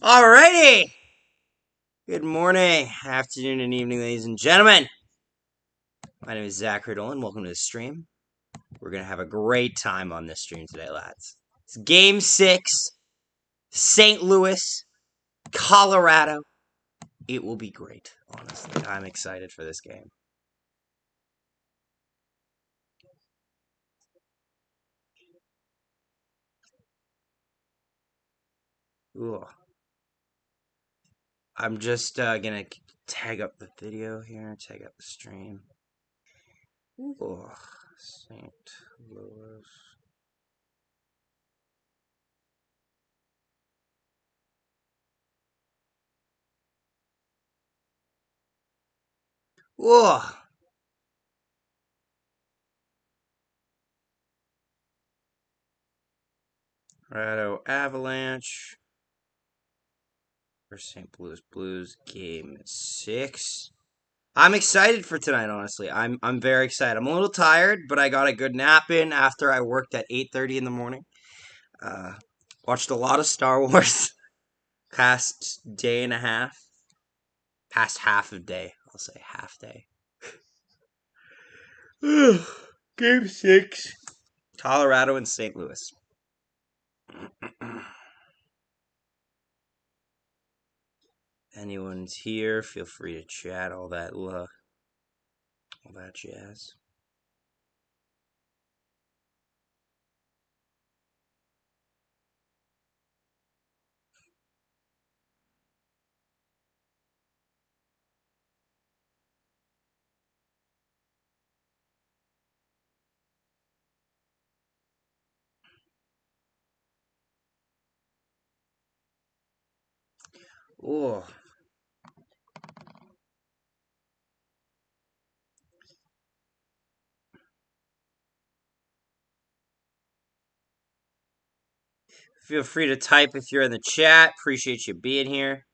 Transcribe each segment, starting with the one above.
Alrighty! Good morning, afternoon, and evening, ladies and gentlemen. My name is Zach Riddle, and welcome to the stream. We're going to have a great time on this stream today, lads. It's Game 6, St. Louis, Colorado. It will be great, honestly. I'm excited for this game. Ooh. I'm just going to tag up the video here, tag up the stream. Ooh, St. Louis. Ooh. Colorado Avalanche for St. Louis Blues Game 6. I'm excited for tonight, honestly. I'm very excited. I'm a little tired, but I got a good nap in after I worked at 8:30 in the morning. Uh, Watched a lot of Star Wars past day and a half. Past half of day. I'll say half day. Game 6. Colorado and St. Louis. Anyone's here, feel free to chat, all that jazz. Oh. Feel free to type if you're in the chat. Appreciate you being here.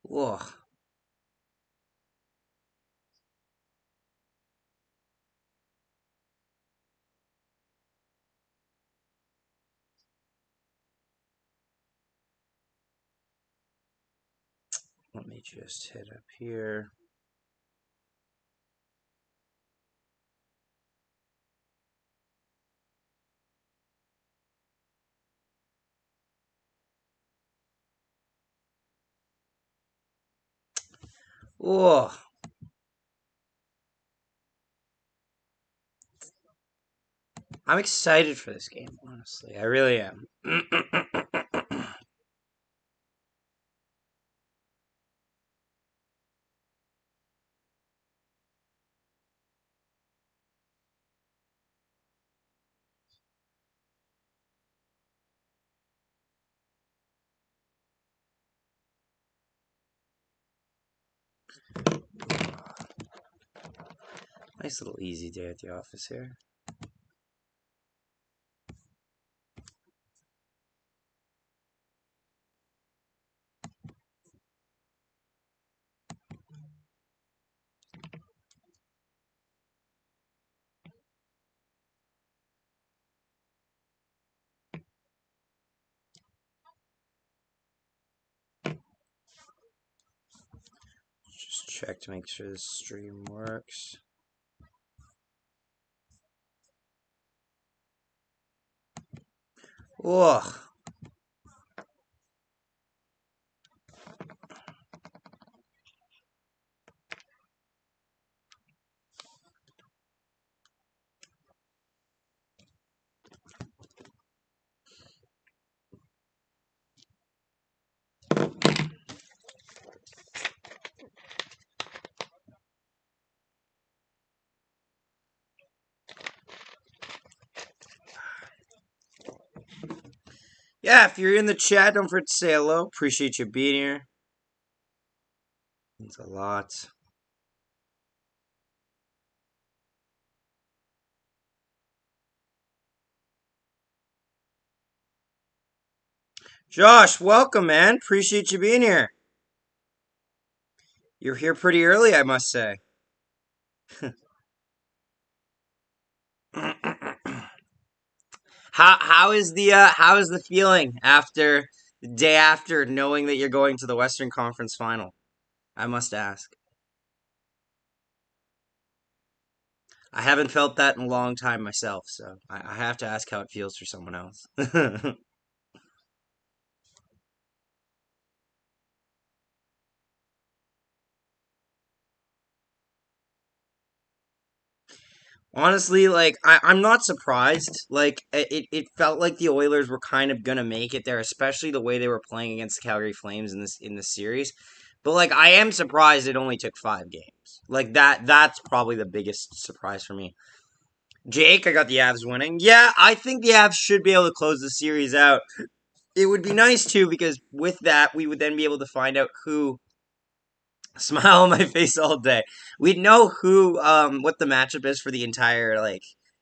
Whoa. Let me just hit up here. Whoa. I'm excited for this game, honestly. I really am. Nice little easy day at the office here. Just check to make sure the stream works. Ugh. Yeah, if you're in the chat, don't forget to say hello. Appreciate you being here. Means a lot. Josh, welcome, man. Appreciate you being here. You're here pretty early, I must say. How is the feeling after the day after knowing that you're going to the Western Conference Final? I must ask. I haven't felt that in a long time myself, so I have to ask how it feels for someone else. Honestly, like I'm not surprised. Like it felt like the Oilers were kind of gonna make it there, especially the way they were playing against the Calgary Flames in this series. But like I am surprised it only took 5 games. Like that's probably the biggest surprise for me. Jake, I got the Avs winning. Yeah, I think the Avs should be able to close the series out. It would be nice too because with that we would then be able to find out who smile on my face all day. We know who what the matchup is for the entire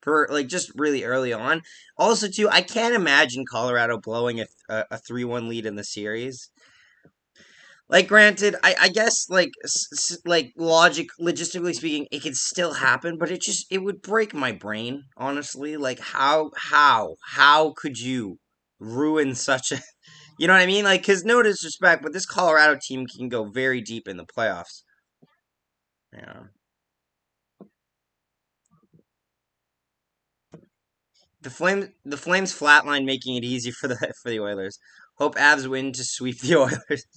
for just really early on. Also too, I can't imagine Colorado blowing a 3-1 lead in the series. Like granted, I guess like logistically speaking, it could still happen, but it would break my brain, honestly. Like how could you ruin such a you know what I mean? Like, cause no disrespect, but this Colorado team can go very deep in the playoffs. Yeah. The Flames flatline, making it easy for the Oilers. Hope Avs win to sweep the Oilers.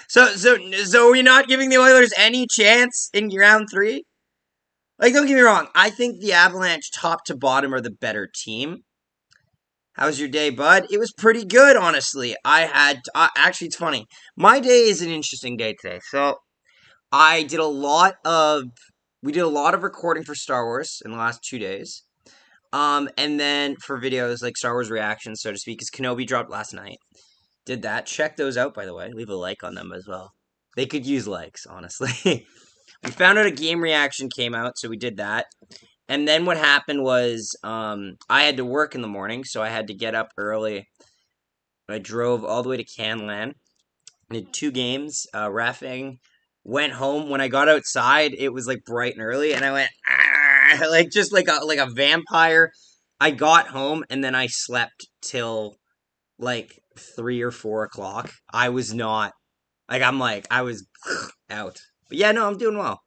So are we not giving the Oilers any chance in round three? Like, don't get me wrong. I think the Avalanche, top to bottom, are the better team. How's your day, bud? It was pretty good, honestly. Actually, it's funny. My day is an interesting day today. So I did a lot of we did a lot of recording for Star Wars in the last 2 days. And then for videos like Star Wars reactions, so to speak, because Kenobi dropped last night. Did that. Check those out, by the way. Leave a like on them as well. They could use likes, honestly. We found out a game reaction came out, so we did that. And then what happened was I had to work in the morning, so I had to get up early. I drove all the way to Canlan. Did 2 games, reffing. Went home. When I got outside, it was like bright and early, and I went like just like a vampire. I got home and then I slept till like 3 or 4 o'clock. I was not I was out. But yeah, no, I'm doing well.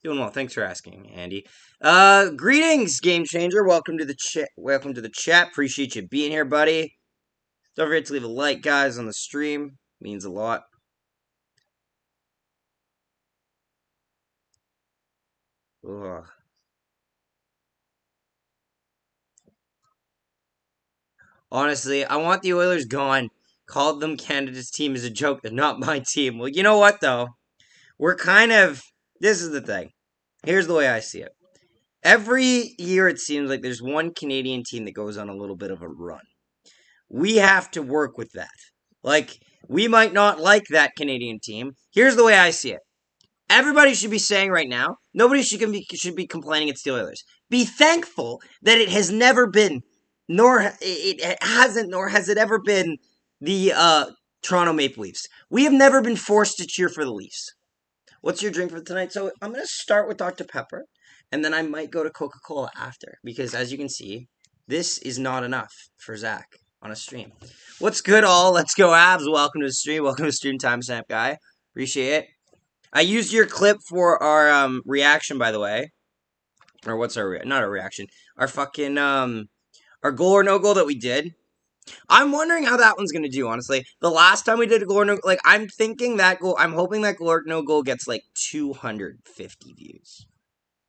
Doing well. Thanks for asking, Andy. Greetings, game changer. Welcome to the chat. Welcome to the chat. Appreciate you being here, buddy. Don't forget to leave a like, guys, on the stream. Means a lot. Ugh. Honestly, I want the Oilers gone. Called them Canada's team as a joke. They're not my team. Well, you know what though? We're kind of. This is the thing. Here's the way I see it. Every year, it seems like there's one Canadian team that goes on a little bit of a run. We have to work with that. Like, we might not like that Canadian team. Here's the way I see it. Everybody should be saying right now, nobody should be complaining it's the Oilers. Be thankful that it has never been, nor it hasn't, nor has it ever been the Toronto Maple Leafs. We have never been forced to cheer for the Leafs. What's your drink for tonight? So I'm gonna start with Dr Pepper, and then I might go to Coca Cola after because, as you can see, this is not enough for Zach on a stream. What's good, all? Let's go, Abs. Welcome to the stream. Welcome to Stream Timestamp, guy. Appreciate it. I used your clip for our reaction, by the way. Or what's our not our reaction? Our fucking our goal or no goal that we did. I'm wondering how that one's gonna do. Honestly, the last time we did a goal or no, like I'm thinking that goal. I'm hoping that goal or no goal gets like 250 views.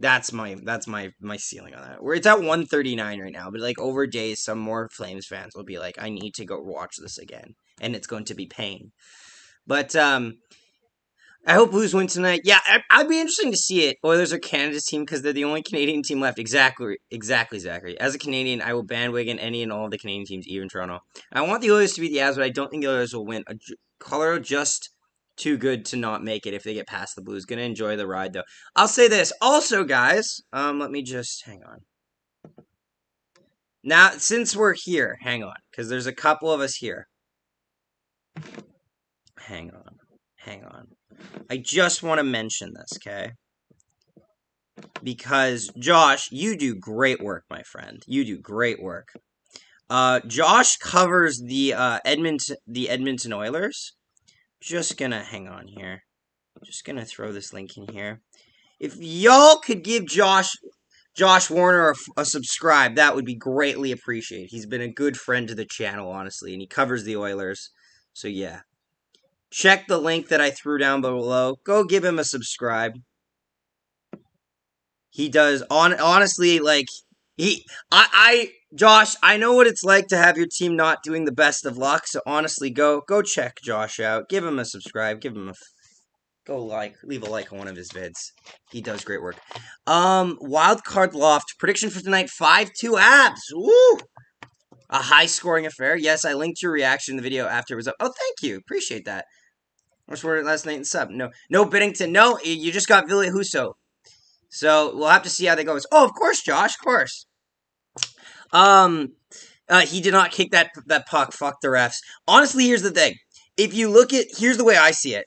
That's my ceiling on that. Where it's at 139 right now, but like over days, some more Flames fans will be like, I need to go watch this again, and it's going to be pain. But I hope Blues win tonight. Yeah, I'd be interesting to see it. Oilers are Canada's team because they're the only Canadian team left. Exactly, Zachary. As a Canadian, I will bandwagon any and all of the Canadian teams, even Toronto. I want the Oilers to beat the Avs, but I don't think the Oilers will win. Colorado just too good to not make it if they get past the Blues. Gonna enjoy the ride though. I'll say this also, guys. Let me just hang on. Now, since we're here, hang on, because there's a couple of us here. hang on. I just want to mention this, okay? Because Josh, you do great work, my friend. You do great work. Josh covers the Edmonton Oilers. Just gonna hang on here. Just gonna throw this link in here. If y'all could give Josh Warner a subscribe, that would be greatly appreciated. He's been a good friend to the channel, honestly, and he covers the Oilers. So yeah, check the link that I threw down below. Go give him a subscribe. He does honestly, like Josh, I know what it's like to have your team not doing the best of luck. So honestly, go check Josh out. Give him a subscribe. Give him a leave a like on one of his vids. He does great work. Wildcard Loft prediction for tonight: 5-2 Abs. Woo! A high scoring affair. Yes, I linked your reaction in the video after it was up. Oh, thank you. Appreciate that. What's word last night in sub? No Biddington. No, you just got Ville Husso. So we'll have to see how that goes. Oh, of course, Josh. Of course. He did not kick that puck. Fuck the refs. Honestly, here's the thing. If you look at, here's the way I see it.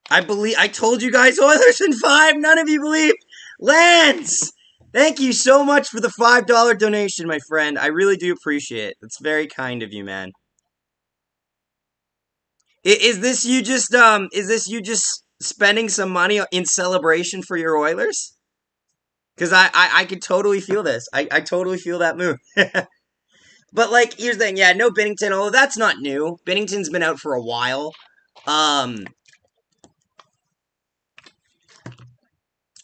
I told you guys Oilers in 5. None of you believed. Lance, thank you so much for the $5 donation, my friend. I really do appreciate it. It's very kind of you, man. Is this you just spending some money in celebration for your Oilers? Because I could totally feel this. I totally feel that move. But, like, here's the thing. Yeah, no Binnington. Oh, that's not new. Binnington's been out for a while.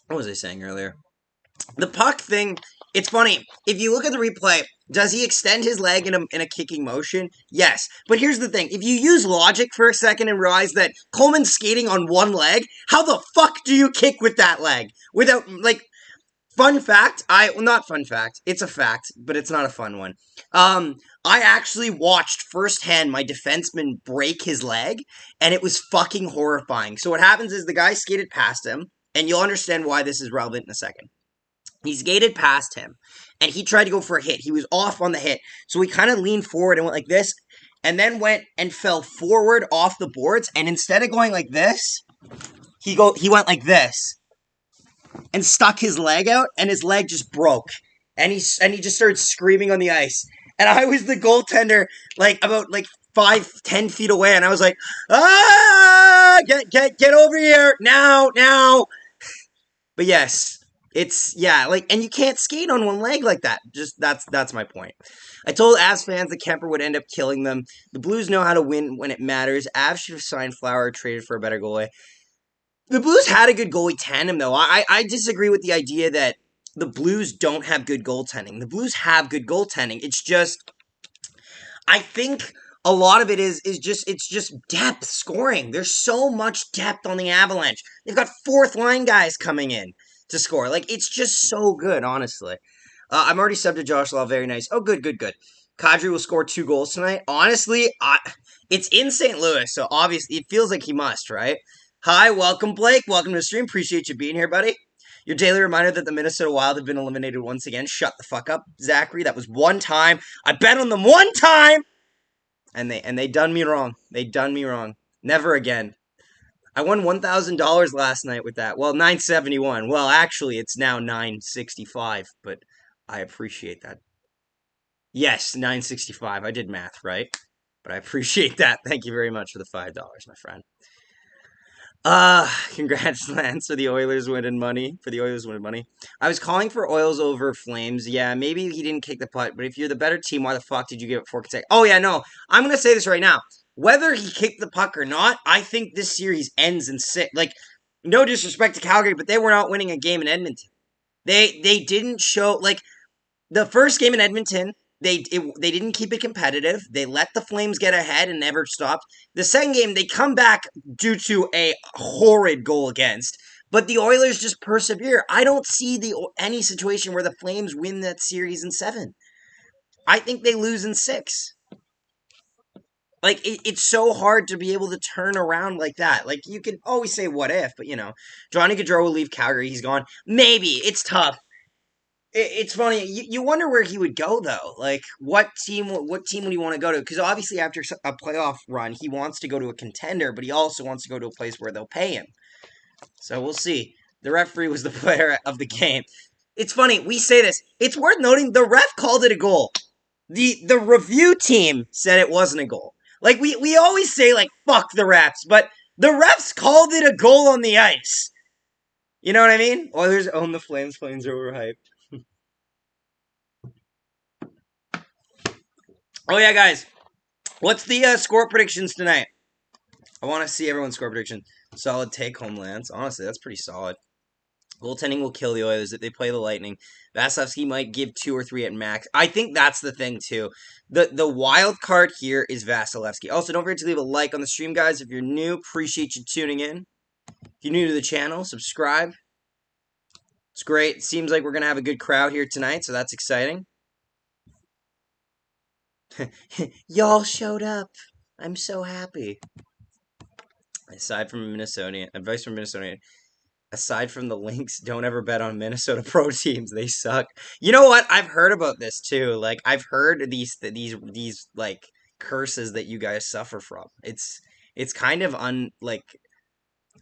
What was I saying earlier? The puck thing, it's funny. If you look at the replay, does he extend his leg in a kicking motion? Yes. But here's the thing. If you use logic for a second and realize that Coleman's skating on one leg, how the fuck do you kick with that leg? Without, like, fun fact, not fun fact, it's a fact, but it's not a fun one. I actually watched firsthand my defenseman break his leg, and it was fucking horrifying. So what happens is the guy skated past him, and you'll understand why this is relevant in a second. He skated past him, and he tried to go for a hit. He was off on the hit, so he kind of leaned forward and went like this, and then went and fell forward off the boards, and instead of going like this, he went like this, and stuck his leg out, and his leg just broke, and he just started screaming on the ice, and I was the goaltender, about 5-10 feet away, and I was like, get over here now. But yes, it's, and you can't skate on one leg like that. Just, that's my point. I told Avs fans that Kemper would end up killing them. The Blues know how to win when it matters. Avs should have signed Flower or traded for a better goalie. The Blues had a good goalie tandem, though. I disagree with the idea that the Blues don't have good goaltending. The Blues have good goaltending. It's just, I think a lot of it is just depth scoring. There's so much depth on the Avalanche. They've got fourth line guys coming in to score. It's just so good, honestly. I'm already subbed to Josh Law. Very nice. Oh, good. Kadri will score 2 goals tonight. Honestly, it's in St. Louis, so obviously it feels like he must, right? Hi, welcome, Blake. Welcome to the stream. Appreciate you being here, buddy. Your daily reminder that the Minnesota Wild have been eliminated once again. Shut the fuck up, Zachary. That was one time. I bet on them one time! And they done me wrong. They done me wrong. Never again. I won $1,000 last night with that. Well, $971. Well, actually, it's now $965, but I appreciate that. Yes, $965. I did math, right? But I appreciate that. Thank you very much for the $5, my friend. Congrats, Lance, for the Oilers winning money. I was calling for Oils over Flames. Yeah, maybe he didn't kick the putt, but if you're the better team, why the fuck did you give it 4 consecutive? Oh, yeah, no. I'm going to say this right now. Whether he kicked the puck or not, I think this series ends in 6. No disrespect to Calgary, but they were not winning a game in Edmonton. They didn't show, the first game in Edmonton, they didn't keep it competitive. They let the Flames get ahead and never stopped. The second game, they come back due to a horrid goal against. But the Oilers just persevere. I don't see any situation where the Flames win that series in 7. I think they lose in 6. It's so hard to be able to turn around like that. You can always say what if, but, Johnny Gaudreau will leave Calgary. He's gone. Maybe. It's tough. It's funny. You wonder where he would go though. Like, what team? What team would he want to go to? Because obviously, after a playoff run, he wants to go to a contender, but he also wants to go to a place where they'll pay him. So we'll see. The referee was the player of the game. It's funny. We say this. It's worth noting the ref called it a goal. The review team said it wasn't a goal. Like we always say like fuck the refs, but the refs called it a goal on the ice. You know what I mean? Oilers own the Flames. Flames are overhyped. Oh yeah, guys. What's the score predictions tonight? I want to see everyone's score prediction. Solid take-home lands. Honestly, that's pretty solid. Goaltending will kill the Oilers if they play the Lightning. Vasilevsky might give 2 or 3 at max. I think that's the thing, too. The wild card here is Vasilevsky. Also, don't forget to leave a like on the stream, guys. If you're new, appreciate you tuning in. If you're new to the channel, subscribe. It's great. It seems like we're going to have a good crowd here tonight, so that's exciting. Y'all showed up. I'm so happy. Aside from Minnesota, advice from Minnesota. Aside from the Lynx, don't ever bet on Minnesota pro teams. They suck. You know what? I've heard about this too. Like I've heard these like curses that you guys suffer from. It's kind of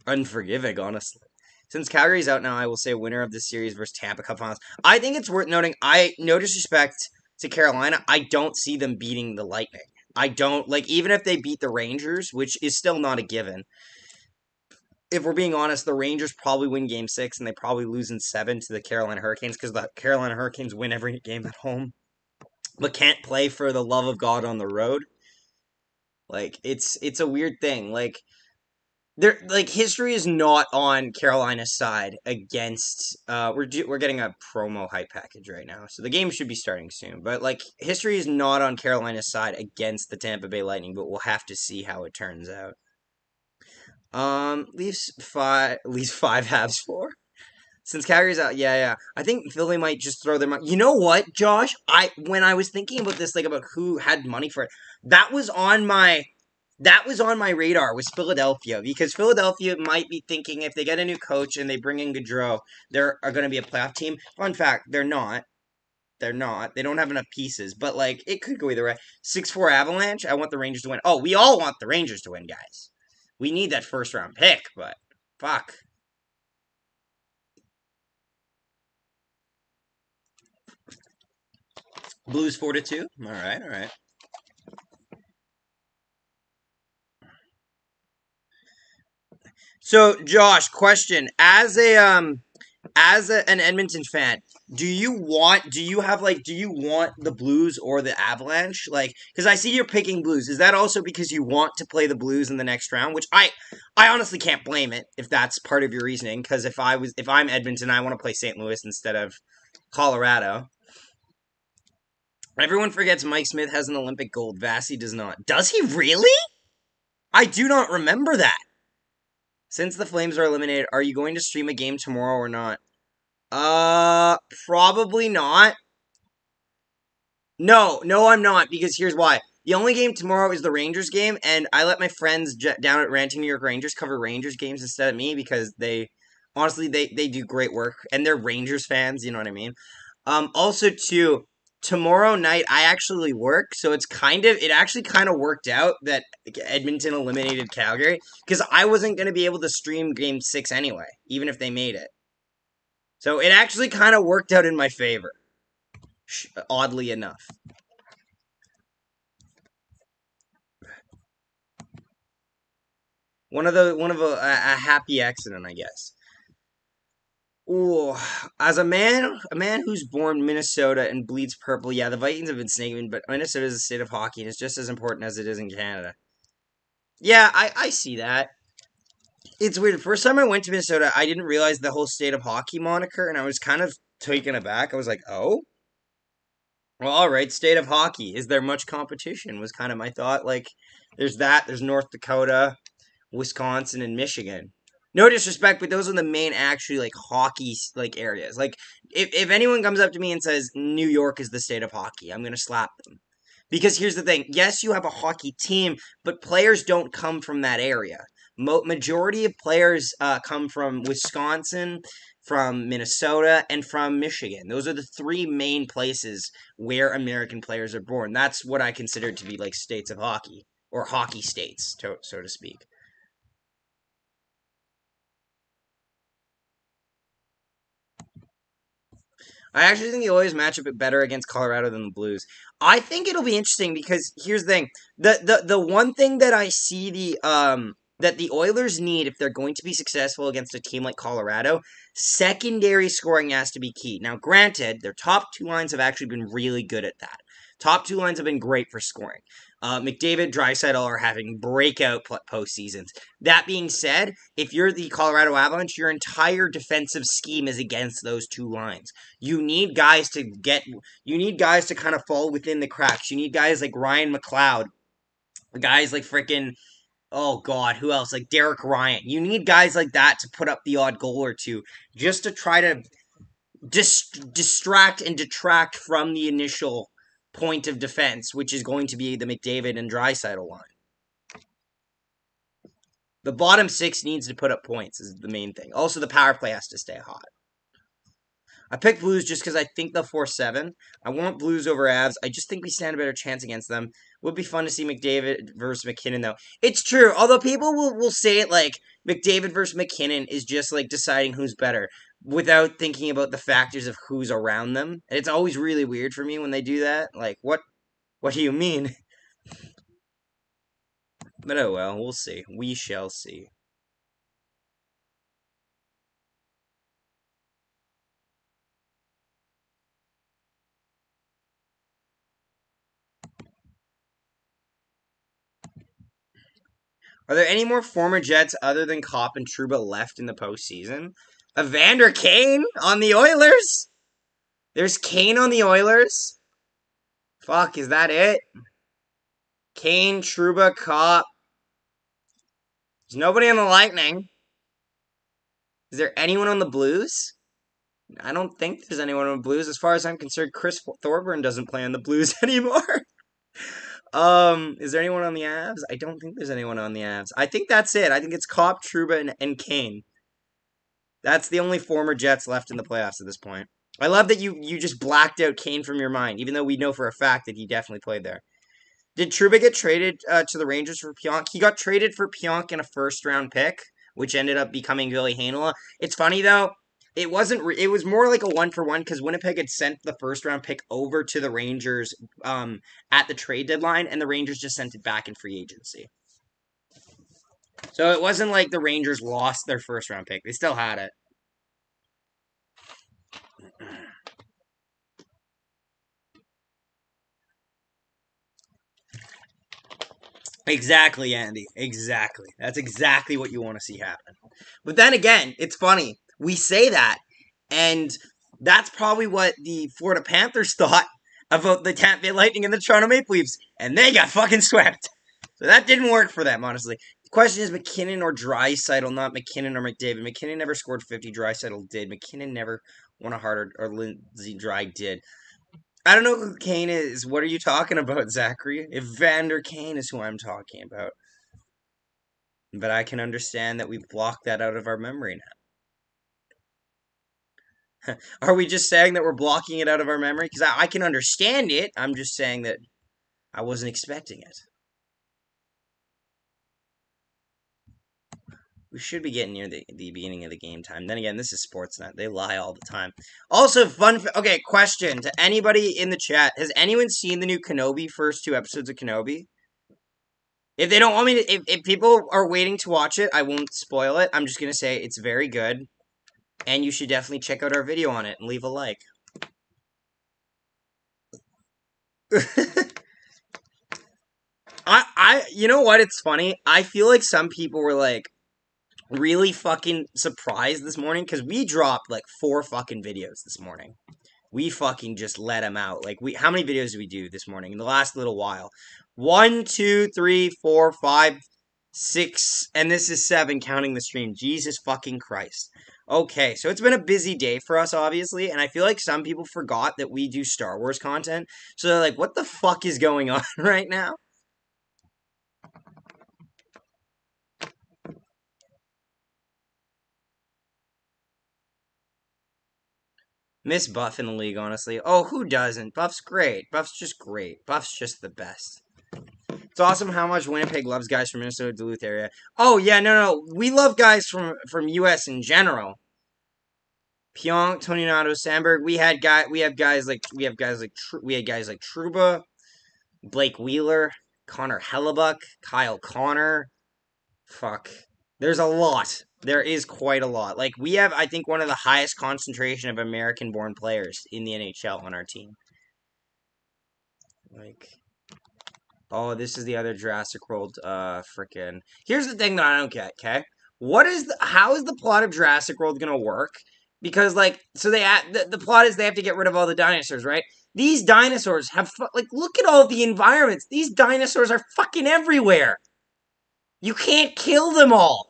unforgiving, honestly. Since Calgary's out now, I will say winner of this series versus Tampa Cup Finals. I think it's worth noting. No disrespect to Carolina, I don't see them beating the Lightning. I don't even if they beat the Rangers, which is still not a given. If we're being honest, the Rangers probably win Game 6, and they probably lose in 7 to the Carolina Hurricanes, because the Carolina Hurricanes win every game at home, but can't play for the love of God on the road. Like, it's a weird thing. History is not on Carolina's side against, we're getting a promo hype package right now, so the game should be starting soon, but, history is not on Carolina's side against the Tampa Bay Lightning, but we'll have to see how it turns out. Leafs 5 halves 4. Since Calgary's out, yeah. I think Philly might just throw their money. You know what, Josh? When I was thinking about this, about who had money for it, that was on my radar, was Philadelphia, because Philadelphia might be thinking if they get a new coach and they bring in Gaudreau, they're going to be a playoff team. Fun fact, they're not. They're not. They don't have enough pieces, but it could go either way. 6-4 Avalanche. I want the Rangers to win. Oh, we all want the Rangers to win, guys. We need that first round pick, but fuck. Blues 4-2. All right. So, Josh, question: as an Edmonton fan, do you want the Blues or the Avalanche? Because I see you're picking Blues. Is that also because you want to play the Blues in the next round? Which I honestly can't blame it if that's part of your reasoning. Because if I'm Edmonton, I want to play St. Louis instead of Colorado. Everyone forgets Mike Smith has an Olympic gold. Vasi does not. Does he really? I do not remember that. Since the Flames are eliminated, are you going to stream a game tomorrow or not? Probably not. No, I'm not, because here's why. The only game tomorrow is the Rangers game, and I let my friends down at Ranting New York Rangers cover Rangers games instead of me, because they do great work, and they're Rangers fans, you know what I mean? Also, too, tomorrow night I actually work, so it actually kind of worked out that Edmonton eliminated Calgary, because I wasn't going to be able to stream Game 6 anyway, even if they made it. So it actually kind of worked out in my favor, oddly enough. One of a happy accident, I guess. Ooh, as a man who's born Minnesota and bleeds purple, yeah, the Vikings have been snaking, but Minnesota is a state of hockey, and it's just as important as it is in Canada. Yeah, I see that. It's weird. The first time I went to Minnesota, I didn't realize the whole state of hockey moniker, and I was kind of taken aback. I was like, oh? Well, alright, state of hockey. Is there much competition? Was kind of my thought. There's North Dakota, Wisconsin, and Michigan. No disrespect, but those are the main actually hockey areas. If anyone comes up to me and says New York is the state of hockey, I'm gonna slap them. Because here's the thing: yes, you have a hockey team, but players don't come from that area. Majority of players come from Wisconsin, from Minnesota, and from Michigan. Those are the three main places where American players are born. That's what I consider to be like states of hockey, or hockey states, so to speak. I actually think the Oilers match up better against Colorado than the Blues. I think it'll be interesting because here's the thing: the one thing that I see that the Oilers need if they're going to be successful against a team like Colorado, secondary scoring has to be key. Now, granted, their top two lines have actually been really good at that. Top two lines have been great for scoring. McDavid, Draisaitl are having breakout postseasons. That being said, if you're the Colorado Avalanche, your entire defensive scheme is against those two lines. You need guys to kind of fall within the cracks. You need guys like Ryan McLeod, guys like freaking, oh God, who else? Like Derek Ryan. You need guys like that to put up the odd goal or two, just to try to distract and detract from the initial point of defense, which is going to be the McDavid and Draisaitl line. The bottom six needs to put up points is the main thing. Also, the power play has to stay hot. I picked Blues just because I think they'll force 7. I want Blues over Avs. I just think we stand a better chance against them. Would be fun to see McDavid versus McKinnon, though. It's true. Although people will say it like McDavid versus McKinnon is just like deciding who's better without thinking about the factors of who's around them. And it's always really weird for me when they do that. Like, what do you mean? But oh well, we'll see. We shall see. Are there any more former Jets other than Kopp and Trouba left in the postseason? Evander Kane on the Oilers? There's Kane on the Oilers? Fuck, is that it? Kane, Trouba, Kopp. There's nobody on the Lightning. Is there anyone on the Blues? I don't think there's anyone on the Blues. As far as I'm concerned, Chris Thorburn doesn't play on the Blues anymore. Is there anyone on the Avs? I don't think there's anyone on the Avs. I think that's it. I think it's Kopp, Trouba, and Kane. That's the only former Jets left in the playoffs at this point. I love that you just blacked out Kane from your mind, even though we know for a fact that he definitely played there. Did Trouba get traded to the Rangers for Pionk? He got traded for Pionk in a first-round pick, which ended up becoming Ville Heinola. It's funny, though. It wasn't. It was more like a one-for-one because Winnipeg had sent the first-round pick over to the Rangers at the trade deadline, and the Rangers just sent it back in free agency. So it wasn't like the Rangers lost their first-round pick. They still had it. Exactly, Andy. Exactly. That's exactly what you want to see happen. But then again, it's funny. We say that, and that's probably what the Florida Panthers thought about the Tampa Bay Lightning and the Toronto Maple Leafs, and they got fucking swept. So that didn't work for them, honestly. The question is McKinnon or Draisaitl, not McKinnon or McDavid. McKinnon never scored 50. Draisaitl did. McKinnon never won a Hart, or Lindsey Dry did. I don't know who Kane is. What are you talking about, Zachary? Evander Kane is who I'm talking about. But I can understand that we've blocked that out of our memory now. Are we just saying that we're blocking it out of our memory? Because I can understand it. I'm just saying that I wasn't expecting it. We should be getting near the beginning of the game time. Then again, this is Sportsnet. They lie all the time. Also, okay, question to anybody in the chat. Has anyone seen the new Kenobi, first 2 episodes of Kenobi? If they don't want me to, if people are waiting to watch it, I won't spoil it. I'm just going to say it's very good. And you should definitely check out our video on it and leave a like. You know what? It's funny. I feel like some people were like, really fucking surprised this morning because we dropped like 4 fucking videos this morning. We fucking just let them out. Like, how many videos did we do this morning in the last little while? 1, 2, 3, 4, 5, 6, and this is 7 counting the stream. Jesus fucking Christ. Okay, so it's been a busy day for us, obviously, and I feel like some people forgot that we do Star Wars content. So they're like, what the fuck is going on right now? Miss Buff in the league, honestly. Oh, who doesn't? Buff's great. Buff's just great. Buff's just the best. It's awesome how much Winnipeg loves guys from Minnesota, Duluth area. Oh yeah, no. We love guys from US in general. Pionk, Tony Nato, Sandberg. We had guys like Trouba, Blake Wheeler, Connor Hellebuck, Kyle Connor. Fuck. There's a lot. There is quite a lot. Like, we have, I think, one of the highest concentration of American-born players in the NHL on our team. Like, oh, this is the other Jurassic World, frickin'. Here's the thing that I don't get, okay? How is the plot of Jurassic World gonna work? Because, like, so the plot is they have to get rid of all the dinosaurs, right? These dinosaurs have, like, look at all the environments. These dinosaurs are fucking everywhere. You can't kill them all.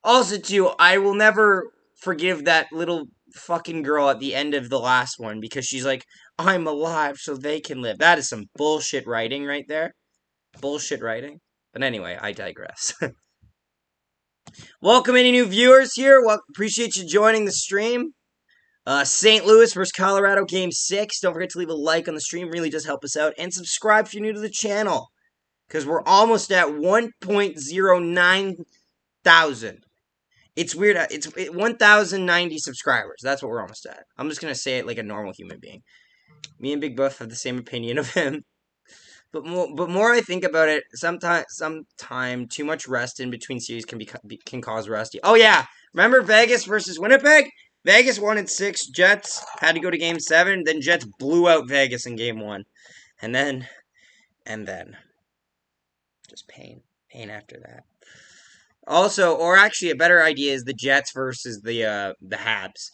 Also, too, I will never forgive that little fucking girl at the end of the last one because she's like, I'm alive so they can live. That is some bullshit writing right there. Bullshit writing. But anyway, I digress. Welcome any new viewers here. Well, appreciate you joining the stream. St. Louis versus Colorado Game 6. Don't forget to leave a like on the stream. Really does help us out. And subscribe if you're new to the channel. Because we're almost at 1.09 thousand. It's weird. It's 1,090 subscribers. That's what we're almost at. I'm just going to say it like a normal human being. Me and Big Buff have the same opinion of him. But more I think about it, sometime too much rest in between series can cause rusty. Oh, yeah. Remember Vegas versus Winnipeg? Vegas won in 6. Jets had to go to Game 7. Then Jets blew out Vegas in Game 1. And then. Just pain. Pain after that. Also, or actually a better idea is the Jets versus the Habs.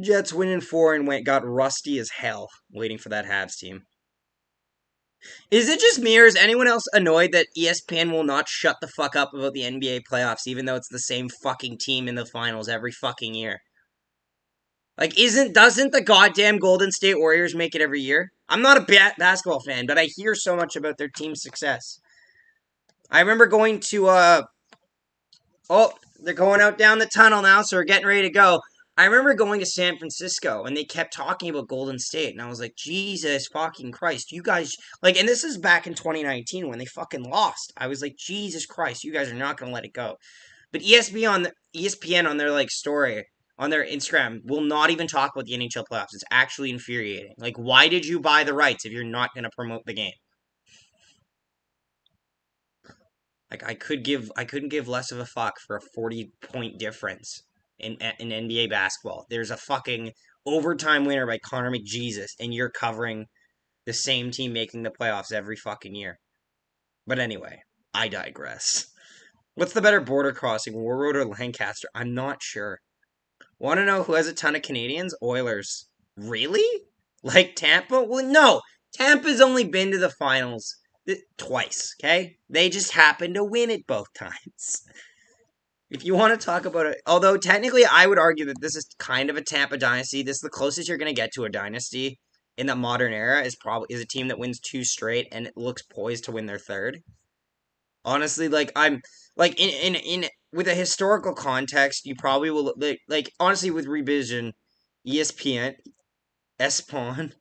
Jets win in 4 and got rusty as hell waiting for that Habs team. Is it just me or is anyone else annoyed that ESPN will not shut the fuck up about the NBA playoffs even though it's the same fucking team in the finals every fucking year? Like, doesn't the goddamn Golden State Warriors make it every year? I'm not a basketball fan, but I hear so much about their team's success. I remember going to, oh, they're going out down the tunnel now, so we're getting ready to go. I remember going to San Francisco, and they kept talking about Golden State, and I was like, Jesus fucking Christ, you guys, like, and this is back in 2019 when they fucking lost. I was like, Jesus Christ, you guys are not going to let it go. But ESPN on their, like, story, on their Instagram, will not even talk about the NHL playoffs. It's actually infuriating. Like, why did you buy the rights if you're not going to promote the game? Like, I couldn't give less of a fuck for a 40-point difference in NBA basketball. There's a fucking overtime winner by Connor McJesus, and you're covering the same team making the playoffs every fucking year. But anyway, I digress. What's the better border crossing, Warroad or Lancaster? I'm not sure. Want to know who has a ton of Canadians? Oilers. Really? Like Tampa? Well, no. Tampa's only been to the finals twice, okay? They just happened to win it both times. If you want to talk about it, although technically I would argue that this is kind of a Tampa dynasty. This is the closest you're going to get to a dynasty in the modern era is a team that wins 2 straight and it looks poised to win their 3rd. Honestly, like I'm like in with a historical context, you probably will like honestly with revision, ESPN, ESPN,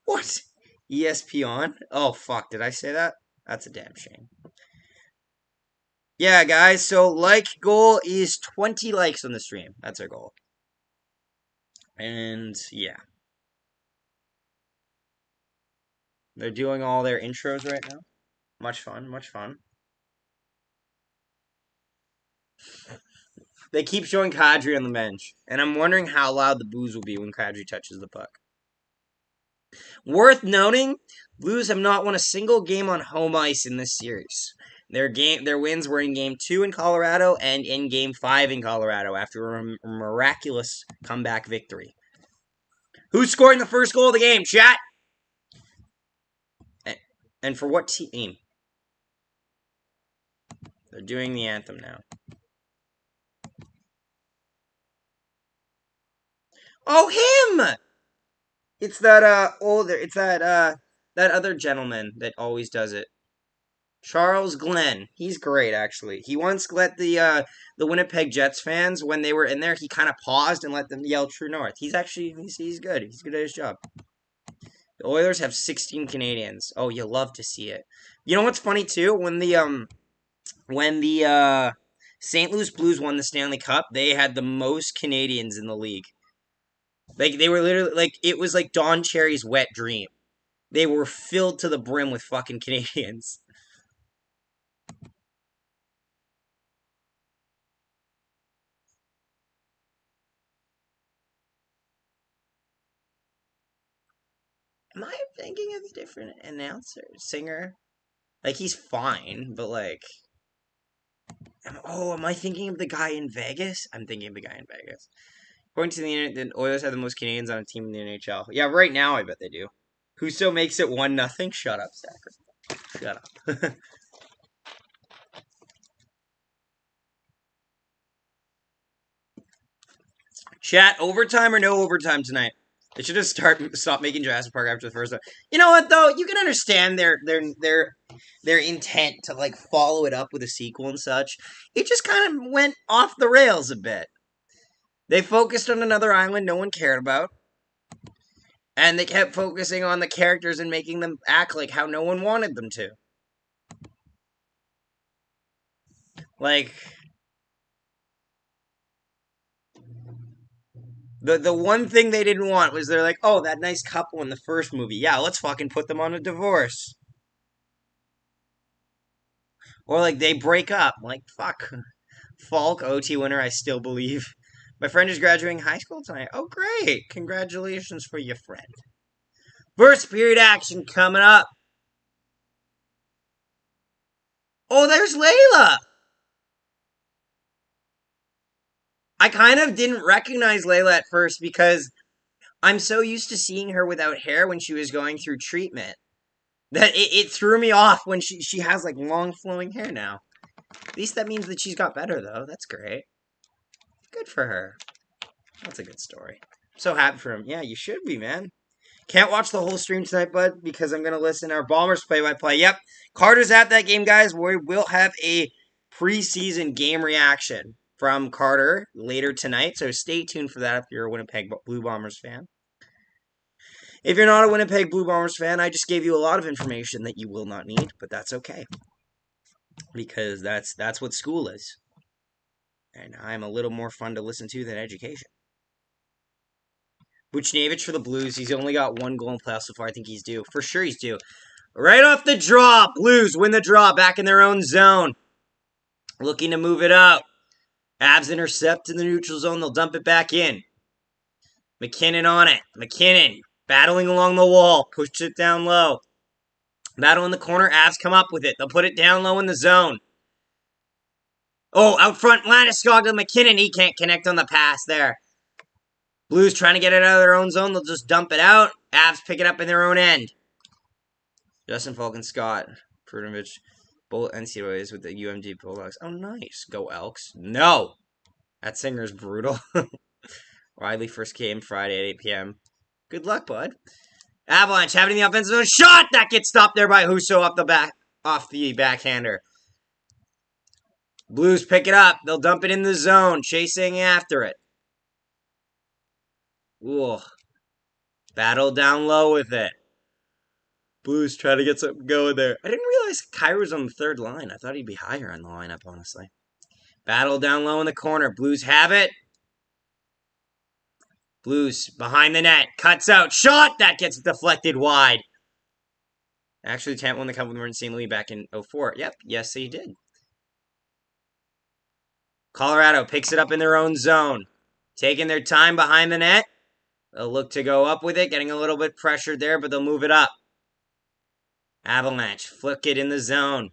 what? ESPN? Oh fuck, did I say that? That's a damn shame. Yeah, guys, so goal is 20 likes on the stream. That's our goal. And yeah. They're doing all their intros right now. Much fun, much fun. They keep showing Kadri on the bench, and I'm wondering how loud the boos will be when Kadri touches the puck. Worth noting, Blues have not won a single game on home ice in this series. Their wins were in Game 2 in Colorado and in Game 5 in Colorado after a miraculous comeback victory. Who's scoring the first goal of the game, chat? And for what team? They're doing the anthem now. Oh, him! It's that that other gentleman that always does it. Charles Glenn. He's great, actually. He once let the Winnipeg Jets fans, when they were in there, he kind of paused and let them yell "True North." He's good. He's good at his job. The Oilers have 16 Canadians. Oh, you love to see it. You know what's funny too? When the St. Louis Blues won the Stanley Cup, they had the most Canadians in the league. Like they were literally like it was like Don Cherry's wet dream. They were filled to the brim with fucking Canadians. Am I thinking of a different announcer, singer? Like he's fine, but like, am I thinking of the guy in Vegas? I'm thinking of the guy in Vegas. According to the internet, the Oilers have the most Canadians on a team in the NHL. Yeah, right now I bet they do. Who still makes it 1-0? Shut up, Stacker. Shut up. Chat, overtime or no overtime tonight? They should just stop making Jurassic Park after the first one. You know what though? You can understand their intent to like follow it up with a sequel and such. It just kind of went off the rails a bit. They focused on another island no one cared about. And they kept focusing on the characters and making them act like how no one wanted them to. Like the one thing they didn't want was they're like, oh, that nice couple in the first movie. Yeah, let's fucking put them on a divorce. Or like they break up. Like, fuck. Falk, OT winner, I still believe. My friend is graduating high school tonight. Oh, great. Congratulations for your friend. First period action coming up. Oh, there's Layla. I kind of didn't recognize Layla at first because I'm so used to seeing her without hair when she was going through treatment that it threw me off when she has like long flowing hair now. At least that means that she's got better though. That's great. Good for her. That's a good story. I'm so happy for him. Yeah, you should be, man. Can't watch the whole stream tonight, bud, because I'm going to listen to our Bombers play-by-play. Yep, Carter's at that game, guys. We will have a preseason game reaction from Carter later tonight, so stay tuned for that if you're a Winnipeg Blue Bombers fan. If you're not a Winnipeg Blue Bombers fan, I just gave you a lot of information that you will not need, but that's okay. Because that's what school is. And I'm a little more fun to listen to than education. Buchnevich for the Blues. He's only got one goal in playoffs so far. I think he's due. For sure he's due. Right off the draw, Blues win the draw back in their own zone. Looking to move it out. Avs intercept in the neutral zone. They'll dump it back in. McKinnon on it. McKinnon battling along the wall. Pushed it down low. Battle in the corner. Avs come up with it. They'll put it down low in the zone. Oh, out front, Landeskog to McKinnon. He can't connect on the pass there. Blues trying to get it out of their own zone. They'll just dump it out. Avs pick it up in their own end. Justin Falcon, Scott, Prudovic, both NCAAs with the UMD Bulldogs. Oh, nice. Go Elks. No. That singer's brutal. Riley first game Friday at 8 p.m. Good luck, bud. Avalanche having the offensive zone. Shot! That gets stopped there by Husso off the backhander. Blues pick it up. They'll dump it in the zone. Chasing after it. Ooh. Battle down low with it. Blues try to get something going there. I didn't realize Kyra's on the third line. I thought he'd be higher on the lineup, honestly. Battle down low in the corner. Blues have it. Blues behind the net. Cuts out. Shot! That gets deflected wide. Actually, Tampa won the Cup with Martin St. Louis back in 04. Yep. Yes, he did. Colorado picks it up in their own zone. Taking their time behind the net. They'll look to go up with it. Getting a little bit pressured there, but they'll move it up. Avalanche flick it in the zone.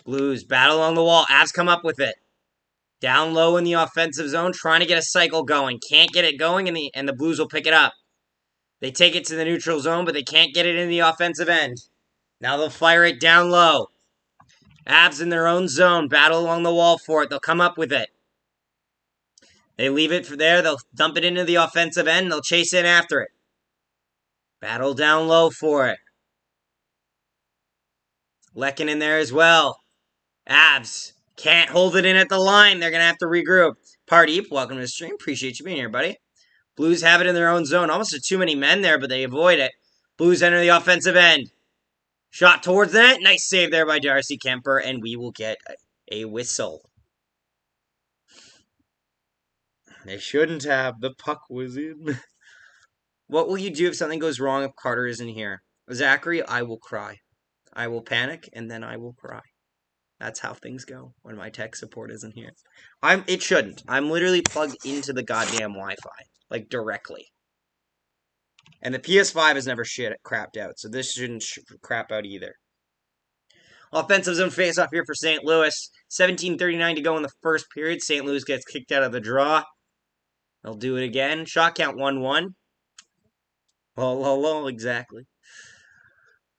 Blues battle along the wall. Avs come up with it. Down low in the offensive zone, trying to get a cycle going. Can't get it going, and the Blues will pick it up. They take it to the neutral zone, but they can't get it in the offensive end. Now they'll fire it down low. Avs in their own zone, battle along the wall for it. They'll come up with it. They leave it for there. They'll dump it into the offensive end. They'll chase in after it. Battle down low for it. Lekin in there as well. Avs can't hold it in at the line. They're going to have to regroup. Pardeep, welcome to the stream. Appreciate you being here, buddy. Blues have it in their own zone. Almost too many men there, but they avoid it. Blues enter the offensive end. Shot towards the net. Nice save there by Darcy Kemper, and we will get a whistle. They shouldn't have. The puck was in. What will you do if something goes wrong if Carter isn't here? Zachary, I will cry. I will panic, and then I will cry. That's how things go when my tech support isn't here. It shouldn't. I'm literally plugged into the goddamn Wi-Fi. Like, directly. And the PS5 has never crapped out, so this shouldn't crap out either. Offensive zone face-off here for St. Louis. 17:39 to go in the first period. St. Louis gets kicked out of the draw. They'll do it again. Shot count 1-1. Lol, exactly.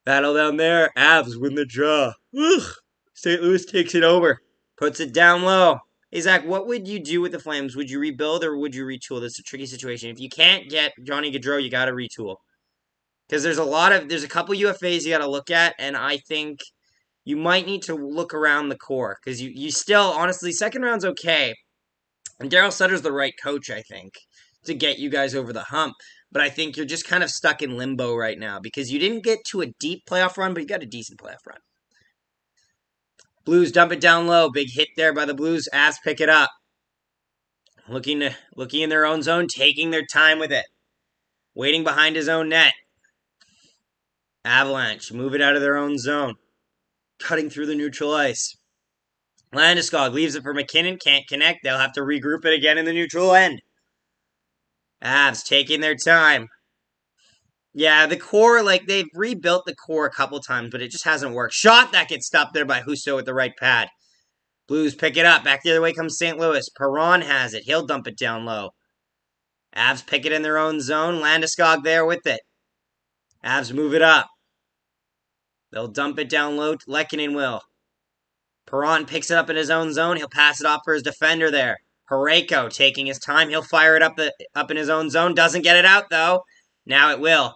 Battle down there. Avs win the draw. Ugh. St. Louis takes it over. Puts it down low. Hey, Zach, what would you do with the Flames? Would you rebuild or would you retool? This is a tricky situation. If you can't get Johnny Gaudreau, you got to retool. Because there's a couple UFAs you got to look at, and I think you might need to look around the core. Because you still, honestly, second round's okay. And Daryl Sutter's the right coach, I think, to get you guys over the hump. But I think you're just kind of stuck in limbo right now. Because you didn't get to a deep playoff run, but you got a decent playoff run. Blues dump it down low. Big hit there by the Blues. Avs pick it up. Looking in their own zone, taking their time with it. Waiting behind his own net. Avalanche move it out of their own zone. Cutting through the neutral ice. Landeskog leaves it for McKinnon. Can't connect. They'll have to regroup it again in the neutral end. Avs taking their time. Yeah, the core, they've rebuilt the core a couple times, but it just hasn't worked. Shot that gets stopped there by Husso with the right pad. Blues pick it up. Back the other way comes St. Louis. Perron has it. He'll dump it down low. Avs pick it in their own zone. Landeskog there with it. Avs move it up. They'll dump it down low. Lehkonen will. Perron picks it up in his own zone. He'll pass it off for his defender there. Parayko taking his time. He'll fire it up in his own zone. Doesn't get it out, though. Now it will.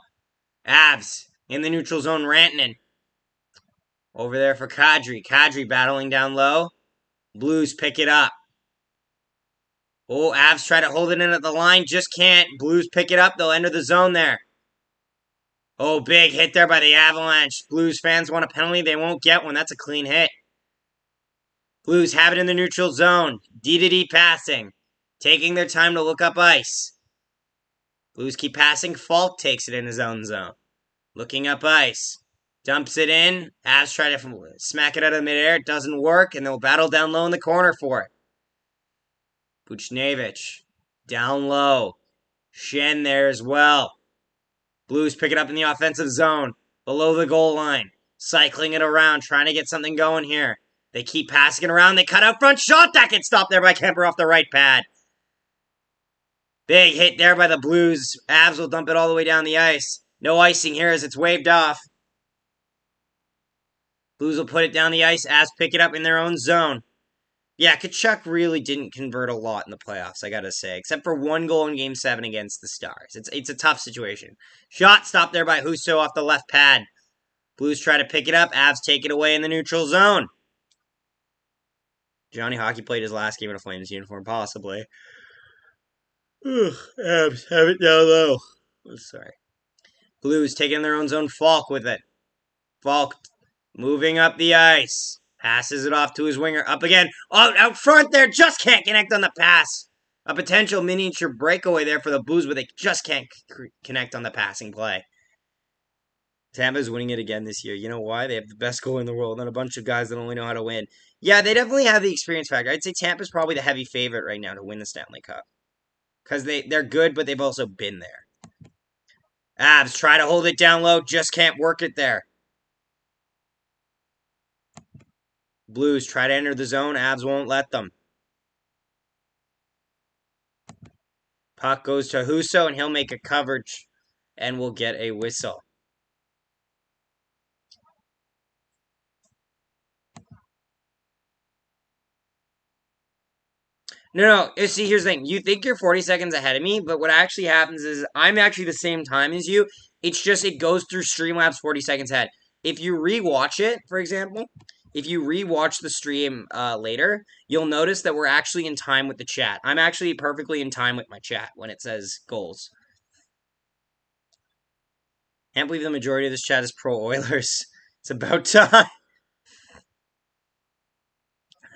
Avs in the neutral zone. Rantanen. Over there for Kadri. Kadri battling down low. Blues pick it up. Oh, Avs try to hold it in at the line. Just can't. Blues pick it up. They'll enter the zone there. Oh, big hit there by the Avalanche. Blues fans want a penalty. They won't get one. That's a clean hit. Blues have it in the neutral zone. D-to-D passing. Taking their time to look up ice. Blues keep passing. Falk takes it in his own zone. Looking up ice. Dumps it in. Avs try to smack it out of midair. It doesn't work, and they'll battle down low in the corner for it. Buchnevich. Down low. Shen there as well. Blues pick it up in the offensive zone. Below the goal line. Cycling it around. Trying to get something going here. They keep passing it around. They cut out front. Shot that gets stopped there by Kemper off the right pad. Big hit there by the Blues. Avs will dump it all the way down the ice. No icing here as it's waved off. Blues will put it down the ice. Avs pick it up in their own zone. Yeah, Tkachuk really didn't convert a lot in the playoffs, I gotta say. Except for one goal in Game 7 against the Stars. It's a tough situation. Shot stopped there by Husso off the left pad. Blues try to pick it up. Avs take it away in the neutral zone. Johnny Hockey played his last game in a Flames uniform, possibly. Ugh, Avs have it down low. Oh, sorry. Blues taking their own zone. Falk with it. Falk moving up the ice. Passes it off to his winger. Up again. Oh, out front there. Just can't connect on the pass. A potential miniature breakaway there for the Blues, but they just can't connect on the passing play. Tampa's winning it again this year. You know why? They have the best goalie in the world and a bunch of guys that only know how to win. Yeah, they definitely have the experience factor. I'd say Tampa's probably the heavy favorite right now to win the Stanley Cup. Because they're good, but they've also been there. Avs try to hold it down low. Just can't work it there. Blues try to enter the zone. Avs won't let them. Puck goes to Husso, and he'll make a coverage. And we'll get a whistle. No. See, here's the thing. You think you're 40 seconds ahead of me, but what actually happens is I'm actually the same time as you. It's just it goes through Streamlabs 40 seconds ahead. if you rewatch it, for example, if you rewatch the stream later, you'll notice that we're actually in time with the chat. I'm actually perfectly in time with my chat when it says goals. Can't believe the majority of this chat is pro Oilers. It's about time.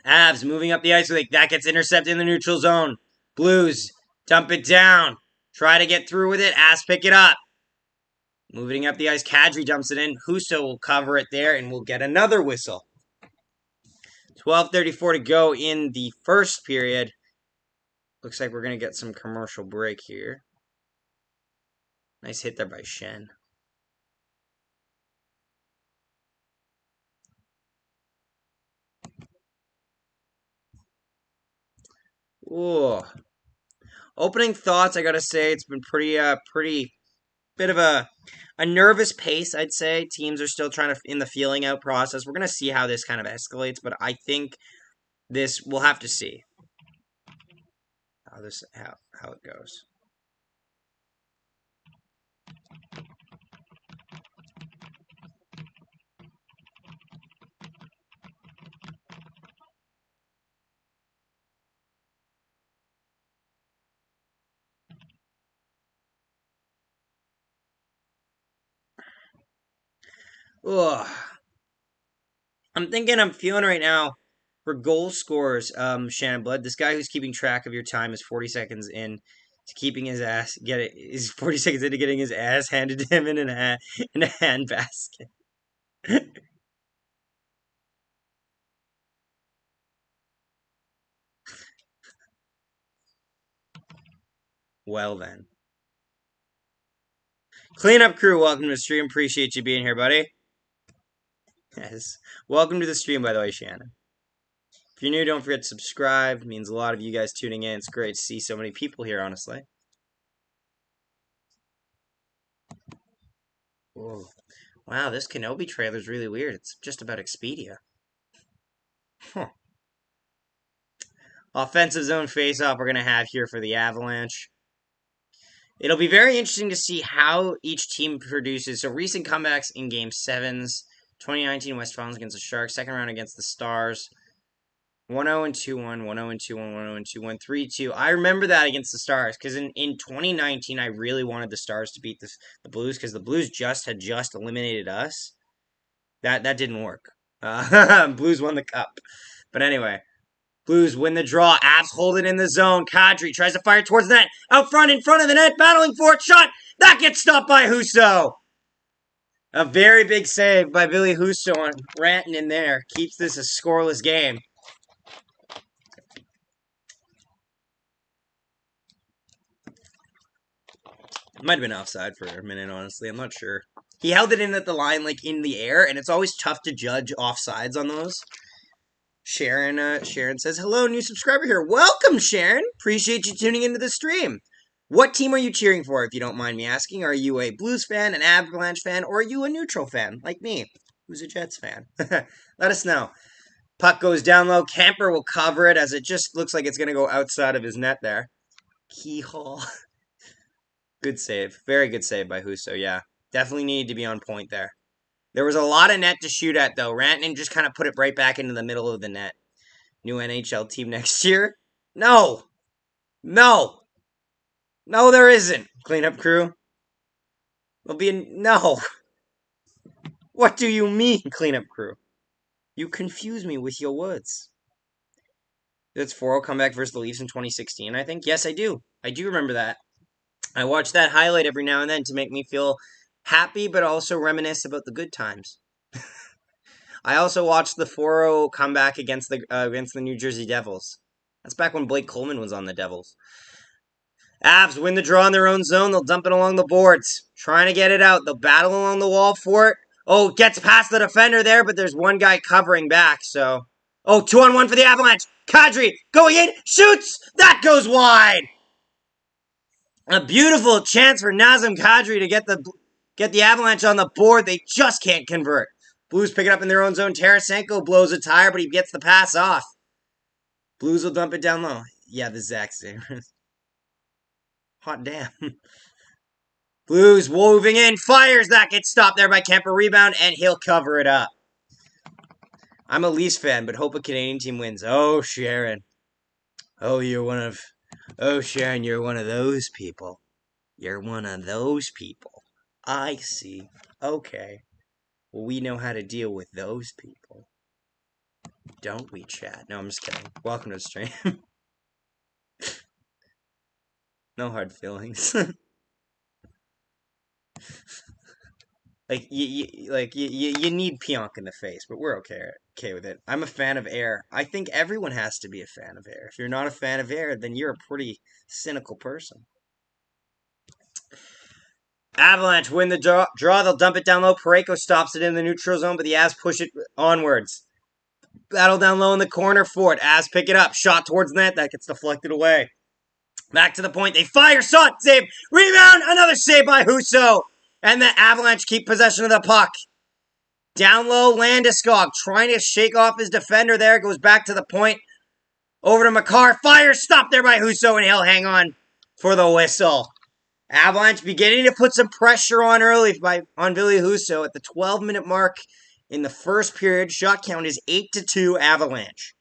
Avs moving up the ice. That gets intercepted in the neutral zone. Blues dump it down. Try to get through with it. Avs pick it up. Moving up the ice. Kadri dumps it in. Husso will cover it there and we'll get another whistle. 12:34 to go in the first period. Looks like we're going to get some commercial break here. Nice hit there by Shen. Ooh. Opening thoughts, I gotta say, it's been pretty bit of a nervous pace, I'd say. Teams are still trying to in the feeling out process. We're gonna see how this kind of escalates, but I think this we'll have to see how it goes. Ugh. I'm feeling right now for goal scorers, Shannon Blood. This guy who's keeping track of your time is 40 seconds in to keeping his ass is 40 seconds into getting his ass handed to him in a hand basket. Well then. Cleanup crew, welcome to the stream. Appreciate you being here, buddy. Yes. Welcome to the stream, by the way, Shannon. If you're new, don't forget to subscribe. It means a lot of you guys tuning in. It's great to see so many people here, honestly. Whoa. Wow, this Kenobi trailer is really weird. It's just about Expedia. Huh. Offensive zone face-off we're going to have here for the Avalanche. It'll be very interesting to see how each team produces. So recent comebacks in Game 7s. 2019 West Finals against the Sharks. Second round against the Stars. 1-0 and 2-1, 1-0 and 2-1, 1-0 and 2-1, 3-2. I remember that against the Stars because in 2019 I really wanted the Stars to beat the Blues because the Blues had just eliminated us. That didn't work. Blues won the cup. But anyway, Blues win the draw. Avs hold it in the zone. Kadri tries to fire towards the net. Out front, in front of the net, battling for it. Shot! That gets stopped by Husso. A very big save by Billy Husso on Ranton in there. Keeps this a scoreless game. Might have been offside for a minute, honestly. I'm not sure. He held it in at the line, like, in the air, and it's always tough to judge offsides on those. Sharon says, hello, new subscriber here. Welcome, Sharon. Appreciate you tuning into the stream. What team are you cheering for, if you don't mind me asking? Are you a Blues fan, an Avalanche fan, or are you a neutral fan, like me, who's a Jets fan? Let us know. Puck goes down low. Camper will cover it, as it just looks like it's going to go outside of his net there. Keyhole. Good save. Very good save by Husso, yeah. Definitely needed to be on point there. There was a lot of net to shoot at, though. Rantanen just kind of put it right back into the middle of the net. New NHL team next year? No! No! No, there isn't. Cleanup crew. There'll be no. What do you mean, cleanup crew? You confuse me with your words. That's 4-0 comeback versus the Leafs in 2016, I think. Yes, I do. I do remember that. I watch that highlight every now and then to make me feel happy, but also reminisce about the good times. I also watched the 4-0 comeback against the New Jersey Devils. That's back when Blake Coleman was on the Devils. Avs win the draw in their own zone. They'll dump it along the boards. Trying to get it out. They'll battle along the wall for it. Oh, gets past the defender there, but there's one guy covering back, so... Oh, 2-on-1 for the Avalanche. Kadri going in. Shoots! That goes wide! A beautiful chance for Nazem Kadri to get the Avalanche on the board. They just can't convert. Blues pick it up in their own zone. Tarasenko blows a tire, but he gets the pass off. Blues will dump it down low. Yeah, the Zach Savers. Hot damn. Blues moving in, fires. That gets stopped there by Kemper. Rebound, and he'll cover it up. I'm a Leafs fan, but hope a Canadian team wins. Oh, Sharon. Oh, Sharon, you're one of those people. You're one of those people. I see. Okay. Well, we know how to deal with those people. Don't we, Chad? No, I'm just kidding. Welcome to the stream. No hard feelings. you need Pionk in the face, but we're okay with it. I'm a fan of air. I think everyone has to be a fan of air. If you're not a fan of air, then you're a pretty cynical person. Avalanche win the draw. They'll dump it down low. Parayko stops it in the neutral zone, but the Avs push it onwards. Battle down low in the corner for it. Avs pick it up. Shot towards net. That gets deflected away. Back to the point. They fire. Shot. Save. Rebound. Another save by Husso. And the Avalanche keep possession of the puck. Down low, Landeskog trying to shake off his defender there. Goes back to the point. Over to Makar. Fire. Stopped there by Husso, and he'll hang on for the whistle. Avalanche beginning to put some pressure on early on Ville Husso at the 12-minute mark in the first period. Shot count is 8-2 Avalanche.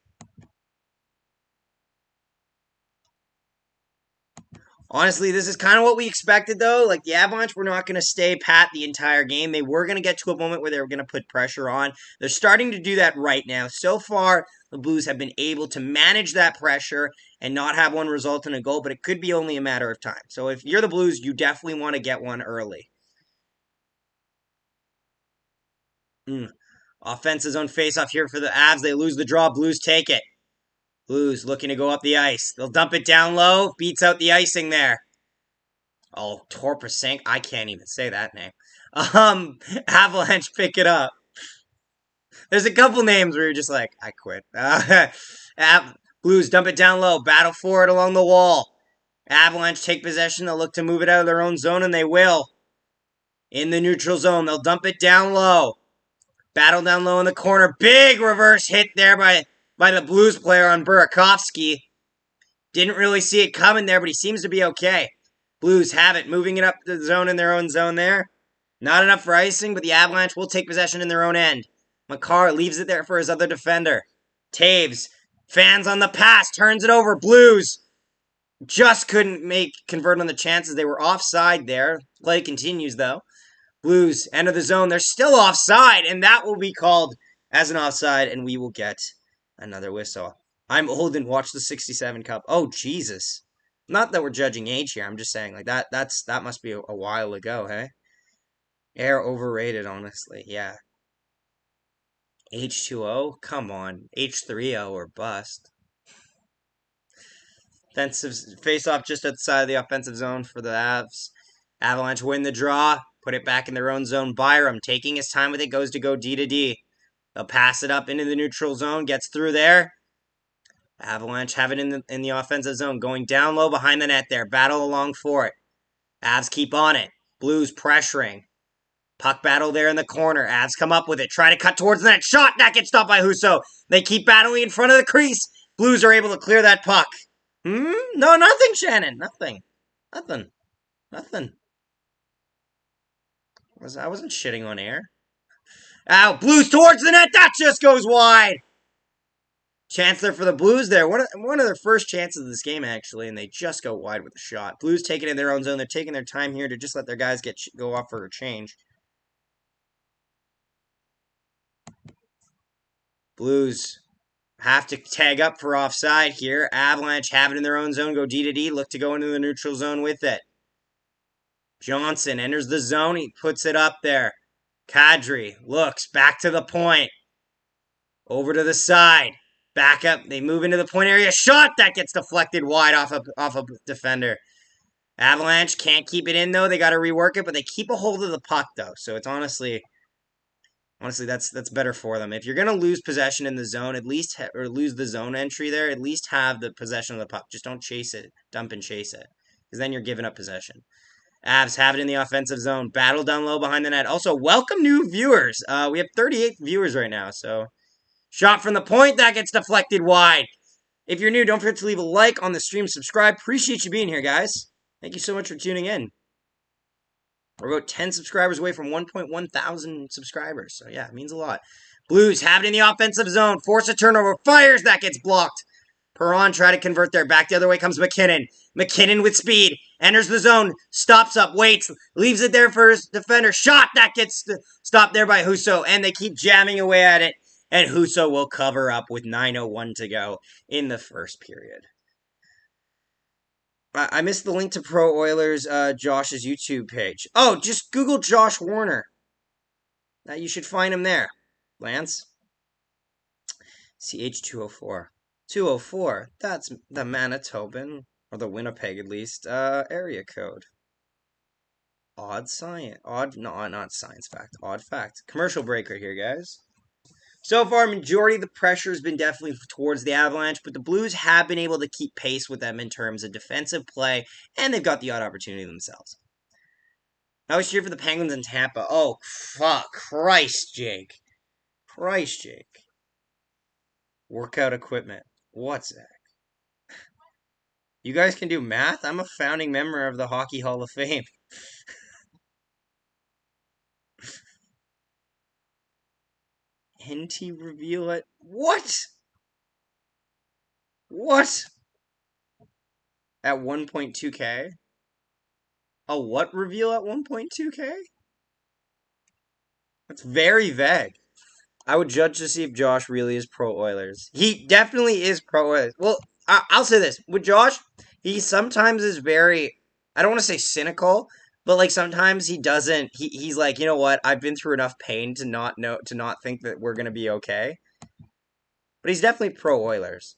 Honestly, this is kind of what we expected, though. Like, the Avalanche were not going to stay pat the entire game. They were going to get to a moment where they were going to put pressure on. They're starting to do that right now. So far, the Blues have been able to manage that pressure and not have one result in a goal, but it could be only a matter of time. So if you're the Blues, you definitely want to get one early. Offensive zone face-off here for the Avs. They lose the draw. Blues take it. Blues looking to go up the ice. They'll dump it down low. Beats out the icing there. Oh, Torpasank. I can't even say that name. Avalanche pick it up. There's a couple names where you're just like, I quit. Blues dump it down low. Battle for it along the wall. Avalanche take possession. They'll look to move it out of their own zone, and they will. In the neutral zone, they'll dump it down low. Battle down low in the corner. Big reverse hit there by the Blues player on Burakovsky. Didn't really see it coming there, but he seems to be okay. Blues have it, moving it up the zone in their own zone there. Not enough for icing, but the Avalanche will take possession in their own end. Makar leaves it there for his other defender. Taves, fans on the pass, turns it over. Blues just couldn't convert on the chances. They were offside there. Play continues, though. Blues enter the zone. They're still offside, and that will be called as an offside, and we will get another whistle. I'm old and watched the 67 Cup. Oh, Jesus. Not that we're judging age here. I'm just saying, like, that must be a while ago, hey? Air overrated, honestly. Yeah. H2O? Come on. H3O or bust. Defensive face-off just outside of the offensive zone for the Avs. Avalanche win the draw. Put it back in their own zone. Byram taking his time with it. Goes to go D to D. They'll pass it up into the neutral zone. Gets through there. Avalanche have it in the offensive zone. Going down low behind the net there. Battle along for it. Avs keep on it. Blues pressuring. Puck battle there in the corner. Avs come up with it. Try to cut towards the net. Shot. That gets stopped by Husso. They keep battling in front of the crease. Blues are able to clear that puck. No, nothing, Shannon. Nothing. I wasn't shitting on air. Ow, Blues towards the net. That just goes wide. Chance there for the Blues there. One of their first chances of this game, actually, and they just go wide with a shot. Blues taking it in their own zone. They're taking their time here to just let their guys go off for a change. Blues have to tag up for offside here. Avalanche have it in their own zone. Go D to D. Look to go into the neutral zone with it. Johnson enters the zone. He puts it up there. Kadri looks back to the point. Over to the side. Back up. They move into the point area. Shot that gets deflected wide off a defender. Avalanche can't keep it in, though. They got to rework it, but they keep a hold of the puck, though. So it's honestly, that's better for them. If you're going to lose possession in the zone, at least, or lose the zone entry there, at least have the possession of the puck. Just don't chase it. Dump and chase it. Because then you're giving up possession. Avs have it in the offensive zone. Battle down low behind the net. Also, welcome new viewers. We have 38 viewers right now, so... Shot from the point. That gets deflected wide. If you're new, don't forget to leave a like on the stream. Subscribe. Appreciate you being here, guys. Thank you so much for tuning in. We're about 10 subscribers away from 1.1 thousand subscribers. So, yeah, it means a lot. Blues have it in the offensive zone. Force a turnover. Fires. That gets blocked. Perron try to convert there. Back the other way comes McKinnon. McKinnon with speed. Enters the zone. Stops up. Waits. Leaves it there for his defender. Shot. That gets stopped there by Husso. And they keep jamming away at it. And Husso will cover up with 9:01 to go in the first period. I missed the link to Pro Oilers Josh's YouTube page. Oh, just Google Josh Warner. You should find him there. Lance? CH204. 204. That's the Manitoban, or the Winnipeg at least, area code. Odd science. Not science fact. Odd fact. Commercial break right here, guys. So far, majority of the pressure has been definitely towards the Avalanche, but the Blues have been able to keep pace with them in terms of defensive play, and they've got the odd opportunity themselves. I was cheering for the Penguins in Tampa. Oh, fuck. Christ, Jake. Workout equipment. What's that? You guys can do math? I'm a founding member of the Hockey Hall of Fame. NT reveal it. What? At 1.2K? A what reveal at 1.2K? That's very vague. I would judge to see if Josh really is pro Oilers. He definitely is pro Oilers. Well, I'll say this. With Josh, he sometimes is very, I don't want to say cynical, but like sometimes he doesn't, he's like, you know what, I've been through enough pain to not think that we're going to be okay. But he's definitely pro Oilers.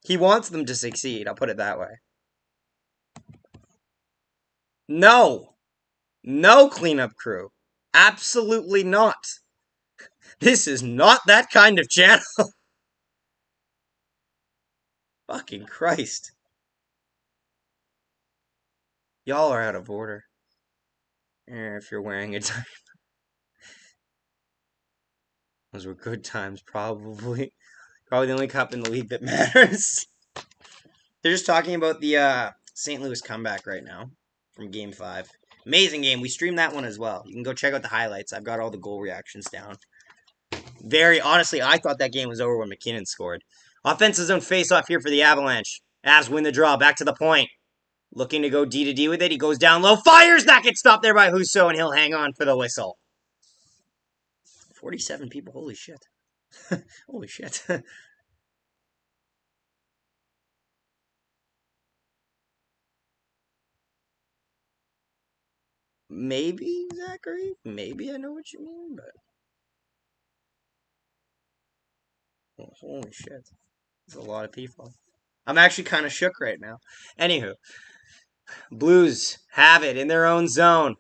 He wants them to succeed, I'll put it that way. No cleanup crew. Absolutely not. This is not that kind of channel. Fucking Christ. Y'all are out of order. If you're wearing a diaper. Those were good times, probably. Probably the only cup in the league that matters. They're just talking about the St. Louis comeback right now from Game 5. Amazing game. We streamed that one as well. You can go check out the highlights. I've got all the goal reactions down. Honestly, I thought that game was over when McKinnon scored. Offensive zone face-off here for the Avalanche. Avs win the draw. Back to the point. Looking to go D-to-D with it. He goes down low. Fires! That gets stopped there by Husso, and he'll hang on for the whistle. 47 people. Holy shit. Holy shit. Maybe, Zachary? Maybe I know what you mean, but... Oh, holy shit. That's a lot of people. I'm actually kind of shook right now. Anywho. Blues have it in their own zone.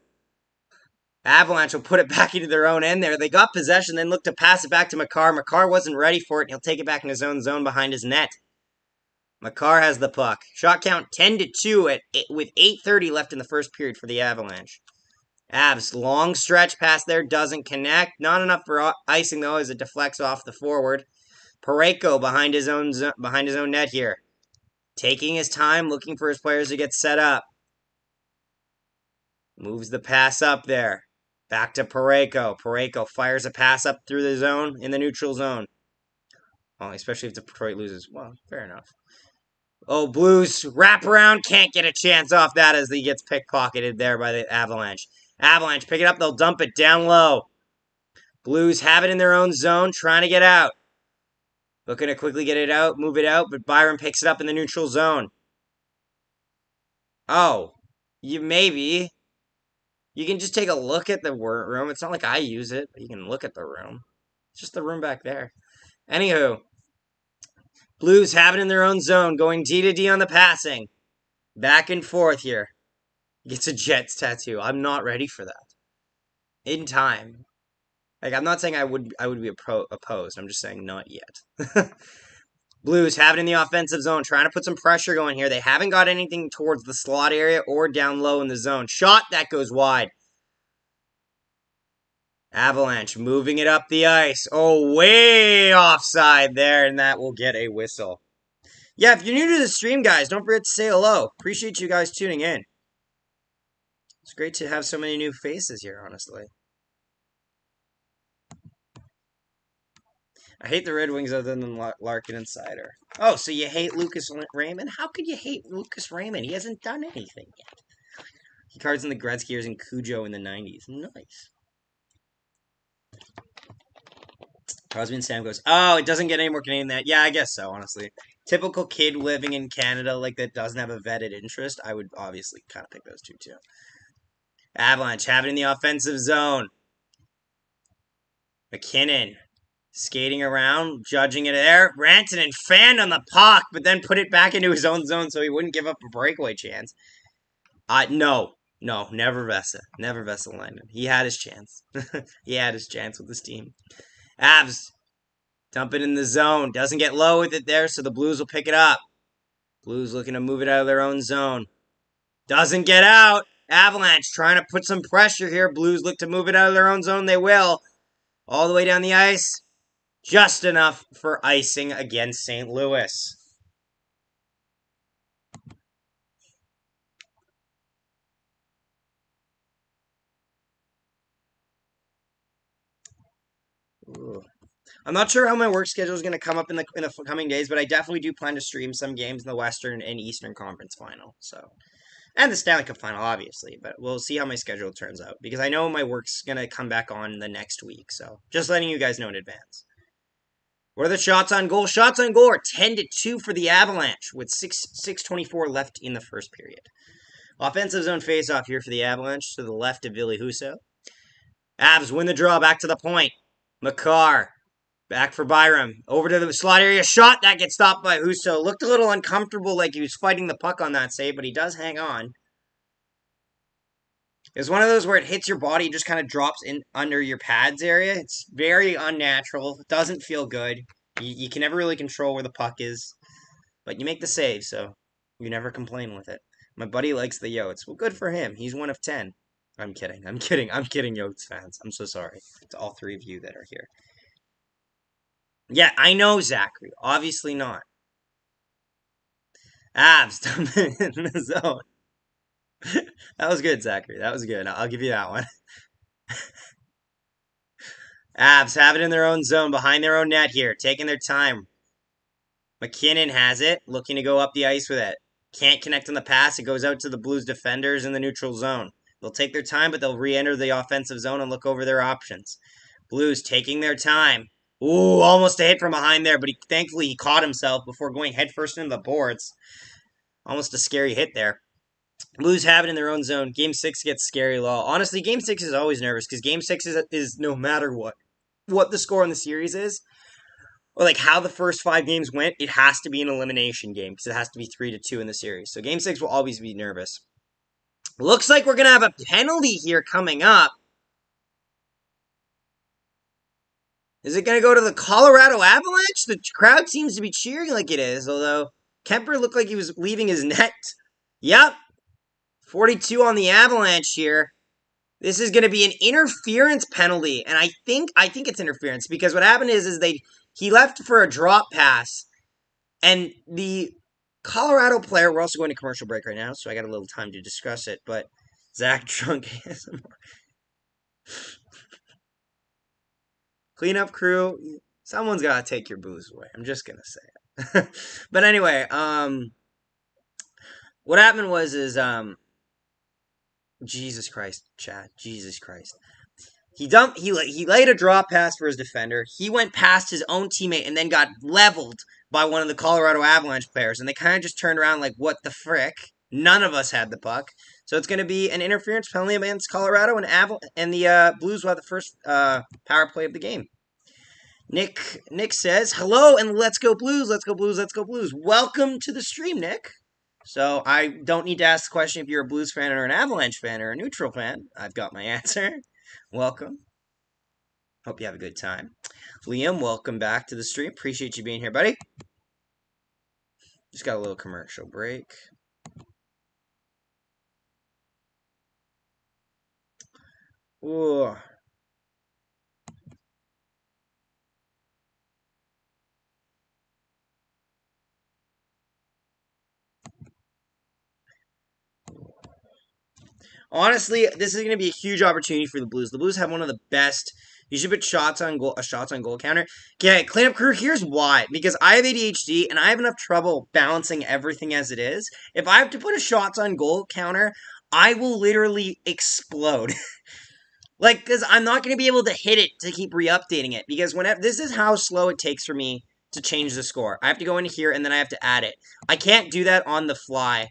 Avalanche will put it back into their own end there. They got possession, then look to pass it back to Makar. Makar wasn't ready for it, and he'll take it back in his own zone behind his net. Makar has the puck. Shot count 10-2 with 8:30 left in the first period for the Avalanche. Avs, long stretch pass there, doesn't connect. Not enough for icing, though, as it deflects off the forward. Parayko behind his own net here. Taking his time, looking for his players to get set up. Moves the pass up there. Back to Parayko. Parayko fires a pass up through the zone, in the neutral zone. Well, especially if Detroit loses. Well, fair enough. Oh, Blues wrap around. Can't get a chance off that as he gets pickpocketed there by the Avalanche. Avalanche pick it up. They'll dump it down low. Blues have it in their own zone, trying to get out. Looking to quickly get it out, move it out, but Byron picks it up in the neutral zone. Oh, maybe. You can just take a look at the room. It's not like I use it, but you can look at the room. It's just the room back there. Anywho, Blues have it in their own zone, going D-to-D on the passing. Back and forth here. Gets a Jets tattoo. I'm not ready for that. In time. Like, I'm not saying I would be opposed. I'm just saying not yet. Blues have it in the offensive zone, trying to put some pressure going here. They haven't got anything towards the slot area or down low in the zone. Shot, that goes wide. Avalanche moving it up the ice. Oh, way offside there, and that will get a whistle. Yeah, if you're new to the stream, guys, don't forget to say hello. Appreciate you guys tuning in. It's great to have so many new faces here, honestly. I hate the Red Wings other than Larkin and Sider. Oh, so you hate Lucas Raymond? How could you hate Lucas Raymond? He hasn't done anything yet. He cards in the Gretzky years and Cujo in the 90s. Nice. Crosby and Sam goes, oh, it doesn't get any more Canadian than that. Yeah, I guess so, honestly. Typical kid living in Canada like that doesn't have a vetted interest. I would obviously kind of pick those two, too. Avalanche have it in the offensive zone. McKinnon skating around, judging it there. Rantanen fanned on the puck, but then put it back into his own zone so he wouldn't give up a breakaway chance. No, never Vesa. Never Vesalainen. He had his chance. He had his chance with his team. Avs dump it in the zone. Doesn't get low with it there, so the Blues will pick it up. Blues looking to move it out of their own zone. Doesn't get out. Avalanche trying to put some pressure here. Blues look to move it out of their own zone. They will. All the way down the ice. Just enough for icing against St. Louis. Ooh. I'm not sure how my work schedule is going to come up in the coming days, but I definitely do plan to stream some games in the Western and Eastern Conference Final. So, and the Stanley Cup Final, obviously, but we'll see how my schedule turns out because I know my work's going to come back on the next week. So, just letting you guys know in advance. What are the shots on goal? Shots on goal are 10-2 for the Avalanche with 6:24 left in the first period. Offensive zone face-off here for the Avalanche to the left of Ville Husso. Avs win the draw back to the point. Makar back for Byram. Over to the slot area. Shot that gets stopped by Husso. Looked a little uncomfortable like he was fighting the puck on that save, but he does hang on. It's one of those where it hits your body, just kind of drops in under your pads area. It's very unnatural. It doesn't feel good. You can never really control where the puck is. But you make the save, so you never complain with it. My buddy likes the Yotes. Well, good for him. He's one of 10. I'm kidding. I'm kidding. I'm kidding, Yotes fans. I'm so sorry to all three of you that are here. Yeah, I know, Zachary. Obviously not. Avs dumping in the zone. That was good, Zachary. That was good. I'll give you that one. Avs have it in their own zone, behind their own net here, taking their time. McKinnon has it, looking to go up the ice with it. Can't connect on the pass. It goes out to the Blues defenders in the neutral zone. They'll take their time, but they'll re-enter the offensive zone and look over their options. Blues taking their time. Ooh, almost a hit from behind there, but thankfully he caught himself before going headfirst into the boards. Almost a scary hit there. Blues have it in their own zone. Game 6 gets scary low. Honestly, Game 6 is always nervous because Game 6 is no matter what the score in the series is, or like how the first 5 games went, it has to be an elimination game because it has to be 3-2 in the series. So Game 6 will always be nervous. Looks like we're going to have a penalty here coming up. Is it going to go to the Colorado Avalanche? The crowd seems to be cheering like it is, although Kemper looked like he was leaving his net. Yep. 42 on the Avalanche here. This is going to be an interference penalty, and I think it's interference because what happened is he left for a drop pass, and the Colorado player. We're also going to commercial break right now, so I got a little time to discuss it. But Zach drunk ASMR. Cleanup crew. Someone's got to take your booze away. I'm just gonna say it. But anyway, what happened was Jesus Christ, Chad. Jesus Christ. He laid a drop pass for his defender. He went past his own teammate and then got leveled by one of the Colorado Avalanche players. And they kind of just turned around like, what the frick? None of us had the puck. So it's going to be an interference penalty against Colorado, and the Blues will have the first power play of the game. Nick says, hello and let's go Blues, let's go Blues, let's go Blues. Welcome to the stream, Nick. So I don't need to ask the question if you're a Blues fan or an Avalanche fan or a neutral fan. I've got my answer. Welcome. Hope you have a good time. Liam, welcome back to the stream. Appreciate you being here, buddy. Just got a little commercial break. Ooh. Honestly, this is going to be a huge opportunity for the Blues. The Blues have one of the best. You should put shots on goal counter. Okay, cleanup crew. Here's why: because I have ADHD and I have enough trouble balancing everything as it is. If I have to put a shots on goal counter, I will literally explode. Like, because I'm not going to be able to hit it to keep re-updating it. Because whenever this is how slow it takes for me to change the score. I have to go into here and then I have to add it. I can't do that on the fly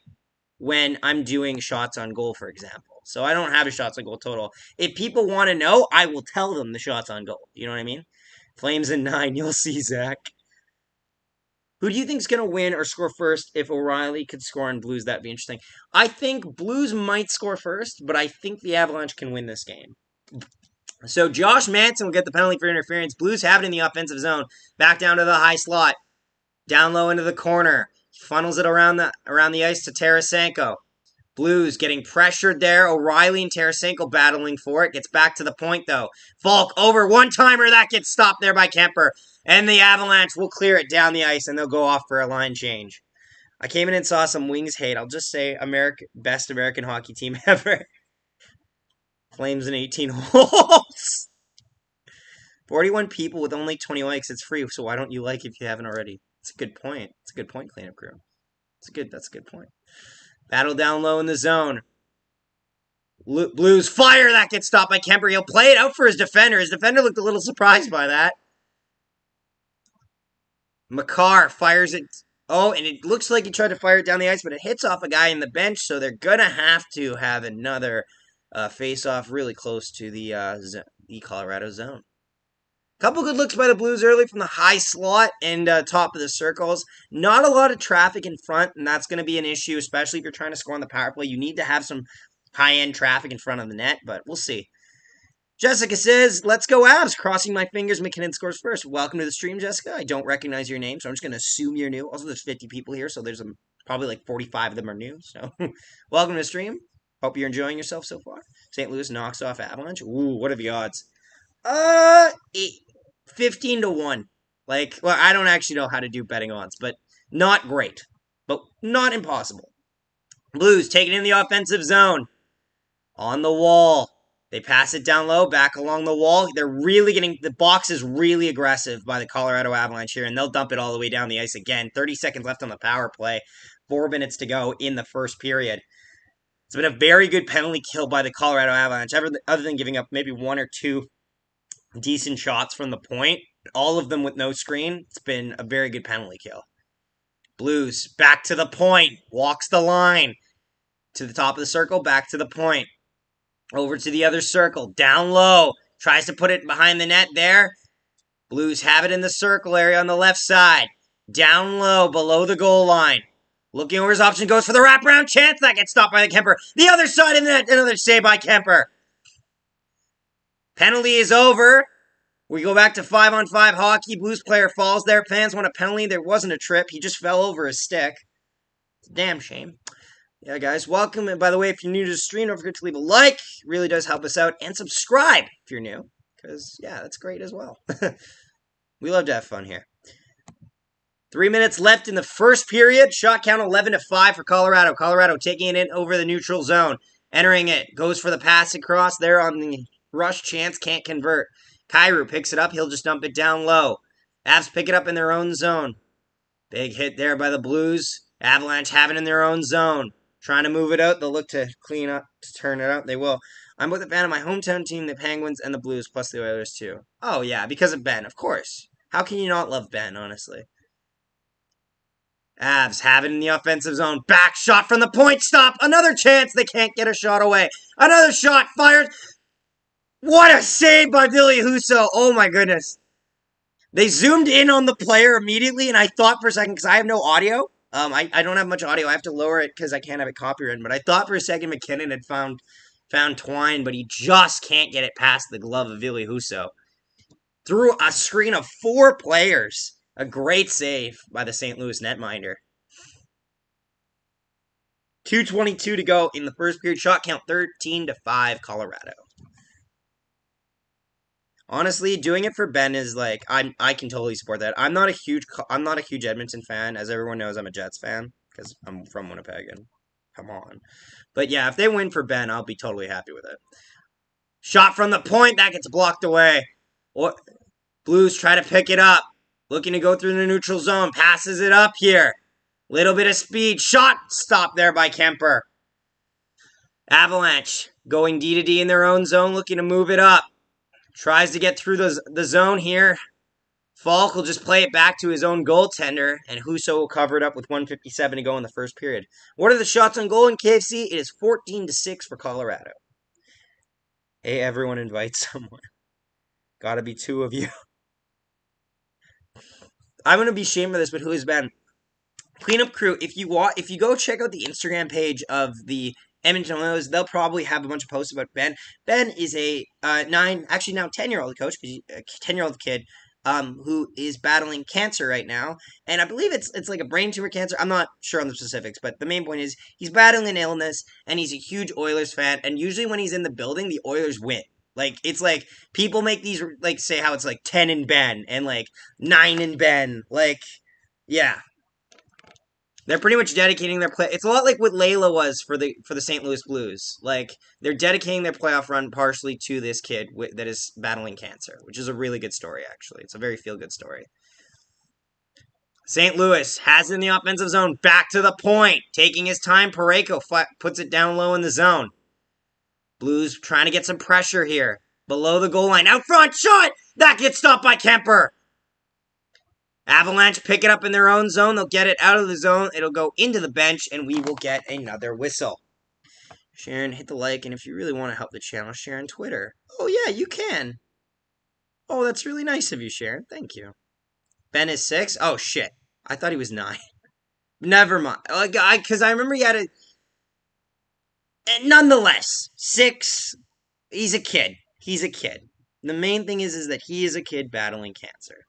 when I'm doing shots on goal, for example. So I don't have a shots on goal total. If people want to know, I will tell them the shots on goal. You know what I mean? Flames in 9, you'll see, Zach. Who do you think's going to win or score first if O'Reilly could score on Blues? That'd be interesting. I think Blues might score first, but I think the Avalanche can win this game. So Josh Manson will get the penalty for interference. Blues have it in the offensive zone. Back down to the high slot. Down low into the corner. Funnels it around the ice to Tarasenko. Blues getting pressured there. O'Reilly and Tarasenko battling for it. Gets back to the point, though. Falk over one-timer. That gets stopped there by Kemper. And the Avalanche will clear it down the ice, and they'll go off for a line change. I came in and saw some Wings hate. I'll just say best American hockey team ever. Flames in 18 holes. 41 people with only 20 likes. It's free, so why don't you like if you haven't already? It's a good point. It's a good point, cleanup crew. That's a good point. Battle down low in the zone. Blues fire. That gets stopped by Kemper. He'll play it out for his defender. His defender looked a little surprised by that. Makar fires it. Oh, and it looks like he tried to fire it down the ice, but it hits off a guy in the bench, so they're going to have to have another face-off really close to the Colorado zone. Couple good looks by the Blues early from the high slot and top of the circles. Not a lot of traffic in front, and that's going to be an issue, especially if you're trying to score on the power play. You need to have some high-end traffic in front of the net, but we'll see. Jessica says, let's go Avs. Crossing my fingers, McKinnon scores first. Welcome to the stream, Jessica. I don't recognize your name, so I'm just going to assume you're new. Also, there's 50 people here, so there's probably like 45 of them are new. So, welcome to the stream. Hope you're enjoying yourself so far. St. Louis knocks off Avalanche. Ooh, what are the odds? 15 to 1. Like, well, I don't actually know how to do betting odds, but not great. But not impossible. Blues taking in the offensive zone. On the wall. They pass it down low, back along the wall. They're really getting, the box is really aggressive by the Colorado Avalanche here, and they'll dump it all the way down the ice again. 30 seconds left on the power play. 4 minutes to go in the first period. It's been a very good penalty kill by the Colorado Avalanche, other than giving up maybe 1 or 2 decent shots from the point. All of them with no screen. It's been a very good penalty kill. Blues, back to the point. Walks the line. To the top of the circle, back to the point. Over to the other circle. Down low. Tries to put it behind the net there. Blues have it in the circle area on the left side. Down low, below the goal line. Looking over his option, goes for the wraparound chance. That gets stopped by the Kemper. The other side of the net, another save by Kemper. Penalty is over. We go back to 5-on-5 hockey. Blues player falls there. Fans want a penalty. There wasn't a trip. He just fell over his stick. It's a damn shame. Yeah, guys, welcome. And by the way, if you're new to the stream, don't forget to leave a like. It really does help us out. And subscribe if you're new. Because, yeah, that's great as well. We love to have fun here. 3 minutes left in the first period. Shot count 11-5 for Colorado. Colorado taking it over the neutral zone. Entering it. Goes for the pass across there on the rush chance. Can't convert. Kyrou picks it up. He'll just dump it down low. Avs pick it up in their own zone. Big hit there by the Blues. Avalanche have it in their own zone. Trying to move it out. They'll look to clean up, to turn it out. They will. I'm both a fan of my hometown team, the Penguins, and the Blues, plus the Oilers, too. Oh, yeah, because of Ben, of course. How can you not love Ben, honestly? Avs have it in the offensive zone. Back shot from the point. Stop. Another chance. They can't get a shot away. Another shot. Fires. What a save by Billy Husso. Oh, my goodness. They zoomed in on the player immediately, and I thought for a second, because I have no audio. I don't have much audio. I have to lower it because I can't have it copyrighted. But I thought for a second McKinnon had found Twine, but he just can't get it past the glove of Billy Husso. Through a screen of 4 players. A great save by the St. Louis netminder. 2:22 to go in the first period. Shot count 13-5 Colorado. Honestly, doing it for Ben is like I can totally support that. I'm not a huge Edmonton fan, as everyone knows. I'm a Jets fan because I'm from Winnipeg and Come on. But yeah, if they win for Ben, I'll be totally happy with it. Shot from the point, that gets blocked away. Blues try to pick it up. Looking to go through the neutral zone. Passes it up here. Little bit of speed. Shot stopped there by Kemper. Avalanche going D to D in their own zone, looking to move it up. Tries to get through the zone here. Falk will just play it back to his own goaltender, and Husso will cover it up with 1:57 to go in the first period. What are the shots on goal in KFC? It is 14-6 for Colorado. Hey, everyone invite someone. Gotta be 2 of you. I'm gonna be ashamed of this, but who has been? Cleanup crew, if you go check out the Instagram page of the Edmonton Oilers, they'll probably have a bunch of posts about Ben. Ben is a 10-year-old coach, because a 10-year-old kid who is battling cancer right now, and I believe it's like a brain tumor cancer. I'm not sure on the specifics, but the main point is he's battling an illness, and he's a huge Oilers fan, and usually when he's in the building, the Oilers win. Like, it's like, people make these, like, say how it's like 10 in Ben, and like 9 in Ben, like, yeah. They're pretty much dedicating their play. It's a lot like what Layla was for the St. Louis Blues. Like, they're dedicating their playoff run partially to this kid that is battling cancer, which is a really good story, actually. It's a very feel-good story. St. Louis has it in the offensive zone. Back to the point. Taking his time. Parayko puts it down low in the zone. Blues trying to get some pressure here. Below the goal line. Out front. Shot! That gets stopped by Kemper. Avalanche pick it up in their own zone. They'll get it out of the zone. It'll go into the bench, and we will get another whistle. Sharon, hit the like, and if you really want to help the channel, share on Twitter. Oh, yeah, you can. Oh, that's really nice of you, Sharon. Thank you. Ben is 6? Oh, shit. I thought he was 9. Never mind. Because I remember he had a... Nonetheless, 6, he's a kid. He's a kid. The main thing is that he is a kid battling cancer.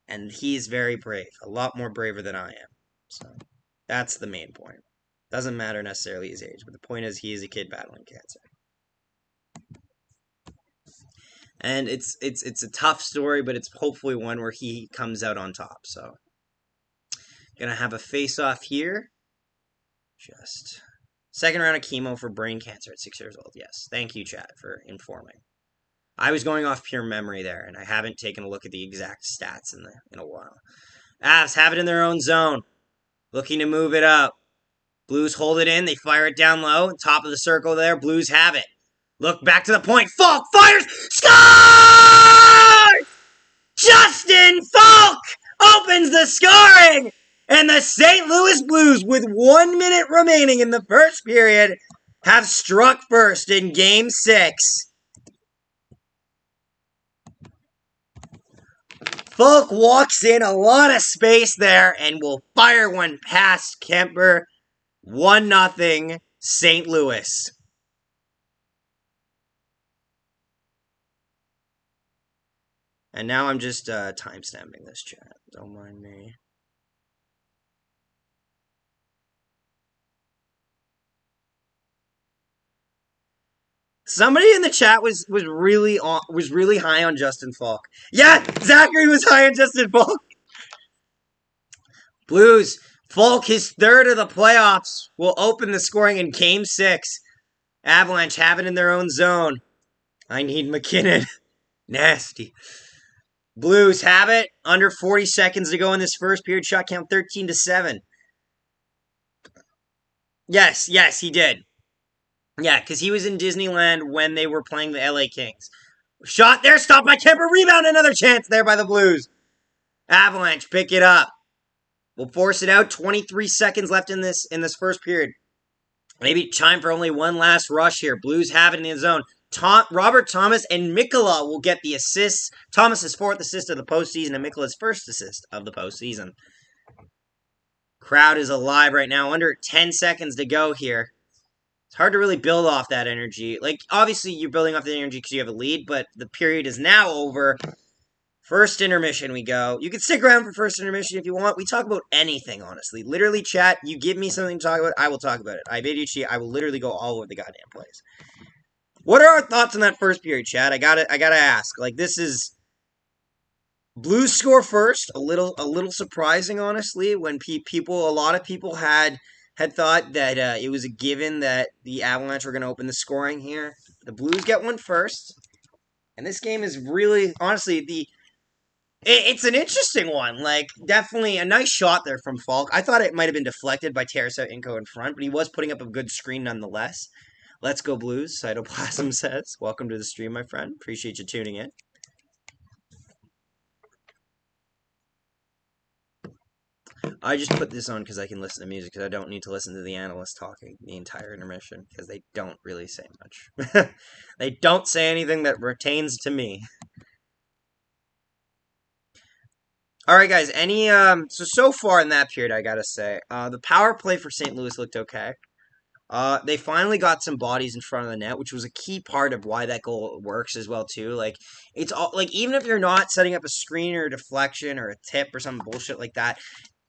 And he's very brave. A lot more braver than I am. So, that's the main point. Doesn't matter necessarily his age, but the point is he is a kid battling cancer. And it's a tough story, but it's hopefully one where he comes out on top. So, gonna have a face-off here. Just... Second round of chemo for brain cancer at 6 years old. Yes. Thank you, chat, for informing. I was going off pure memory there, and I haven't taken a look at the exact stats in a while. Avs have it in their own zone. Looking to move it up. Blues hold it in. They fire it down low. Top of the circle there. Blues have it. Look back to the point. Falk fires. Scores! Justin Falk opens the scoring! And the St. Louis Blues, with 1 minute remaining in the first period, have struck first in Game 6. Falk walks in a lot of space there and will fire one past Kemper. 1-0 St. Louis. And now I'm just timestamping this chat. Don't mind me. Somebody in the chat was really high on Justin Falk. Yeah, Zachary was high on Justin Falk. Blues, Falk, his third of the playoffs, will open the scoring in Game 6. Avalanche have it in their own zone. I need McKinnon. Nasty. Blues have it. Under 40 seconds to go in this first period. Shot count 13-7. Yes, he did. Yeah, because he was in Disneyland when they were playing the LA Kings. Shot there, stopped by Kemper. Rebound, another chance there by the Blues. Avalanche pick it up. We'll force it out. 23 seconds left in this first period. Maybe time for only one last rush here. Blues have it in the zone. Robert Thomas and Mikkola will get the assists. Thomas's 4th assist of the postseason and Mikkola's 1st assist of the postseason. Crowd is alive right now. Under 10 seconds to go here. It's hard to really build off that energy. Like, obviously, you're building off the energy because you have a lead, but the period is now over. First intermission we go. You can stick around for first intermission if you want. We talk about anything, honestly. Literally, chat, you give me something to talk about, I will talk about it. I bid you cheat. I will literally go all over the goddamn place. What are our thoughts on that first period, chat? I gotta ask. Like, this is... Blues score first. A little surprising, honestly, when a lot of people had had thought that it was a given that the Avalanche were going to open the scoring here. The Blues get one first, and this game is really, honestly, it's an interesting one. Like, definitely a nice shot there from Falk. I thought it might have been deflected by Tarasenko Inco in front, but he was putting up a good screen nonetheless. Let's go Blues, Cytoplasm says. Welcome to the stream, my friend. Appreciate you tuning in. I just put this on because I can listen to music, because I don't need to listen to the analysts talking the entire intermission, because they don't really say much. They don't say anything that pertains to me. Alright, guys, so far in that period, I gotta say, the power play for St. Louis looked okay. They finally got some bodies in front of the net, which was a key part of why that goal works as well, too. Like, it's all, like, even if you're not setting up a screen or a deflection or a tip or some bullshit like that,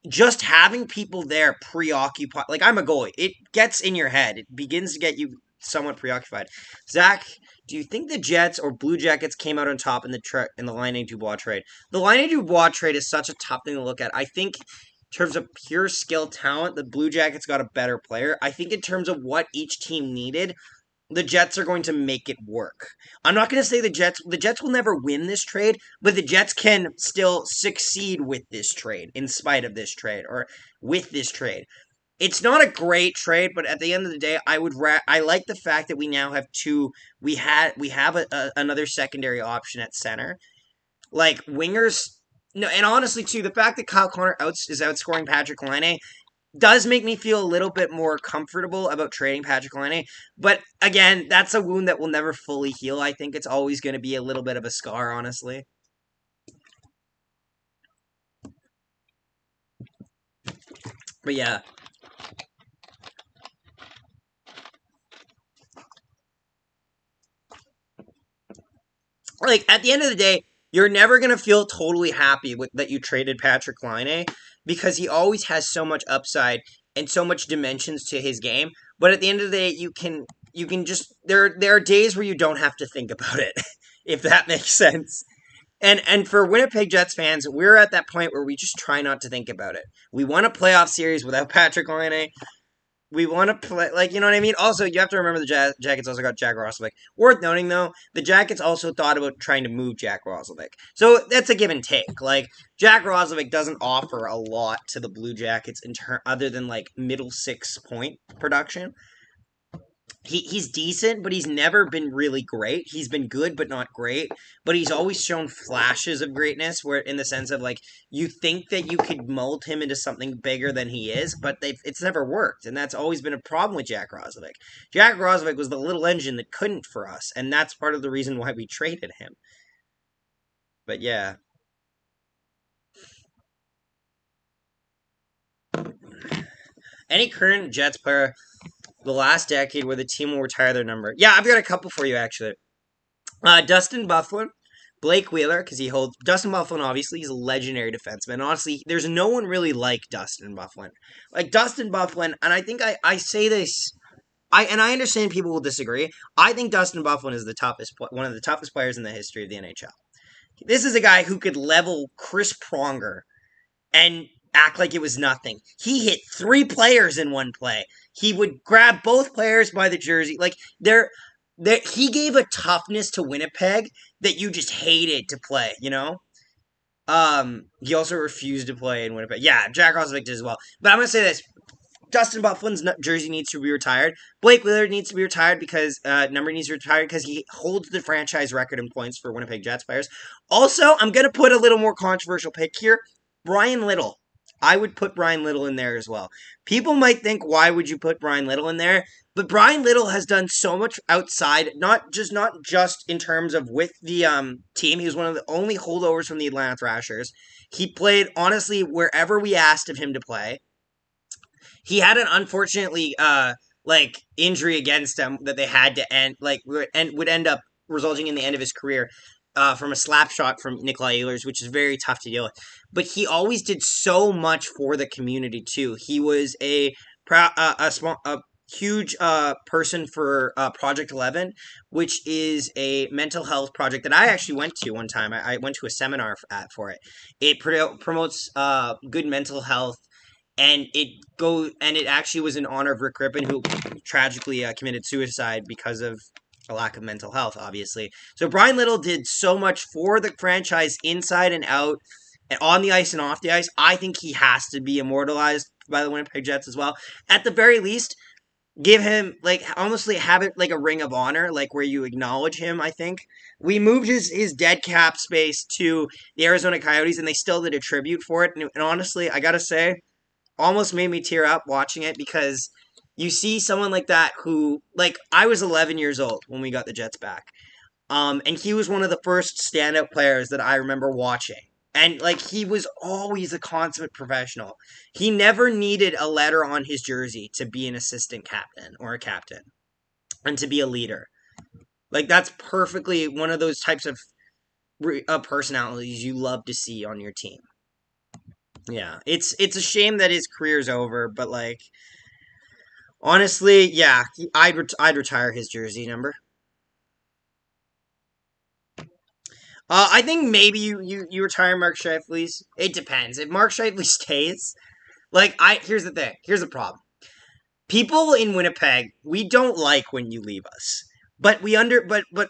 just having people there preoccupied, like, I'm a goalie, it gets in your head. It begins to get you somewhat preoccupied. Zach, do you think the Jets or Blue Jackets came out on top in the Laine Dubois trade? The Laine Dubois trade is such a tough thing to look at. I think in terms of pure skill talent, the Blue Jackets got a better player. I think in terms of what each team needed, the Jets are going to make it work. I'm not going to say the Jets will never win this trade, but the Jets can still succeed with this trade, in spite of this trade, or with this trade. It's not a great trade, but at the end of the day, I like the fact that we now have we have another secondary option at center. Like, wingers, no, and honestly, too, the fact that Kyle Connor is outscoring Patrick Laine does make me feel a little bit more comfortable about trading Patrick Laine. But again, that's a wound that will never fully heal. I think it's always going to be a little bit of a scar, honestly. But yeah. Like, at the end of the day, you're never going to feel totally happy with that you traded Patrick Laine, because he always has so much upside and so much dimensions to his game. But at the end of the day, you can just there are days where you don't have to think about it, if that makes sense. And for Winnipeg Jets fans, we're at that point where we just try not to think about it. We won a playoff series without Patrick Laine. We want to play, like, you know what I mean? Also, you have to remember the Jackets also got Jack Roslovic. Worth noting, though, the Jackets also thought about trying to move Jack Roslovic. So that's a give and take. Like, Jack Roslovic doesn't offer a lot to the Blue Jackets other than, like, middle 6-point production. He's decent, but he's never been really great. He's been good, but not great. But he's always shown flashes of greatness, where in the sense of, like, you think that you could mold him into something bigger than he is, but it's never worked, and that's always been a problem with Jack Roslovic. Jack Roslovic was the little engine that couldn't for us, and that's part of the reason why we traded him. But yeah. Any current Jets player the last decade where the team will retire their number? Yeah, I've got a couple for you, actually. Dustin Byfuglien, Blake Wheeler, because he holds... Dustin Byfuglien, obviously, he's a legendary defenseman. Honestly, there's no one really like Dustin Byfuglien. Like, Dustin Byfuglien, and I think I say this... I understand people will disagree. I think Dustin Byfuglien is one of the toughest players in the history of the NHL. This is a guy who could level Chris Pronger and act like it was nothing. He hit 3 players in one play. He would grab both players by the jersey. Like, he gave a toughness to Winnipeg that you just hated to play, you know? He also refused to play in Winnipeg. Yeah, Jack Roslovic did as well. But I'm going to say this. Dustin Byfuglien's jersey needs to be retired. Blake Wheeler needs to be retired because number needs to be retired because he holds the franchise record in points for Winnipeg Jets players. Also, I'm going to put a little more controversial pick here. Brian Little. I would put Brian Little in there as well. People might think, why would you put Brian Little in there? But Brian Little has done so much outside, not just in terms of with the team. He was one of the only holdovers from the Atlanta Thrashers. He played, honestly, wherever we asked of him to play. He had an unfortunately injury against him that they had to end, and would end up resulting in the end of his career. From a slap shot from Nikolai Ehlers, which is very tough to deal with. But he always did so much for the community, too. He was a huge person for Project 11, which is a mental health project that I actually went to one time. I went to a seminar for it. It promotes good mental health and it actually was in honor of Rick Rippon, who tragically committed suicide because of a lack of mental health, obviously. So Brian Little did so much for the franchise inside and out, and on the ice and off the ice. I think he has to be immortalized by the Winnipeg Jets as well. At the very least, give him like almost like have it like a ring of honor, like where you acknowledge him. I think we moved his dead cap space to the Arizona Coyotes, and they still did a tribute for it. And honestly, I gotta say, almost made me tear up watching it because you see someone like that who, like, I was 11 years old when we got the Jets back. And he was one of the first standout players that I remember watching. And, like, he was always a consummate professional. He never needed a letter on his jersey to be an assistant captain or a captain and to be a leader. Like, that's perfectly one of those types of personalities you love to see on your team. Yeah, it's a shame that his career's over, but like honestly, yeah, I'd retire his jersey number. I think maybe you retire Mark Scheifele's. It depends. If Mark Scheifele stays, like here's the thing. Here's the problem. People in Winnipeg, we don't like when you leave us, but but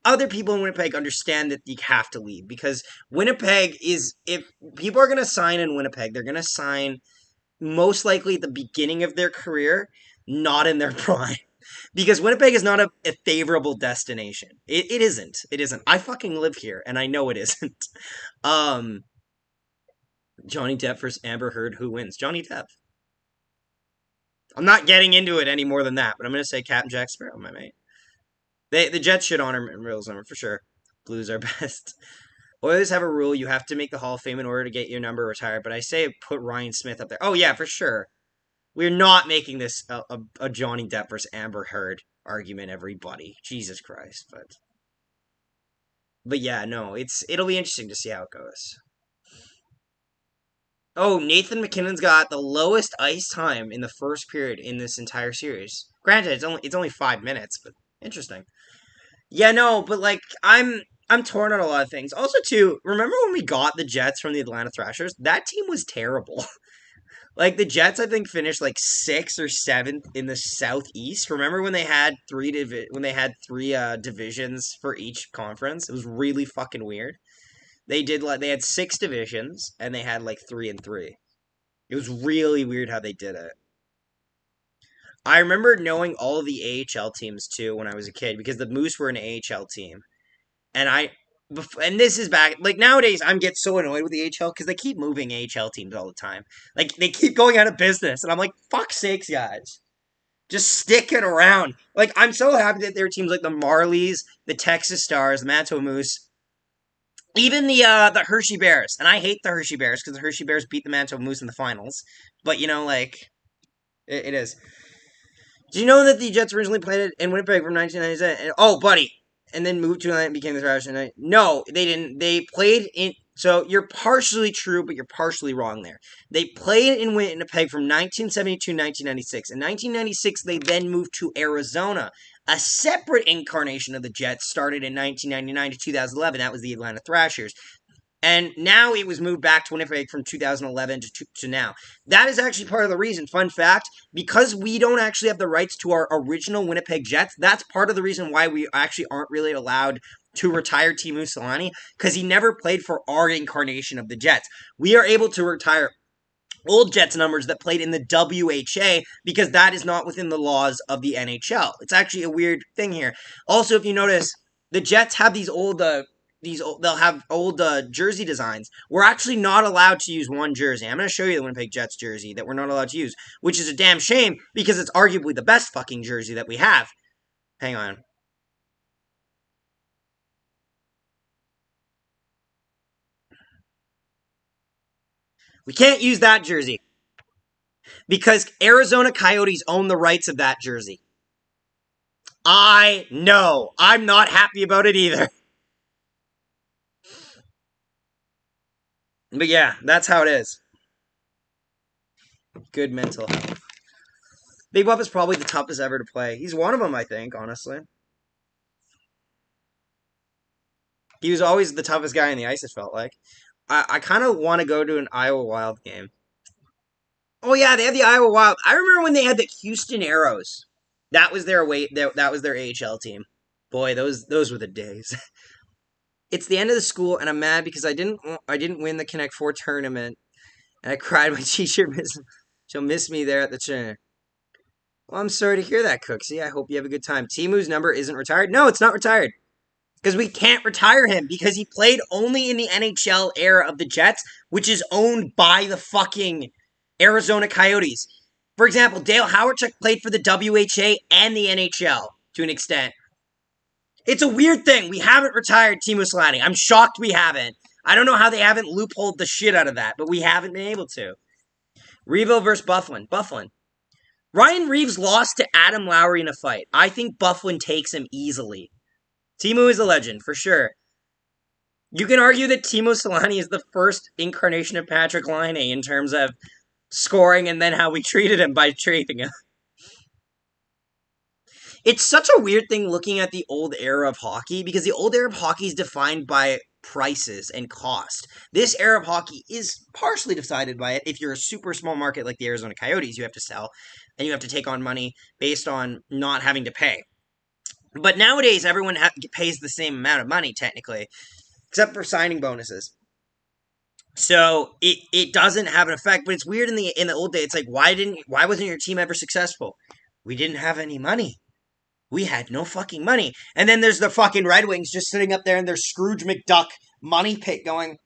other people in Winnipeg understand that you have to leave because Winnipeg is, if people are gonna sign in Winnipeg, they're gonna sign most likely at the beginning of their career, not in their prime. Because Winnipeg is not a favorable destination. It isn't. It isn't. I fucking live here, and I know it isn't. Um, Johnny Depp versus Amber Heard. Who wins? Johnny Depp. I'm not getting into it any more than that, but I'm gonna say Captain Jack Sparrow, my mate. The Jets should honor Rill's number for sure. Blues are best. Oilers have a rule: you have to make the Hall of Fame in order to get your number retired. But I say put Ryan Smith up there. Oh yeah, for sure. We're not making this a Johnny Depp versus Amber Heard argument, everybody. Jesus Christ, but yeah, no, it'll be interesting to see how it goes. Oh, Nathan McKinnon's got the lowest ice time in the first period in this entire series. Granted, it's only 5 minutes, but interesting. Yeah, no, but like I'm torn on a lot of things. Also, too, remember when we got the Jets from the Atlanta Thrashers? That team was terrible. Like the Jets, I think finished like sixth or seventh in the Southeast. Remember when they had three divisions for each conference? It was really fucking weird. They had six divisions and they had like 3-3. It was really weird how they did it. I remember knowing all of the AHL teams too when I was a kid because the Moose were an AHL team, and and this is back like nowadays. I'm get so annoyed with the AHL because they keep moving AHL teams all the time. Like they keep going out of business, and I'm like, fuck sakes, guys, just stick it around. Like I'm so happy that there are teams like the Marlies, the Texas Stars, the Manitoba Moose, even the Hershey Bears. And I hate the Hershey Bears because the Hershey Bears beat the Manitoba Moose in the finals. But you know, like it is. Do you know that the Jets originally played in Winnipeg from 1997? Oh, buddy, and then moved to Atlanta and became the Thrashers. No, they didn't. They played in. So you're partially true, but you're partially wrong there. They played in Winnipeg from 1972 to 1996. In 1996, they then moved to Arizona. A separate incarnation of the Jets started in 1999 to 2011. That was the Atlanta Thrashers. And now it was moved back to Winnipeg from 2011 to now. That is actually part of the reason. Fun fact, because we don't actually have the rights to our original Winnipeg Jets, that's part of the reason why we actually aren't really allowed to retire Teemu Selanne, because he never played for our incarnation of the Jets. We are able to retire old Jets numbers that played in the WHA because that is not within the laws of the NHL. It's actually a weird thing here. Also, if you notice, the Jets have they'll have old jersey designs. We're actually not allowed to use one jersey. I'm going to show you the Winnipeg Jets jersey that we're not allowed to use, which is a damn shame because it's arguably the best fucking jersey that we have. Hang on. We can't use that jersey because Arizona Coyotes own the rights of that jersey. I know. I'm not happy about it either. But yeah, that's how it is. Good mental health. Big Buff is probably the toughest ever to play. He's one of them, I think, honestly. He was always the toughest guy in the ice, it felt like. I kind of want to go to an Iowa Wild game. Oh yeah, they had the Iowa Wild. I remember when they had the Houston Aeros. That was their that was their AHL team. Boy, those were the days. It's the end of the school, and I'm mad because I didn't win the Connect Four tournament, and I cried when teacher she'll miss me there at the train. Well, I'm sorry to hear that, Cooksey. I hope you have a good time. Timu's number isn't retired. No, it's not retired. Because we can't retire him because he played only in the NHL era of the Jets, which is owned by the fucking Arizona Coyotes. For example, Dale Howardchuk played for the WHA and the NHL to an extent. It's a weird thing. We haven't retired Teemu Selanne. I'm shocked we haven't. I don't know how they haven't loopholed the shit out of that, but we haven't been able to. Revo versus Byfuglien. Byfuglien. Ryan Reeves lost to Adam Lowry in a fight. I think Byfuglien takes him easily. Teemu is a legend, for sure. You can argue that Teemu Selanne is the first incarnation of Patrick Laine in terms of scoring and then how we treated him by trading him. It's such a weird thing looking at the old era of hockey because the old era of hockey is defined by prices and cost. This era of hockey is partially decided by it. If you're a super small market like the Arizona Coyotes, you have to sell and you have to take on money based on not having to pay. But nowadays, everyone pays the same amount of money, technically, except for signing bonuses. So it doesn't have an effect, but it's weird in the old days. It's like why wasn't your team ever successful? We didn't have any money. We had no fucking money. And then there's the fucking Red Wings just sitting up there in their Scrooge McDuck money pit going,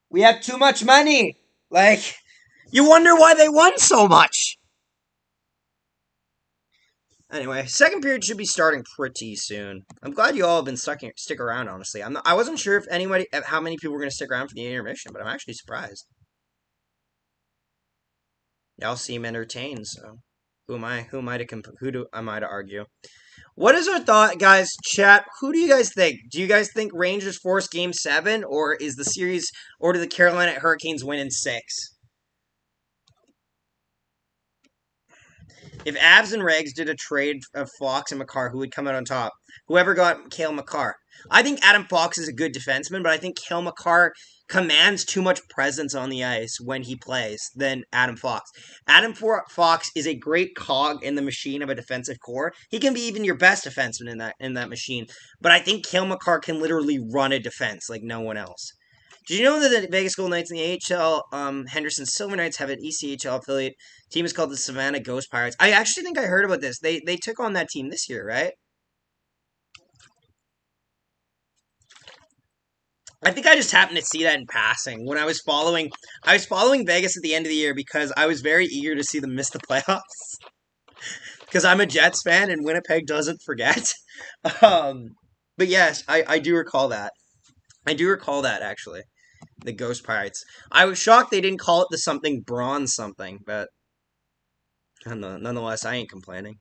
we have too much money. Like, you wonder why they won so much. Anyway, second period should be starting pretty soon. I'm glad you all have been stick around, honestly. I wasn't sure if how many people were going to stick around for the intermission, but I'm actually surprised. Y'all seem entertained, so who am I to argue? What is our thought, guys? Chat, who do you guys think? Do you guys think Rangers force Game 7, or is the series, or do the Carolina Hurricanes win in 6? If Avs and Regs did a trade of Fox and Makar, who would come out on top? Whoever got Cale Makar. I think Adam Fox is a good defenseman, but I think Cale Makar commands too much presence on the ice when he plays than Adam Fox. Adam Fox is a great cog in the machine of a defensive core. He can be even your best defenseman in that machine. But I think Cale Makar can literally run a defense like no one else. Did you know that the Vegas Golden Knights and the AHL Henderson Silver Knights have an ECHL affiliate? Team is called the Savannah Ghost Pirates. I actually think I heard about this. They took on that team this year, right? I think I just happened to see that in passing when I was following Vegas at the end of the year because I was very eager to see them miss the playoffs. Because I'm a Jets fan and Winnipeg doesn't forget. But yes, I do recall that. I do recall that, actually. The Ghost Pirates. I was shocked they didn't call it the something bronze something, but nonetheless, I ain't complaining.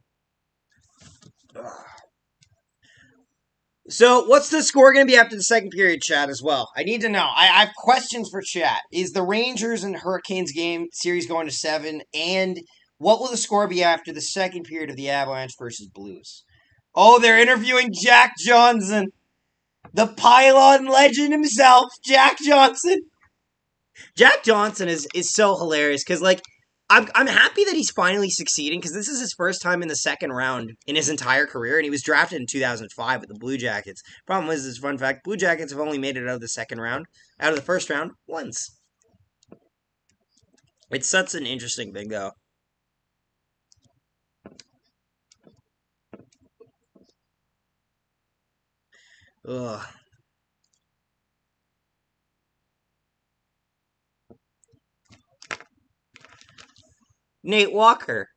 Ugh. So, what's the score going to be after the second period, chat, as well? I need to know. I have questions for chat. Is the Rangers and Hurricanes game series going to 7? And what will the score be after the second period of the Avalanche versus Blues? Oh, they're interviewing Jack Johnson. The pylon legend himself, Jack Johnson. Jack Johnson is so hilarious because, like, I'm happy that he's finally succeeding because this is his first time in the second round in his entire career, and he was drafted in 2005 with the Blue Jackets. Problem is, fun fact, Blue Jackets have only made it out of the first round, once. It's such an interesting thing, though. Ugh. Nate Walker,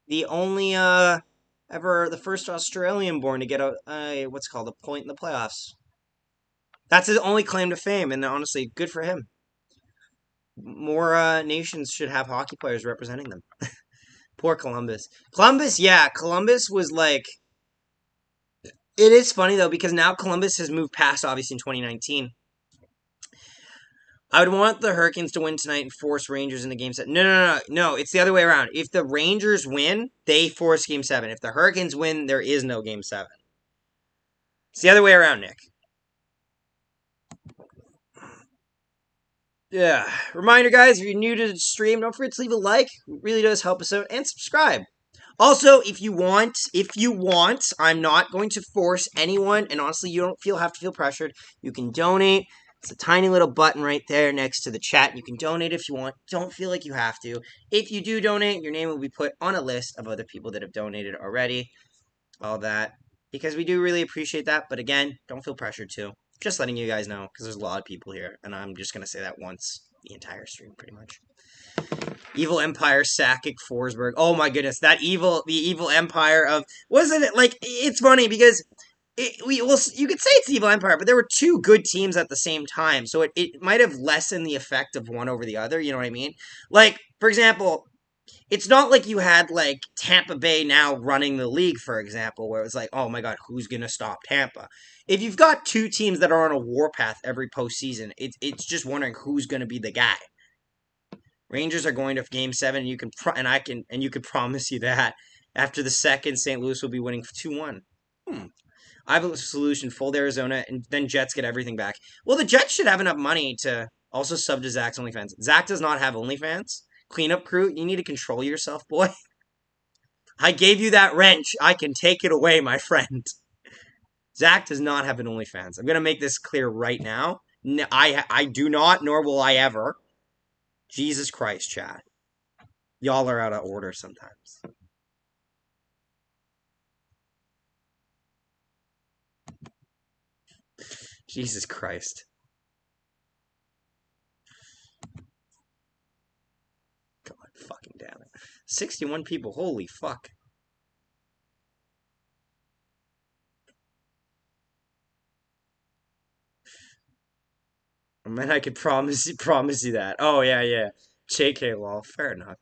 the only the first Australian born to get a what's called a point in the playoffs. That's his only claim to fame, and honestly, good for him. More nations should have hockey players representing them. Poor Columbus. Columbus was like. It is funny though because now Columbus has moved past obviously in 2019. I would want the Hurricanes to win tonight and force Rangers into Game 7. No. It's the other way around. If the Rangers win, they force Game 7. If the Hurricanes win, there is no Game 7. It's the other way around, Nick. Yeah. Reminder, guys, if you're new to the stream, don't forget to leave a like. It really does help us out, and subscribe. Also, if you want, I'm not going to force anyone, and honestly, you don't have to feel pressured. You can donate. It's a tiny little button right there next to the chat. You can donate if you want. Don't feel like you have to. If you do donate, your name will be put on a list of other people that have donated already. All that. Because we do really appreciate that. But again, don't feel pressured to. Just letting you guys know, because there's a lot of people here, and I'm just going to say that once the entire stream, pretty much. Evil Empire, Sakic, Forsberg. Oh my goodness, the evil empire of wasn't it like? It's funny because you could say it's the evil empire, but there were two good teams at the same time, so it might have lessened the effect of one over the other. You know what I mean? Like for example, it's not like you had like Tampa Bay now running the league, for example, where it was like, oh my god, who's gonna stop Tampa? If you've got two teams that are on a warpath every postseason, it's just wondering who's gonna be the guy. Rangers are going to Game 7, and you can promise you that after the second, St. Louis will be winning 2-1. I have a solution: fold Arizona, and then Jets get everything back. Well, the Jets should have enough money to also sub to Zach's OnlyFans. Zach does not have OnlyFans. Cleanup crew, you need to control yourself, boy. I gave you that wrench. I can take it away, my friend. Zach does not have an OnlyFans. I'm going to make this clear right now. I do not, nor will I ever. Jesus Christ, chat. Y'all are out of order sometimes. Jesus Christ. God fucking damn it. 61 people. Holy fuck. I mean, I could promise you that. Oh, yeah. JK lol. Fair enough.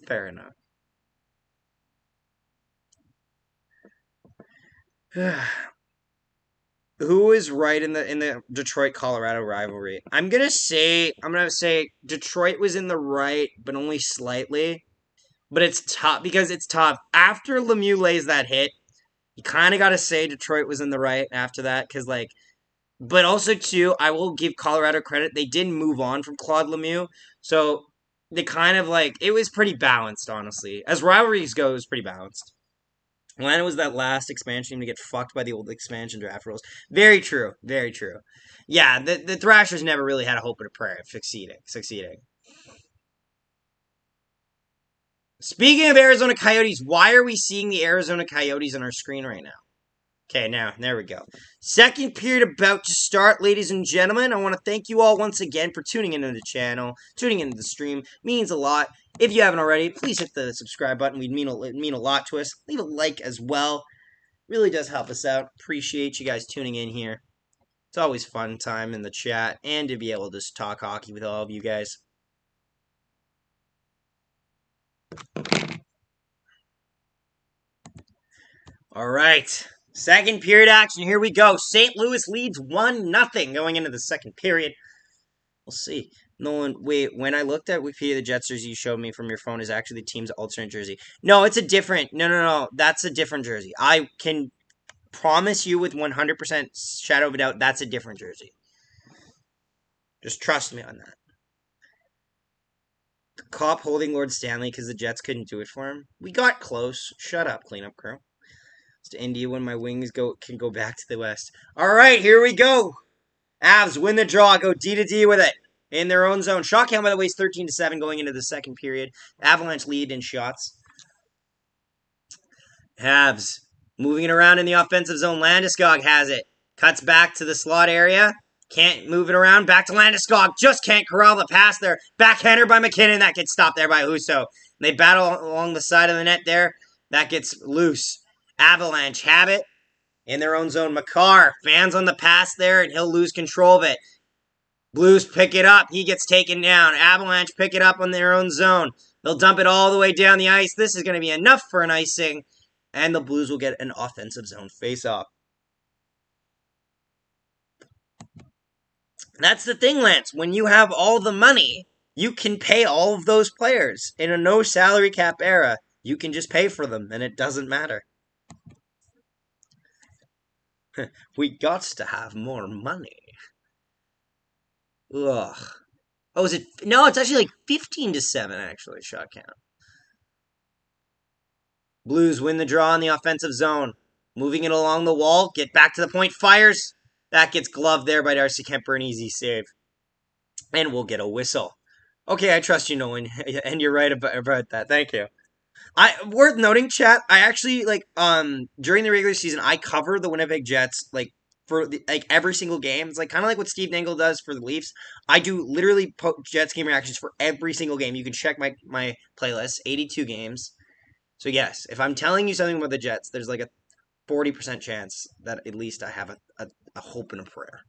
Fair enough. Who is right in the Detroit Colorado rivalry? I'm gonna say Detroit was in the right, but only slightly. But it's tough because it's tough. After Lemieux lays that hit, you kind of got to say Detroit was in the right after that because like. But also too, I will give Colorado credit. They didn't move on from Claude Lemieux, so they kind of like it was pretty balanced, honestly. As rivalries go, it was pretty balanced. Atlanta was that last expansion team to get fucked by the old expansion draft rules. Very true. Very true. Yeah, the Thrashers never really had a hope of a prayer of succeeding. Speaking of Arizona Coyotes, why are we seeing the Arizona Coyotes on our screen right now? Okay, now, there we go. Second period about to start, ladies and gentlemen. I want to thank you all once again for tuning into the channel, tuning into the stream. It means a lot. If you haven't already, please hit the subscribe button. It'd mean a lot to us. Leave a like as well. Really does help us out. Appreciate you guys tuning in here. It's always fun time in the chat and to be able to just talk hockey with all of you guys. All right. Second period action. Here we go. St. Louis leads 1-0 going into the second period. We'll see. Nolan, wait, when I looked at Wikipedia, the Jets jersey you showed me from your phone is actually the team's alternate jersey. No, it's a different. No. That's a different jersey. I can promise you with 100% shadow of a doubt that's a different jersey. Just trust me on that. The cop holding Lord Stanley because the Jets couldn't do it for him. We got close. Shut up, cleanup crew. It's to India when my wings can go back to the west. All right, here we go. Avs win the draw. Go D-to-D with it. In their own zone. Shot count, by the way, is 13-7 going into the second period. Avalanche lead in shots. Habs moving it around in the offensive zone. Landeskog has it. Cuts back to the slot area. Can't move it around. Back to Landeskog. Just can't corral the pass there. Backhander by McKinnon. That gets stopped there by Husso. They battle along the side of the net there. That gets loose. Avalanche have it in their own zone. Makar fans on the pass there, and he'll lose control of it. Blues pick it up. He gets taken down. Avalanche pick it up on their own zone. They'll dump it all the way down the ice. This is going to be enough for an icing. And the Blues will get an offensive zone face-off. That's the thing, Lance. When you have all the money, you can pay all of those players. In a no-salary cap era, you can just pay for them, and it doesn't matter. We got to have more money. Ugh. Oh, is it? No, it's actually like 15-7, actually, shot count. Blues win the draw in the offensive zone. Moving it along the wall, get back to the point, fires. That gets gloved there by Darcy Kemper, an easy save. And we'll get a whistle. Okay, I trust you, Nolan, and you're right about that. Thank you. Worth noting, chat. I actually during the regular season, I cover the Winnipeg Jets for every single game. It's kind of like what Steve Dangle does for the Leafs. I do literally Jets game reactions for every single game. You can check my playlist, 82 games. So yes, if I'm telling you something about the Jets, there's like a 40% chance that at least I have a hope and a prayer.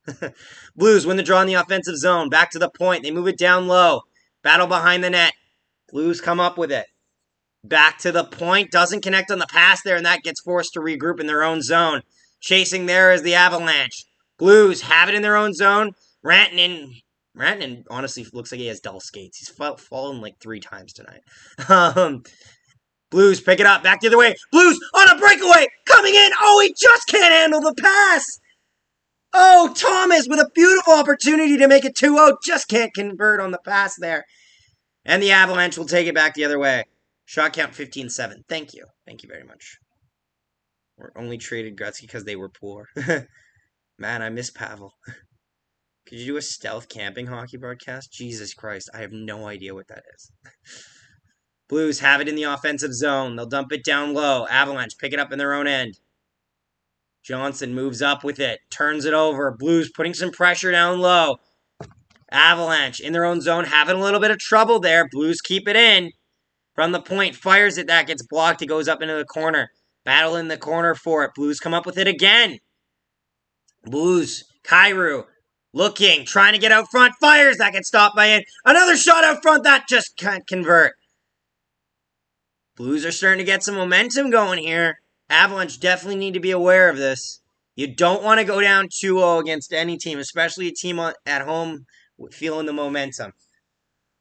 Blues win the draw in the offensive zone. Back to the point. They move it down low. Battle behind the net. Blues come up with it. Back to the point. Doesn't connect on the pass there, and that gets forced to regroup in their own zone. Chasing there is the Avalanche. Blues have it in their own zone. Rantanen honestly looks like he has dull skates. He's fallen like 3 times tonight. Blues pick it up. Back the other way. Blues on a breakaway. Coming in. Oh, he just can't handle the pass. Oh, Thomas with a beautiful opportunity to make it 2-0. Just can't convert on the pass there. And the Avalanche will take it back the other way. Shot count 15-7. Thank you. Thank you very much. We're only traded Gretzky because they were poor. Man, I miss Pavel. Could you do a stealth camping hockey broadcast? Jesus Christ, I have no idea what that is. Blues have it in the offensive zone. They'll dump it down low. Avalanche pick it up in their own end. Johnson moves up with it. Turns it over. Blues putting some pressure down low. Avalanche in their own zone. Having a little bit of trouble there. Blues keep it in. From the point. Fires it. That gets blocked. It goes up into the corner. Battle in the corner for it. Blues come up with it again. Blues. Kyrou. Looking. Trying to get out front. Fires. That gets stopped by it. Another shot out front. That just can't convert. Blues are starting to get some momentum going here. Avalanche definitely need to be aware of this. You don't want to go down 2-0 against any team, especially a team at home feeling the momentum.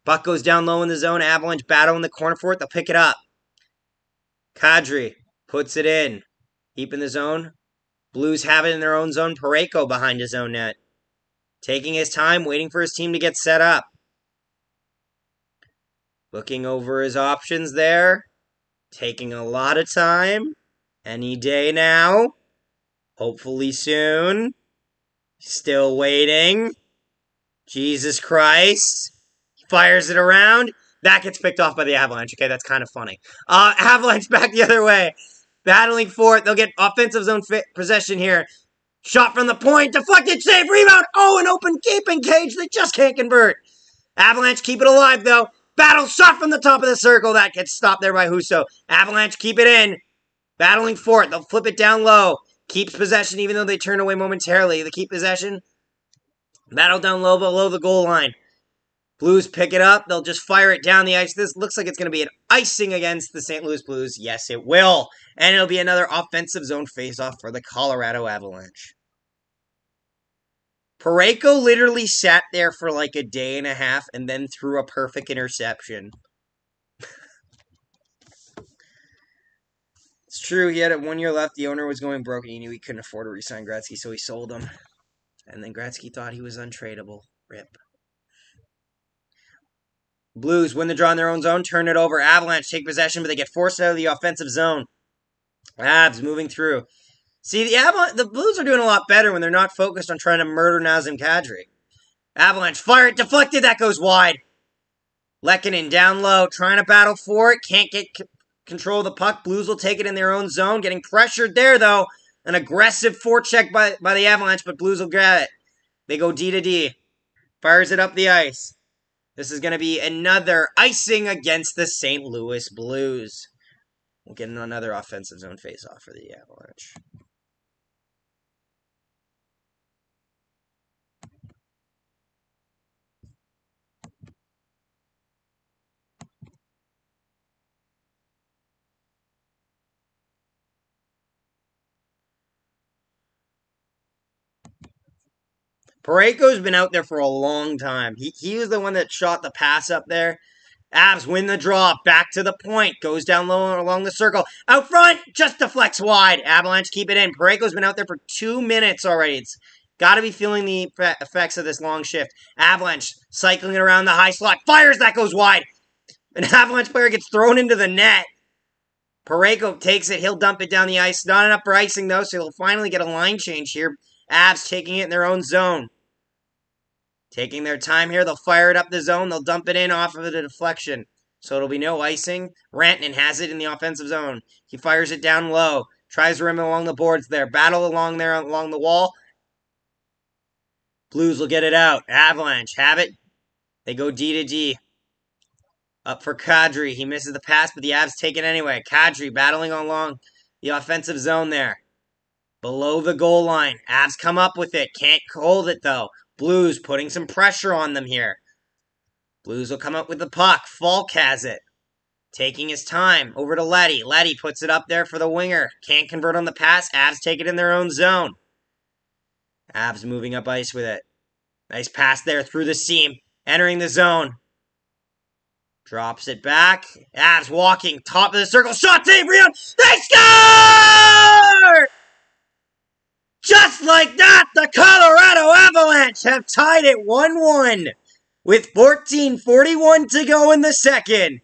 Puck goes down low in the zone. Avalanche battle in the corner for it. They'll pick it up. Kadri puts it in. Deep in the zone. Blues have it in their own zone. Parayko behind his own net. Taking his time, waiting for his team to get set up. Looking over his options there. Taking a lot of time. Any day now. Hopefully soon. Still waiting. Jesus Christ. Fires it around. That gets picked off by the Avalanche. Okay, that's kind of funny. Avalanche back the other way. Battling for it. They'll get offensive zone possession here. Shot from the point. Deflected. Save. Rebound. Oh, an open keeping cage. They just can't convert. Avalanche keep it alive, though. Battle shot from the top of the circle. That gets stopped there by Husso. Avalanche keep it in. Battling for it. They'll flip it down low. Keeps possession even though they turn away momentarily. They keep possession. Battle down low below the goal line. Blues pick it up. They'll just fire it down the ice. This looks like it's going to be an icing against the St. Louis Blues. Yes, it will. And it'll be another offensive zone faceoff for the Colorado Avalanche. Parayko literally sat there for like a day and a half and then threw a perfect interception. It's true, he had 1 year left. The owner was going broke and he knew he couldn't afford to re-sign Gretzky, so he sold him. And then Gretzky thought he was untradeable. Rip. Blues win the draw in their own zone, turn it over. Avalanche take possession, but they get forced out of the offensive zone. Avs moving through. See, the Blues are doing a lot better when they're not focused on trying to murder Nazem Kadri. Avalanche fire it, deflected, that goes wide. Lehkonen down low, trying to battle for it, can't get control of the puck. Blues will take it in their own zone, getting pressured there though. An aggressive forecheck by the Avalanche, but Blues will grab it. They go D to D. Fires it up the ice. This is going to be another icing against the St. Louis Blues. We'll get another offensive zone face-off for the Avalanche. Parayko's been out there for a long time. He was the one that shot the pass up there. Avs win the draw. Back to the point. Goes down low along the circle. Out front. Just deflects wide. Avalanche keep it in. Parayko's been out there for 2 minutes already. It's Got to be feeling the effects of this long shift. Avalanche cycling it around the high slot. Fires, that goes wide. An Avalanche player gets thrown into the net. Parayko takes it. He'll dump it down the ice. Not enough for icing, though, so he'll finally get a line change here. Avs taking it in their own zone. Taking their time here. They'll fire it up the zone. They'll dump it in off of the deflection. So it'll be no icing. Rantanen has it in the offensive zone. He fires it down low. Tries to rim it along the boards there. Battle along there along the wall. Blues will get it out. Avalanche have it. They go D to D. Up for Kadri. He misses the pass, but the Avs take it anyway. Kadri battling along the offensive zone there. Below the goal line. Avs come up with it. Can't hold it, though. Blues putting some pressure on them here. Blues will come up with the puck. Falk has it. Taking his time. Over to Letty. Letty puts it up there for the winger. Can't convert on the pass. Avs take it in their own zone. Avs moving up ice with it. Nice pass there through the seam. Entering the zone. Drops it back. Avs walking. Top of the circle. Shot save. Rebound. They score! Just like that, the Colorado Avalanche have tied it 1-1 with 14:41 to go in the second.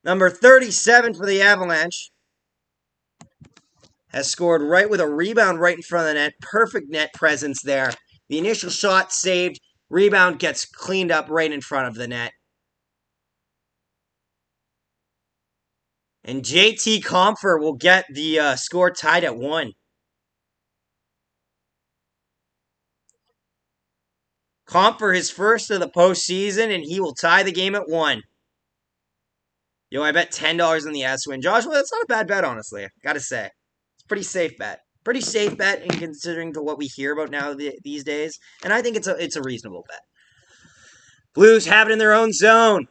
Number 37 for the Avalanche has scored right with a rebound right in front of the net. Perfect net presence there. The initial shot saved. Rebound gets cleaned up right in front of the net. And JT Compher will get the score tied at 1. Compher his first of the postseason, and he will tie the game at 1. Yo, I bet $10 on the Avs to win. Josh, well, that's not a bad bet, honestly. Gotta say. It's a pretty safe bet. Pretty safe bet in considering to what we hear about now these days. And I think it's a reasonable bet. Blues have it in their own zone.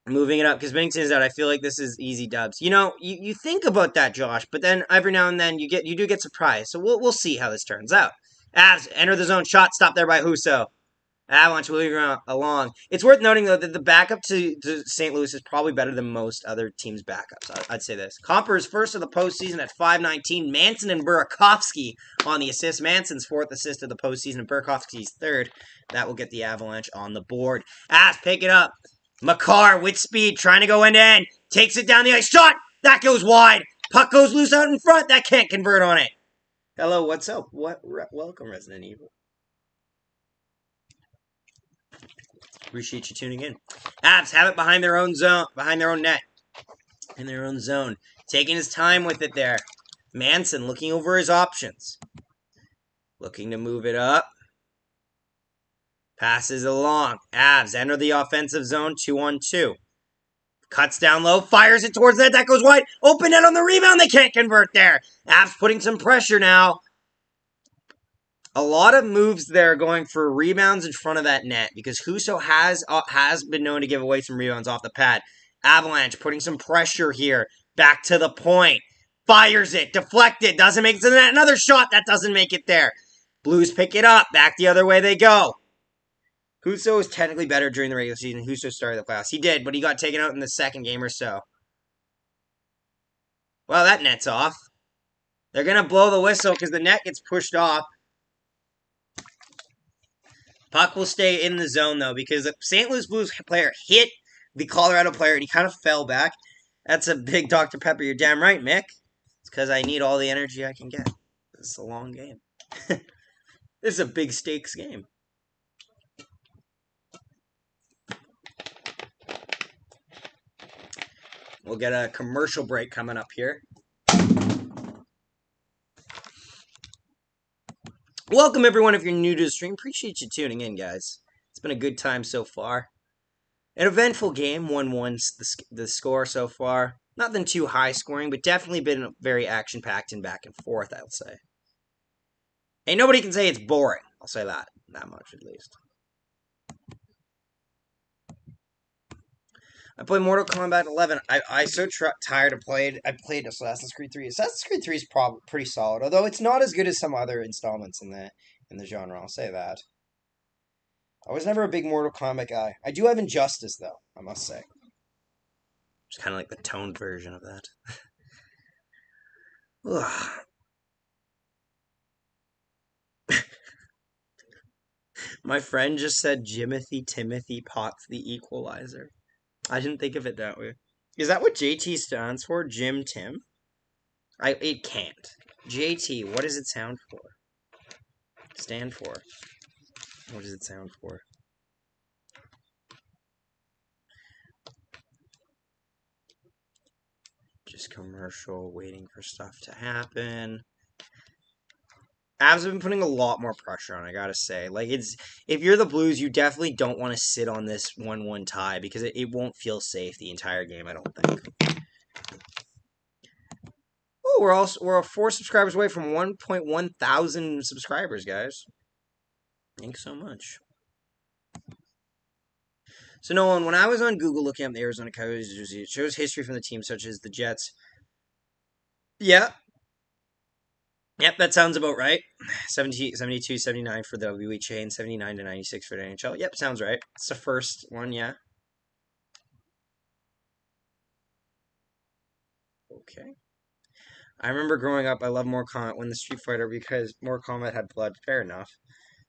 Moving it up because Binnington's out. I feel like this is easy dubs. You know, you think about that, Josh, but then every now and then you do get surprised. So we'll see how this turns out. Avs enter the zone. Shot stopped there by Husso. Avalanche moving along. It's worth noting, though, that the backup to St. Louis is probably better than most other teams' backups. I'd say this. Compher is first of the postseason at 519. Manson and Burakovsky on the assist. Manson's fourth assist of the postseason, and Burakovsky's third. That will get the Avalanche on the board. Avs pick it up. Makar with speed, trying to go end-to-end. Takes it down the ice. Shot! That goes wide. Puck goes loose out in front. That can't convert on it. Hello, what's up? Welcome, Resident Evil. Appreciate you tuning in. Avs have it behind their own zone, behind their own net, in their own zone. Taking his time with it there. Manson looking over his options. Looking to move it up. Passes along. Avs enter the offensive zone, 2-on-2. Cuts down low, fires it towards the net. That goes wide. Open net on the rebound. They can't convert there. Avs putting some pressure now. A lot of moves there going for rebounds in front of that net because Husso has been known to give away some rebounds off the pad. Avalanche putting some pressure here. Back to the point. Fires it. Deflected. Doesn't make it to the net. Another shot. That doesn't make it there. Blues pick it up. Back the other way they go. Husso was technically better during the regular season. Husso started the playoffs. He did, but he got taken out in the second game or so. Well, that net's off. They're going to blow the whistle because the net gets pushed off. Puck will stay in the zone, though, because the St. Louis Blues player hit the Colorado player, and he kind of fell back. That's a big Dr. Pepper. You're damn right, Mick. It's because I need all the energy I can get. This is a long game. This is a big stakes game. We'll get a commercial break coming up here. Welcome, everyone, if you're new to the stream. Appreciate you tuning in, guys. It's been a good time so far. An eventful game, 1-1 the score so far. Nothing too high scoring, but definitely been very action-packed and back and forth, I'll say. Ain't nobody can say it's boring. I'll say that much at least. I played Mortal Kombat 11. I so tired of playing. I played Assassin's Creed 3. Assassin's Creed 3 is probably pretty solid, although it's not as good as some other installments in the genre. I'll say that. I was never a big Mortal Kombat guy. I do have Injustice, though, I must say. It's kind of like the toned version of that. My friend just said Jimothy Timothy Potts the Equalizer. I didn't think of it that way. Is that what JT stands for? Jim Tim? It can't. JT, what does it stand for? Stand for? What does it sound for? Just commercial, waiting for stuff to happen. Avs have been putting a lot more pressure on, I gotta say. Like, if you're the Blues, you definitely don't want to sit on this 1-1 tie because it won't feel safe the entire game, I don't think. Oh, we're 4 subscribers away from 1.1 thousand subscribers, guys. Thanks so much. So, Nolan, when I was on Google looking up the Arizona Coyotes jersey, it shows history from the team, such as the Jets. Yeah. Yep, that sounds about right. 72, 79 for the WHA and 79 to 96 for the NHL. Yep, sounds right. It's the first one, yeah. Okay. I remember growing up, I loved Mortal Kombat when the Street Fighter because Mortal Kombat had blood. Fair enough.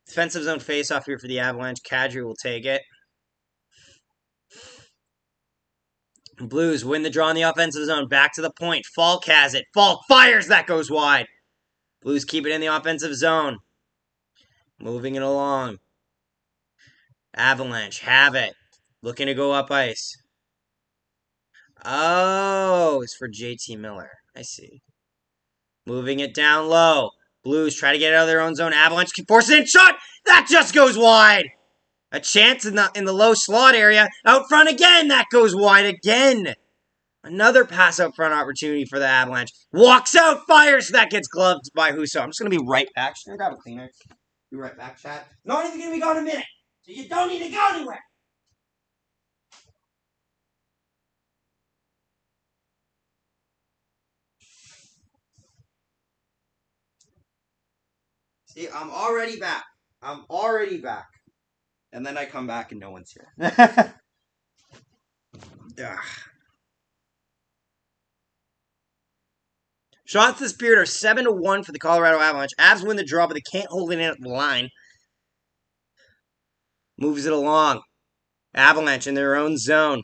Defensive zone face-off here for the Avalanche. Kadri will take it. Blues win the draw in the offensive zone. Back to the point. Falk has it. Falk fires. That goes wide. Blues keep it in the offensive zone. Moving it along. Avalanche have it. Looking to go up ice. Oh, it's for JT Miller. I see. Moving it down low. Blues try to get it out of their own zone. Avalanche can force it in. Shot! That just goes wide. A chance in the low slot area. Out front again. That goes wide again. Another pass out front opportunity for the Avalanche. Walks out, fires. That gets gloved by Husso. I'm just going to be right back. Just going to grab a cleaner. Be right back, chat. Not even going to be gone in a minute. So you don't need to go anywhere. See, I'm already back. And then I come back and no one's here. Shots to the Spirit are 7-1 for the Colorado Avalanche. Avs win the draw, but they can't hold it in at the line. Moves it along. Avalanche in their own zone.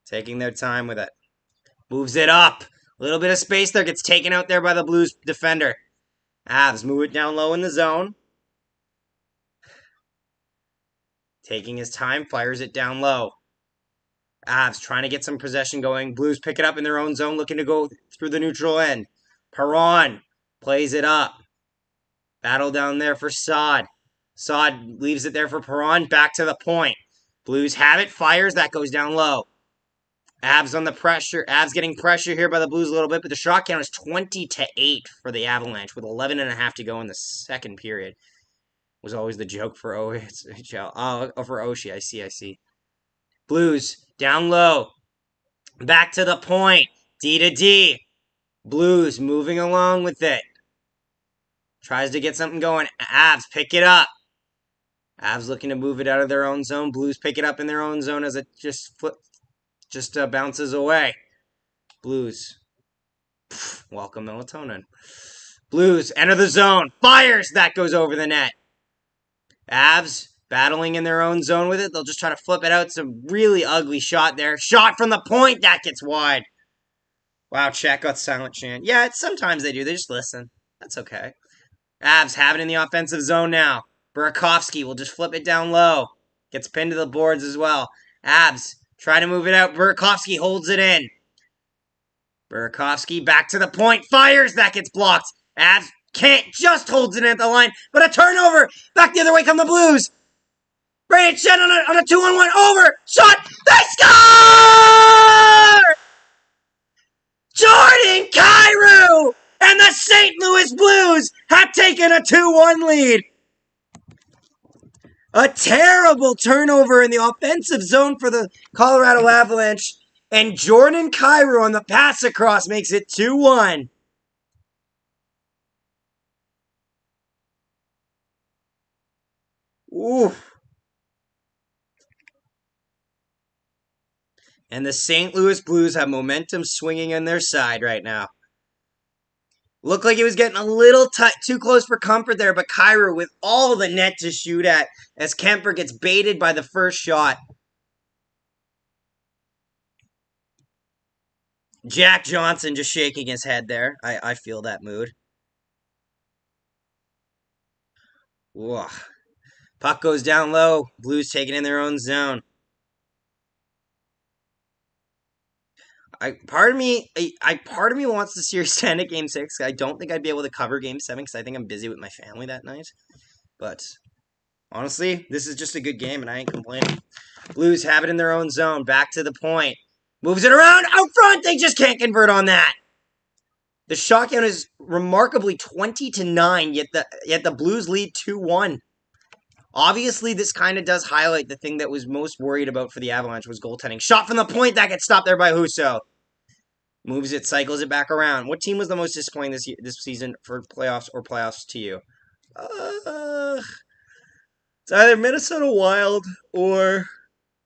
Taking their time with it. Moves it up. A little bit of space there. Gets taken out there by the Blues defender. Avs move it down low in the zone. Taking his time. Fires it down low. Avs trying to get some possession going. Blues pick it up in their own zone. Looking to go through the neutral end. Perron plays it up. Battle down there for Saad. Saad leaves it there for Perron. Back to the point. Blues have it. Fires. That goes down low. Avs on the pressure. Avs getting pressure here by the Blues a little bit, but the shot count is 20-8 for the Avalanche with 11.5 to go in the second period. Was always the joke for OHL. Oh, for Oshie. I see. Blues down low. Back to the point. D to D. Blues moving along with it. Tries to get something going. Avs pick it up. Avs looking to move it out of their own zone. Blues pick it up in their own zone as it just bounces away. Blues. Welcome melatonin. Blues enter the zone. Fires. That goes over the net. Avs battling in their own zone with it. They'll just try to flip it out. It's a really ugly shot there. Shot from the point. That gets wide. Wow, chat got silent chant. Yeah, sometimes they do. They just listen. That's okay. Avs have it in the offensive zone now. Burakovsky will just flip it down low. Gets pinned to the boards as well. Avs try to move it out. Burakovsky holds it in. Burakovsky back to the point. Fires. That gets blocked. Avs can't. Just holds it in at the line. But a turnover. Back the other way come the Blues. Brayden Schenn on a 2-on-1. Over. Shot. They score! Jordan Kyrou and the St. Louis Blues have taken a 2-1 lead. A terrible turnover in the offensive zone for the Colorado Avalanche. And Jordan Kyrou on the pass across makes it 2-1. Oof. And the St. Louis Blues have momentum swinging on their side right now. Looked like it was getting a little too close for comfort there, but Cairo with all the net to shoot at as Kemper gets baited by the first shot. Jack Johnson just shaking his head there. I feel that mood. Whoa. Puck goes down low. Blues taking in their own zone. Part of me wants the series to end at Game 6. I don't think I'd be able to cover Game 7 because I think I'm busy with my family that night. But honestly, this is just a good game, and I ain't complaining. Blues have it in their own zone. Back to the point. Moves it around. Out front. They just can't convert on that. The shot count is remarkably 20-9, yet the Blues lead 2-1. Obviously, this kind of does highlight the thing that was most worried about for the Avalanche was goaltending. Shot from the point, that gets stopped there by Husso. Moves it, cycles it back around. What team was the most disappointing this season for playoffs to you? It's either Minnesota Wild or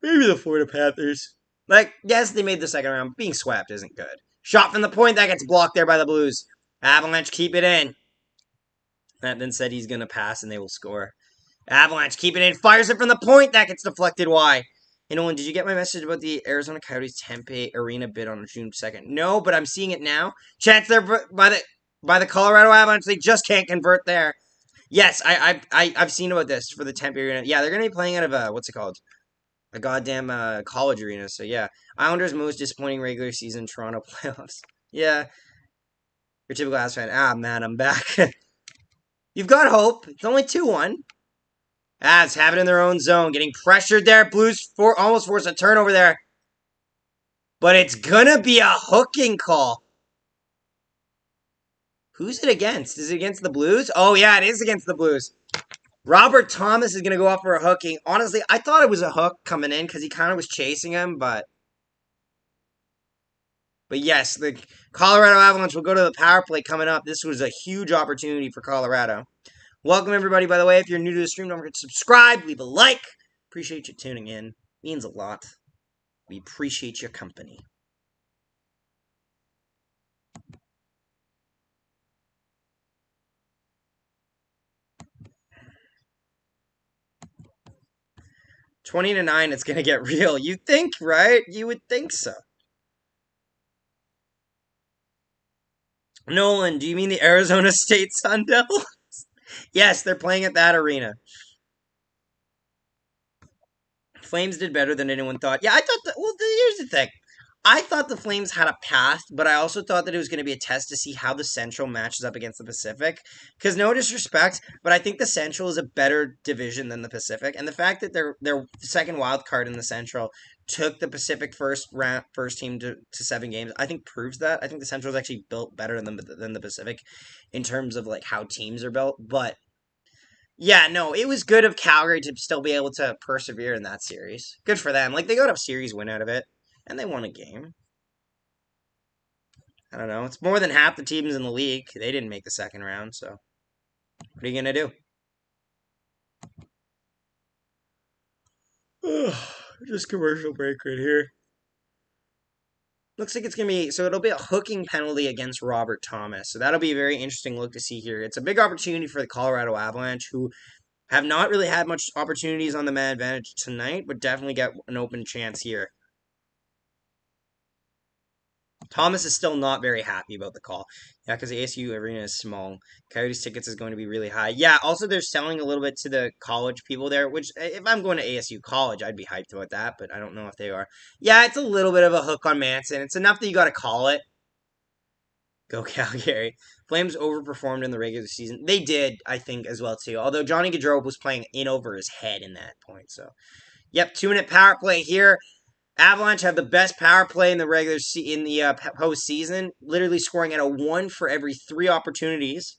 maybe the Florida Panthers. Like, yes, they made the second round. Being swept isn't good. Shot from the point, that gets blocked there by the Blues. Avalanche keep it in. That then said he's going to pass and they will score. Avalanche keep it in. Fires it from the point, that gets deflected wide. Hey, Nolan, did you get my message about the Arizona Coyotes Tempe Arena bid on June 2nd? No, but I'm seeing it now. Chance there by the Colorado Avalanche. They just can't convert there. Yes, I've seen about this for the Tempe Arena. Yeah, they're going to be playing out of a, what's it called? A goddamn college arena. So, yeah. Islanders' most disappointing regular season Toronto playoffs. Yeah. Your typical Avs fan. Ah, man, I'm back. You've got hope. It's only 2-1. Avs have it in their own zone. Getting pressured there. Blues almost force a turnover there. But it's going to be a hooking call. Who's it against? Is it against the Blues? Oh, yeah, it is against the Blues. Robert Thomas is going to go off for a hooking. Honestly, I thought it was a hook coming in because he kind of was chasing him, but yes, the Colorado Avalanche will go to the power play coming up. This was a huge opportunity for Colorado. Welcome, everybody, by the way. If you're new to the stream, don't forget to subscribe, leave a like. Appreciate you tuning in. Means a lot. We appreciate your company. $20-9, it's going to get real. You think, right? You would think so. Nolan, do you mean the Arizona State Sun Devils? Yes, they're playing at that arena. Flames did better than anyone thought. Yeah, I thought that. Well, here's the thing. I thought the Flames had a path, but I also thought that it was going to be a test to see how the Central matches up against the Pacific. Because no disrespect, but I think the Central is a better division than the Pacific, and the fact that their second wild card in the Central took the Pacific first team to 7 games, I think proves that. I think the Central is actually built better than the Pacific in terms of like how teams are built, but. Yeah, no, it was good of Calgary to still be able to persevere in that series. Good for them. Like, they got a series win out of it, and they won a game. I don't know. It's more than half the teams in the league. They didn't make the second round, so what are you going to do? Just commercial break right here. Looks like it's going to be, so it'll be a hooking penalty against Robert Thomas. So that'll be a very interesting look to see here. It's a big opportunity for the Colorado Avalanche, who have not really had much opportunities on the man advantage tonight, but definitely get an open chance here. Thomas is still not very happy about the call. Yeah, because the ASU arena is small. Coyotes tickets is going to be really high. Yeah, also they're selling a little bit to the college people there, which if I'm going to ASU college, I'd be hyped about that, but I don't know if they are. Yeah, it's a little bit of a hook on Manson. It's enough that you got to call it. Go Calgary. Flames overperformed in the regular season. They did, I think, as well, too. Although Johnny Gaudreau was playing in over his head in that point. So, yep, 2-minute power play here. Avalanche have the best power play in the postseason, literally scoring at a 1 for every 3 opportunities.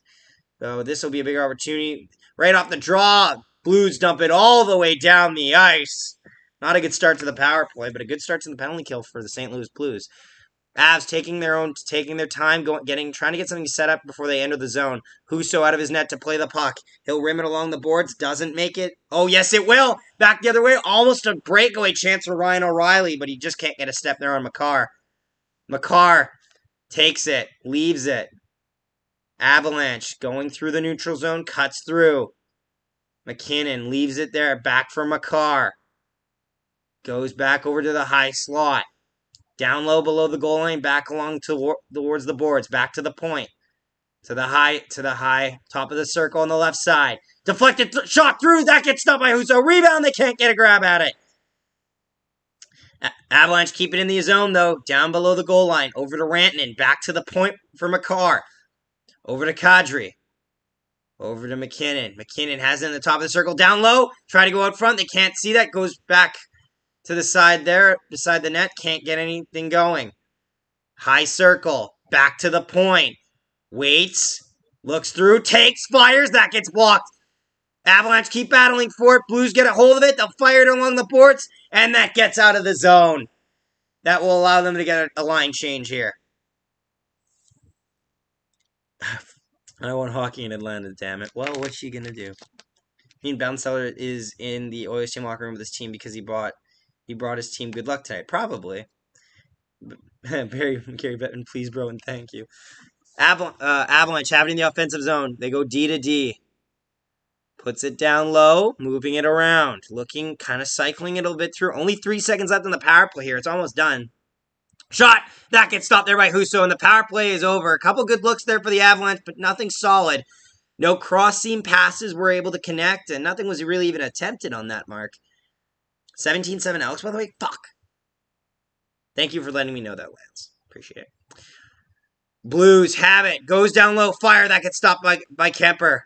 So this will be a big opportunity. Right off the draw, Blues dump it all the way down the ice. Not a good start to the power play, but a good start to the penalty kill for the St. Louis Blues. Avs taking their time, trying to get something set up before they enter the zone. Husso out of his net to play the puck. He'll rim it along the boards, doesn't make it. Oh, yes, it will. Back the other way. Almost a breakaway chance for Ryan O'Reilly, but he just can't get a step there on Makar. Makar takes it, leaves it. Avalanche going through the neutral zone, cuts through. McKinnon leaves it there, back for Makar. Goes back over to the high slot. Down low below the goal line, back along towards the boards, back to the point. To the high, top of the circle on the left side. Deflected shot through, that gets stopped by Husso. Rebound, they can't get a grab at it. Avalanche keep it in the zone, though. Down below the goal line. Over to Rantanen. Back to the point for Makar. Over to Kadri. Over to McKinnon. McKinnon has it in the top of the circle. Down low. Try to go out front. They can't see that. Goes back to the side there. Beside the net. Can't get anything going. High circle. Back to the point. Waits. Looks through. Takes. Fires. That gets blocked. Avalanche keep battling for it. Blues get a hold of it. They'll fire it along the boards. And that gets out of the zone. That will allow them to get a line change here. I want hockey in Atlanta, damn it. Well, what's she going to do? I mean, Bounceller is in the Oilers team locker room with his team because he brought his team good luck tonight. Probably. Gary Bettman, please, bro, and thank you. Avalanche have it in the offensive zone. They go D to D. Puts it down low, moving it around. Looking, kind of cycling it a little bit through. Only 3 seconds left in the power play here. It's almost done. Shot! That gets stopped there by Husso, and the power play is over. A couple good looks there for the Avalanche, but nothing solid. No cross-seam passes were able to connect, and nothing was really even attempted on that mark. 17-7 Alex, by the way. Fuck. Thank you for letting me know that, Lance. Appreciate it. Blues have it. Goes down low. Fire. That gets stopped by Kemper.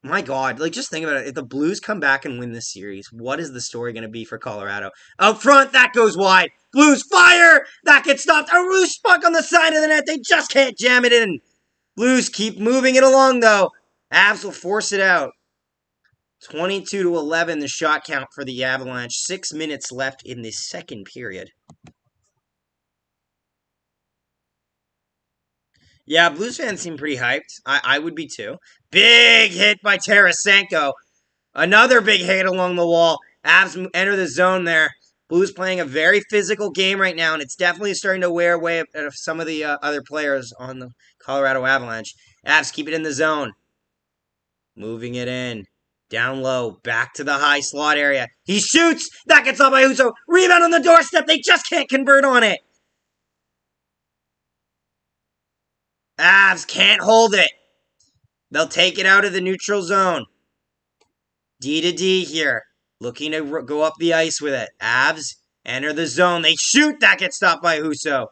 My God, like, just think about it. If the Blues come back and win this series, what is the story going to be for Colorado? Out front, that goes wide. Blues fire! That gets stopped. A roost puck on the side of the net. They just can't jam it in. Blues keep moving it along, though. Avs will force it out. 22-11, the shot count for the Avalanche. 6 minutes left in the second period. Yeah, Blues fans seem pretty hyped. I would be too. Big hit by Tarasenko. Another big hit along the wall. Avs enter the zone there. Blues playing a very physical game right now, and it's definitely starting to wear away at some of the other players on the Colorado Avalanche. Avs keep it in the zone. Moving it in. Down low. Back to the high slot area. He shoots. That gets off by Husso. Rebound on the doorstep. They just can't convert on it. Avs can't hold it. They'll take it out of the neutral zone. D to D here. Looking to go up the ice with it. Avs enter the zone. They shoot. That gets stopped by Husso.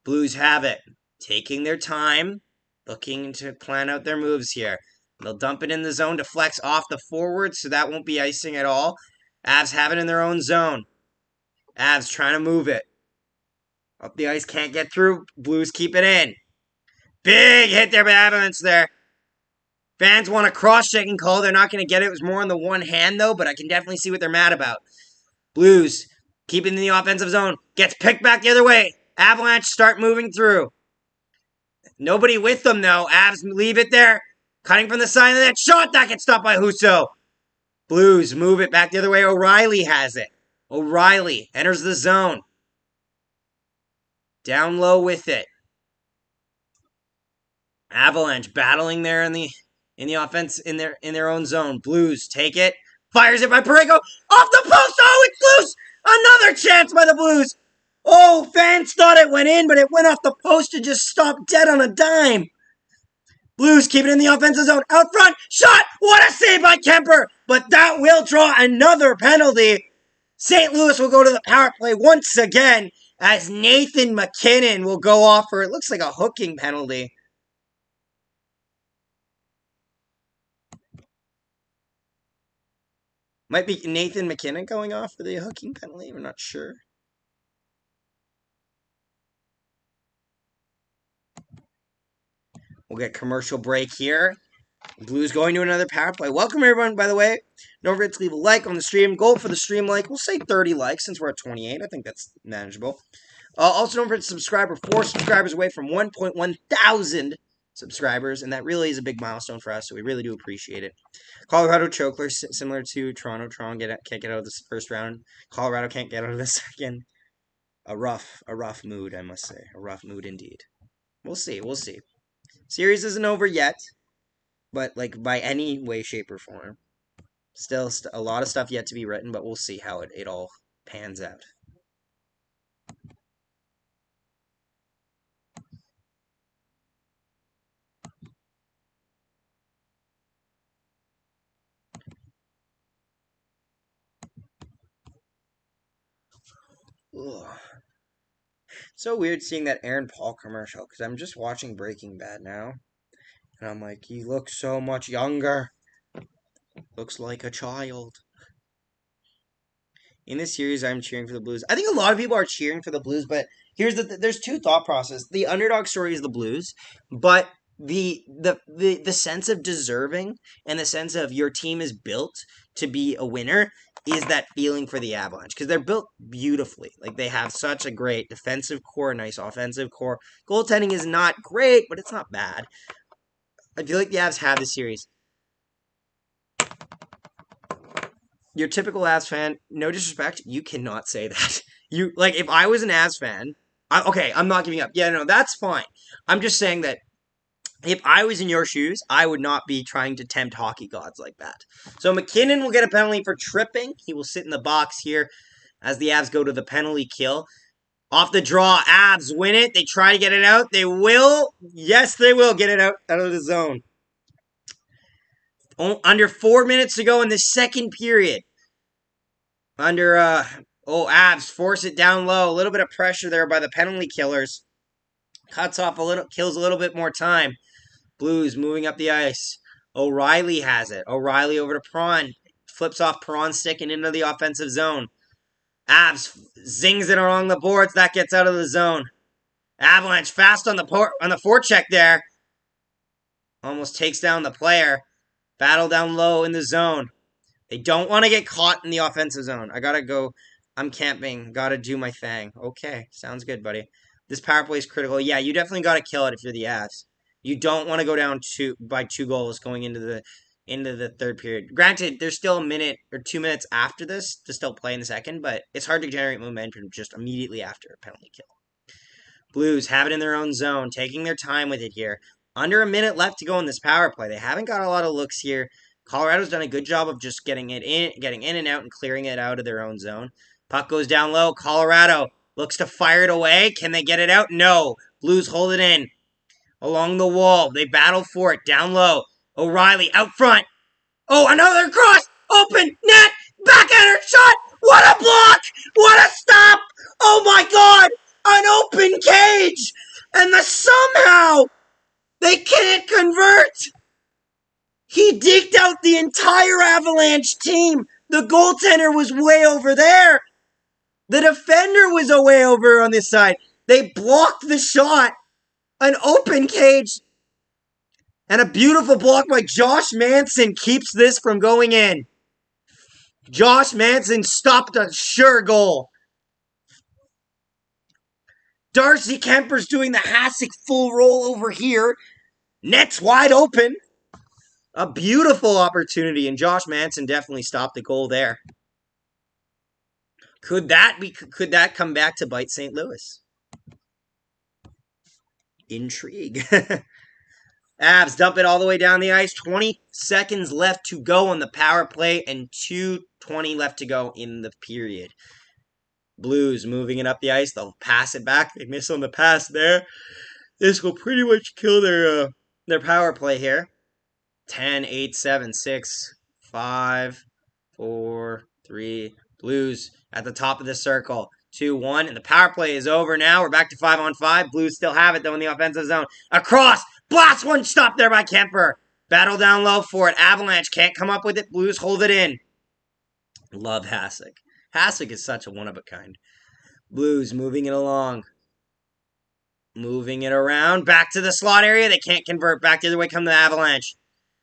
Blues have it. Taking their time. Looking to plan out their moves here. They'll dump it in the zone to flex off the forward, so that won't be icing at all. Avs have it in their own zone. Avs trying to move it. Up the ice, can't get through. Blues keep it in. Big hit there by Avalanche there. Fans want a cross-checking call. They're not going to get it. It was more on the one hand, though, but I can definitely see what they're mad about. Blues, keeping in the offensive zone. Gets picked back the other way. Avalanche start moving through. Nobody with them, though. Avs leave it there. Cutting from the side of the net. Shot! That gets stopped by Husso. Blues move it back the other way. O'Reilly has it. O'Reilly enters the zone. Down low with it. Avalanche battling there in the offense in their own zone. Blues take it. Fires it by Parayko. Off the post. Oh, it's loose. Another chance by the Blues. Oh, fans thought it went in, but it went off the post and just stopped dead on a dime. Blues keep it in the offensive zone. Out front. Shot. What a save by Kemper. But that will draw another penalty. St. Louis will go to the power play once again as Nathan McKinnon will go off for, it looks like a hooking penalty. Might be Nathan McKinnon going off for the hooking penalty. We're not sure. We'll get commercial break here. Blues going to another power play. Welcome, everyone, by the way. Don't forget to leave a like on the stream. Goal for the stream like. We'll say 30 likes since we're at 28. I think that's manageable. Also, don't forget to subscribe. We're 4 subscribers away from 1.1 thousand subscribers, and that really is a big milestone for us, so we really do appreciate it. Colorado chokler, similar to Toronto. Toronto can't get out of the first round. Colorado can't get out of the second. A rough mood, I must say. A rough mood indeed. We'll see. Series isn't over yet, but like by any way, shape, or form. Still a lot of stuff yet to be written, but we'll see how it all pans out. Ugh. So weird seeing that Aaron Paul commercial because I'm just watching Breaking Bad now, and I'm like, he looks so much younger. Looks like a child. In this series, I'm cheering for the Blues. I think a lot of people are cheering for the Blues, but there's two thought process. The underdog story is the Blues, but the sense of deserving and the sense of your team is built to be a winner is that feeling for the Avalanche because they're built beautifully. Like they have such a great defensive core, nice offensive core. Goaltending is not great, but it's not bad. I feel like the Avs have this series. Your typical Avs fan, no disrespect, you cannot say that. You like if I was an Avs fan, okay, I'm not giving up. Yeah, no, that's fine. I'm just saying that if I was in your shoes, I would not be trying to tempt hockey gods like that. So McKinnon will get a penalty for tripping. He will sit in the box here as the Avs go to the penalty kill. Off the draw, Avs win it. They try to get it out. They will. Yes, they will get it out of the zone. Under 4 minutes to go in the second period. Avs force it down low. A little bit of pressure there by the penalty killers. Cuts off a little, kills a little bit more time. Blues moving up the ice. O'Reilly has it. O'Reilly over to Prawn. Flips off Prawn's stick and into the offensive zone. Avs zings it along the boards. That gets out of the zone. Avalanche fast on the forecheck there. Almost takes down the player. Battle down low in the zone. They don't want to get caught in the offensive zone. I gotta go. I'm camping. Gotta do my thing. Okay, sounds good, buddy. This power play is critical. Yeah, you definitely gotta kill it if you're the Avs. You don't want to go down by 2 goals going into the third period. Granted, there's still a minute or 2 minutes after this to still play in the second, but it's hard to generate momentum just immediately after a penalty kill. Blues have it in their own zone, taking their time with it here. Under a minute left to go in this power play. They haven't got a lot of looks here. Colorado's done a good job of just getting in and out and clearing it out of their own zone. Puck goes down low. Colorado looks to fire it away. Can they get it out? No. Blues hold it in. Along the wall. They battle for it. Down low. O'Reilly out front. Oh, another cross. Open. Net. Backhander shot. What a block. What a stop. Oh my God. An open cage. And somehow they can't convert. He deked out the entire Avalanche team. The goaltender was way over there. The defender was way over on this side. They blocked the shot. An open cage. And a beautiful block by Josh Manson keeps this from going in. Josh Manson stopped a sure goal. Darcy Kemper's doing the Hasek full roll over here. Net's wide open. A beautiful opportunity, and Josh Manson definitely stopped the goal there. Could that come back to bite St. Louis? Intrigue. Avs dump it all the way down the ice. 20 seconds left to go on the power play and 2:20 left to go in the period. Blues moving it up the ice. They'll pass it back. They miss on the pass there. This will pretty much kill their power play here. 10, 8, 7, 6, 5, 4, 3. Blues at the top of the circle. 2-1. And the power play is over now. We're back to 5-on-5. Blues still have it, though, in the offensive zone. Across. Blast one stop there by Kemper. Battle down low for it. Avalanche can't come up with it. Blues hold it in. Love Hasek. Hasek is such a one-of-a-kind. Blues moving it along. Moving it around. Back to the slot area. They can't convert. Back the other way come the Avalanche.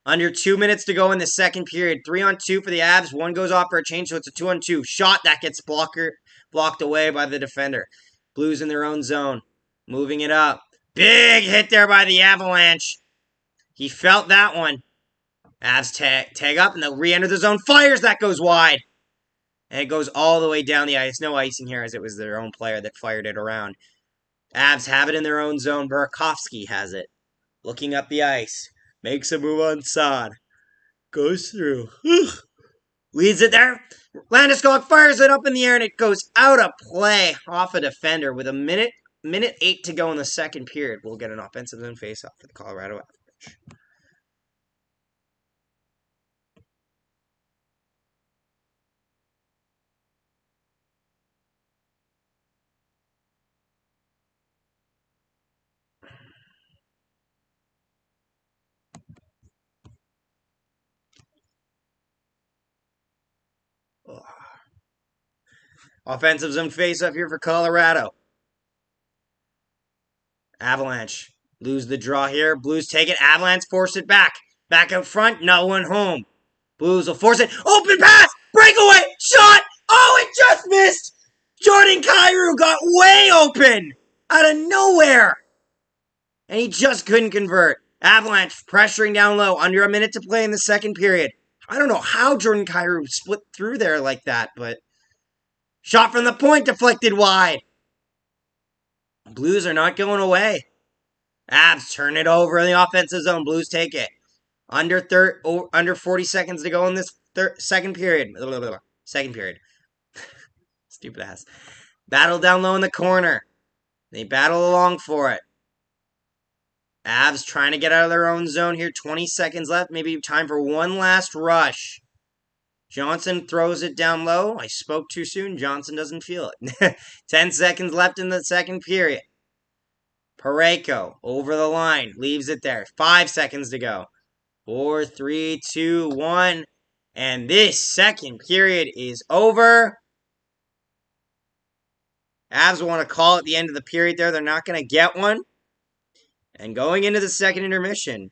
Under 2 minutes to go in the second period. 3-on-2 for the Avs. One goes off for a change, so it's a 2-on-2. Shot that gets blocked away by the defender. Blues in their own zone. Moving it up. Big hit there by the Avalanche. He felt that one. Avs tag up, and they'll re-enter the zone. Fires, that goes wide. And it goes all the way down the ice. No icing here, as it was their own player that fired it around. Avs have it in their own zone. Burakovsky has it. Looking up the ice. Makes a move on Sod. Goes through. Leads it there. Landeskog fires it up in the air and it goes out of play off a defender with a minute 8 to go in the second period. We'll get an offensive zone face-off for the Colorado Avalanche. Offensive zone face-off here for Colorado. Avalanche lose the draw here. Blues take it. Avalanche force it back. Back out front. No one home. Blues will force it. Open pass. Breakaway. Shot. Oh, it just missed. Jordan Kyrou got way open out of nowhere. And he just couldn't convert. Avalanche pressuring down low. Under a minute to play in the second period. I don't know how Jordan Kyrou split through there like that, but shot from the point deflected wide. Blues are not going away. Avs turn it over in the offensive zone. Blues take it. Under 40 seconds to go in this second period. Second period. Stupid ass. Battle down low in the corner. They battle along for it. Avs trying to get out of their own zone here. 20 seconds left. Maybe time for one last rush. Johnson throws it down low. I spoke too soon. Johnson doesn't feel it. 10 seconds left in the second period. Parayko over the line. Leaves it there. 5 seconds to go. 4, 3, 2, 1. And this second period is over. Avs want to call it the end of the period there. They're not going to get one. And going into the second intermission,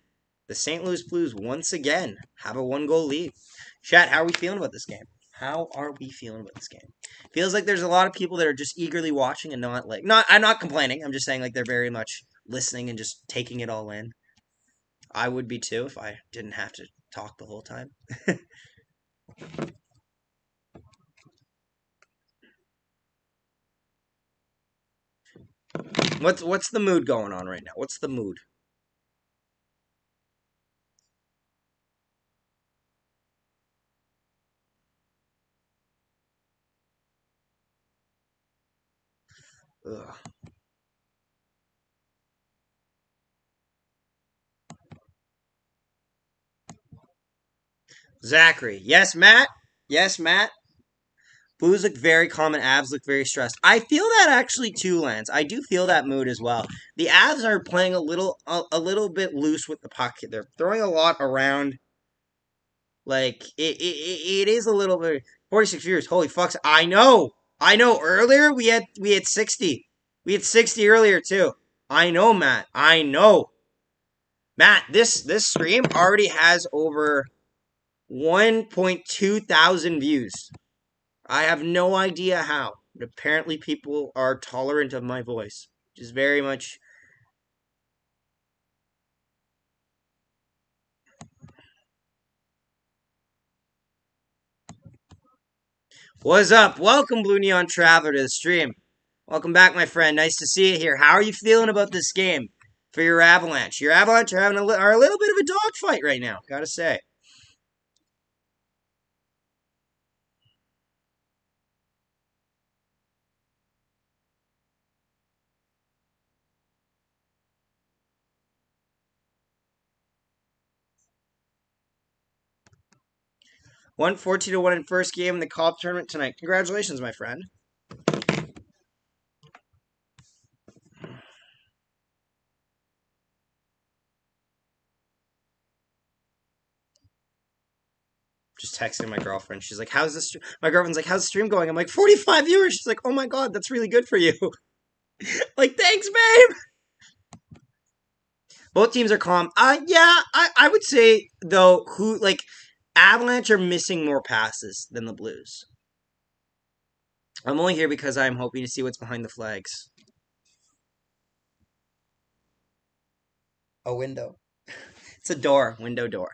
the St. Louis Blues once again have a 1-goal lead. Chat, how are we feeling about this game? How are we feeling about this game? Feels like there's a lot of people that are just eagerly watching and I'm not complaining. I'm just saying like they're very much listening and just taking it all in. I would be too if I didn't have to talk the whole time. What's the mood going on right now? What's the mood? Ugh. Zachary. Yes, Matt? Yes, Matt? Blues look very calm and Avs look very stressed. I feel that actually too, Lance. I do feel that mood as well. The Avs are playing a little bit loose with the puck. They're throwing a lot around. Like it is a little bit 46 years. Holy fucks. I know. Earlier we had 60. We had 60 earlier too. I know, Matt. I know. Matt, this stream already has over 1.2 thousand views. I have no idea how. But apparently people are tolerant of my voice, which is very much... What's up? Welcome, Blue Neon Traveler, to the stream. Welcome back, my friend. Nice to see you here. How are you feeling about this game for your Avalanche? Your Avalanche are having a little bit of a dogfight right now, gotta say. Won 14-1 in first game in the Cup tournament tonight. Congratulations, my friend. Just texting my girlfriend. She's like, how's this? My girlfriend's like, how's the stream going? I'm like, 45 viewers. She's like, oh my god, that's really good for you. Like, thanks, babe. Both teams are calm. Yeah, I would say, though, Avalanche are missing more passes than the Blues. I'm only here because I'm hoping to see what's behind the flags. A window. It's a door. Window door.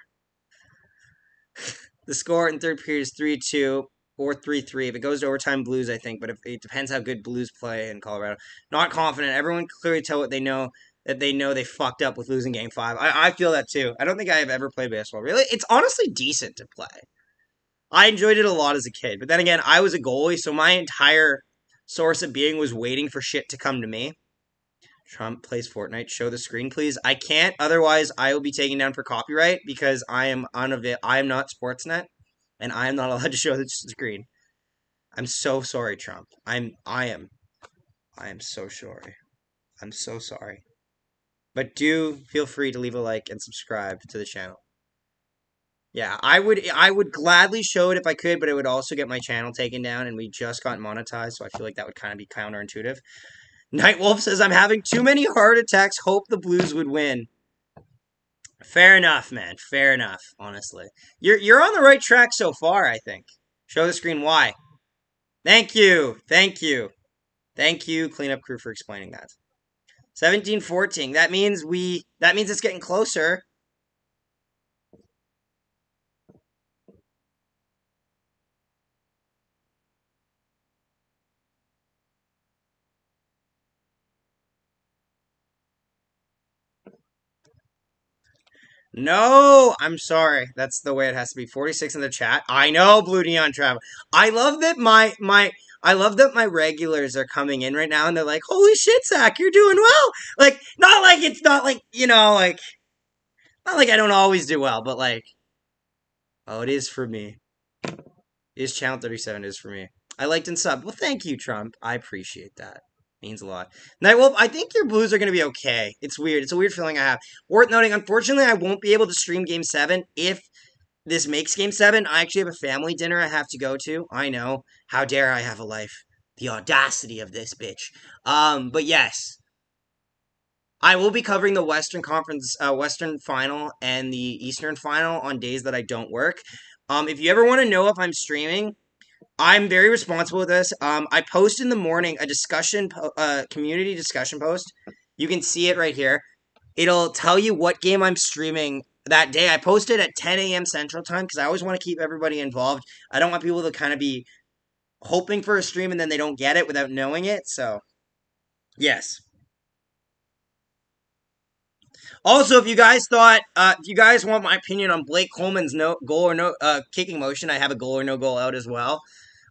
The score in third period is 3-2 or 3-3. If it goes to overtime, Blues, I think. But it depends how good Blues play in Colorado. Not confident. Everyone can clearly tell what they know. that they know they fucked up with losing Game 5. I feel that too. I don't think I have ever played baseball. Really, it's honestly decent to play. I enjoyed it a lot as a kid, but then again, I was a goalie, so my entire source of being was waiting for shit to come to me. Trump plays Fortnite. Show the screen, please. I can't. Otherwise, I will be taken down for copyright because I am I am not Sportsnet, and I am not allowed to show the screen. I'm so sorry, Trump. I am so sorry. I'm so sorry. But do feel free to leave a like and subscribe to the channel. Yeah, I would gladly show it if I could, but it would also get my channel taken down, and we just got monetized, so I feel like that would kind of be counterintuitive. Nightwolf says, I'm having too many heart attacks. Hope the Blues would win. Fair enough, man. Fair enough, honestly. You're on the right track so far, I think. Show the screen why. Thank you. Thank you. Thank you, cleanup crew, for explaining that. 17-14. That means it's getting closer. No, I'm sorry. That's the way it has to be. 46 in the chat. I know, Blue Neon Travel. I love that I love that my regulars are coming in right now and they're like, "Holy shit, Zach, you're doing well." Like, not like it's not like, not like I don't always do well, but like, oh, it is for me. Is Channel 37 is for me. I liked and sub. Well, thank you, Trump. I appreciate that. Means a lot. Nightwolf, I think your Blues are going to be okay. It's weird. It's a weird feeling I have. Worth noting, unfortunately, I won't be able to stream Game 7 if this makes Game 7. I actually have a family dinner I have to go to. I know. How dare I have a life. The audacity of this bitch. But yes. I will be covering the Western Conference, Western Final and the Eastern Final on days that I don't work. If you ever want to know if I'm streaming, I'm very responsible with this. I post in the morning a discussion, community discussion post. You can see it right here. It'll tell you what game I'm streaming that day. I post it at 10 a.m. Central Time because I always want to keep everybody involved. I don't want people to kind of be hoping for a stream and then they don't get it without knowing it. So, yes. Also, if you guys want my opinion on Blake Coleman's no goal or no kicking motion, I have a goal or no goal out as well.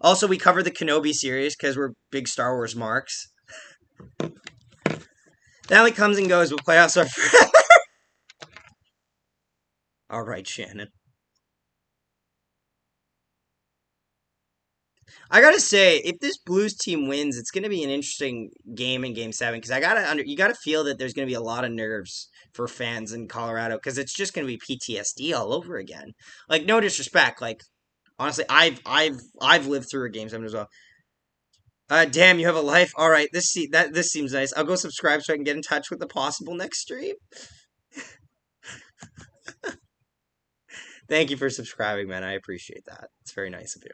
Also, we covered the Kenobi series because we're big Star Wars marks. That only comes and goes, but playoffs are forever. All right, Shannon. I gotta say, if this Blues team wins, it's gonna be an interesting game in Game 7 because you gotta feel that there's gonna be a lot of nerves for fans in Colorado because it's just gonna be PTSD all over again. Like, no disrespect, like honestly, I've lived through a Game 7 as well. Damn, you have a life. All right, this seems nice. I'll go subscribe so I can get in touch with the possible next stream. Thank you for subscribing, man. I appreciate that. It's very nice of you.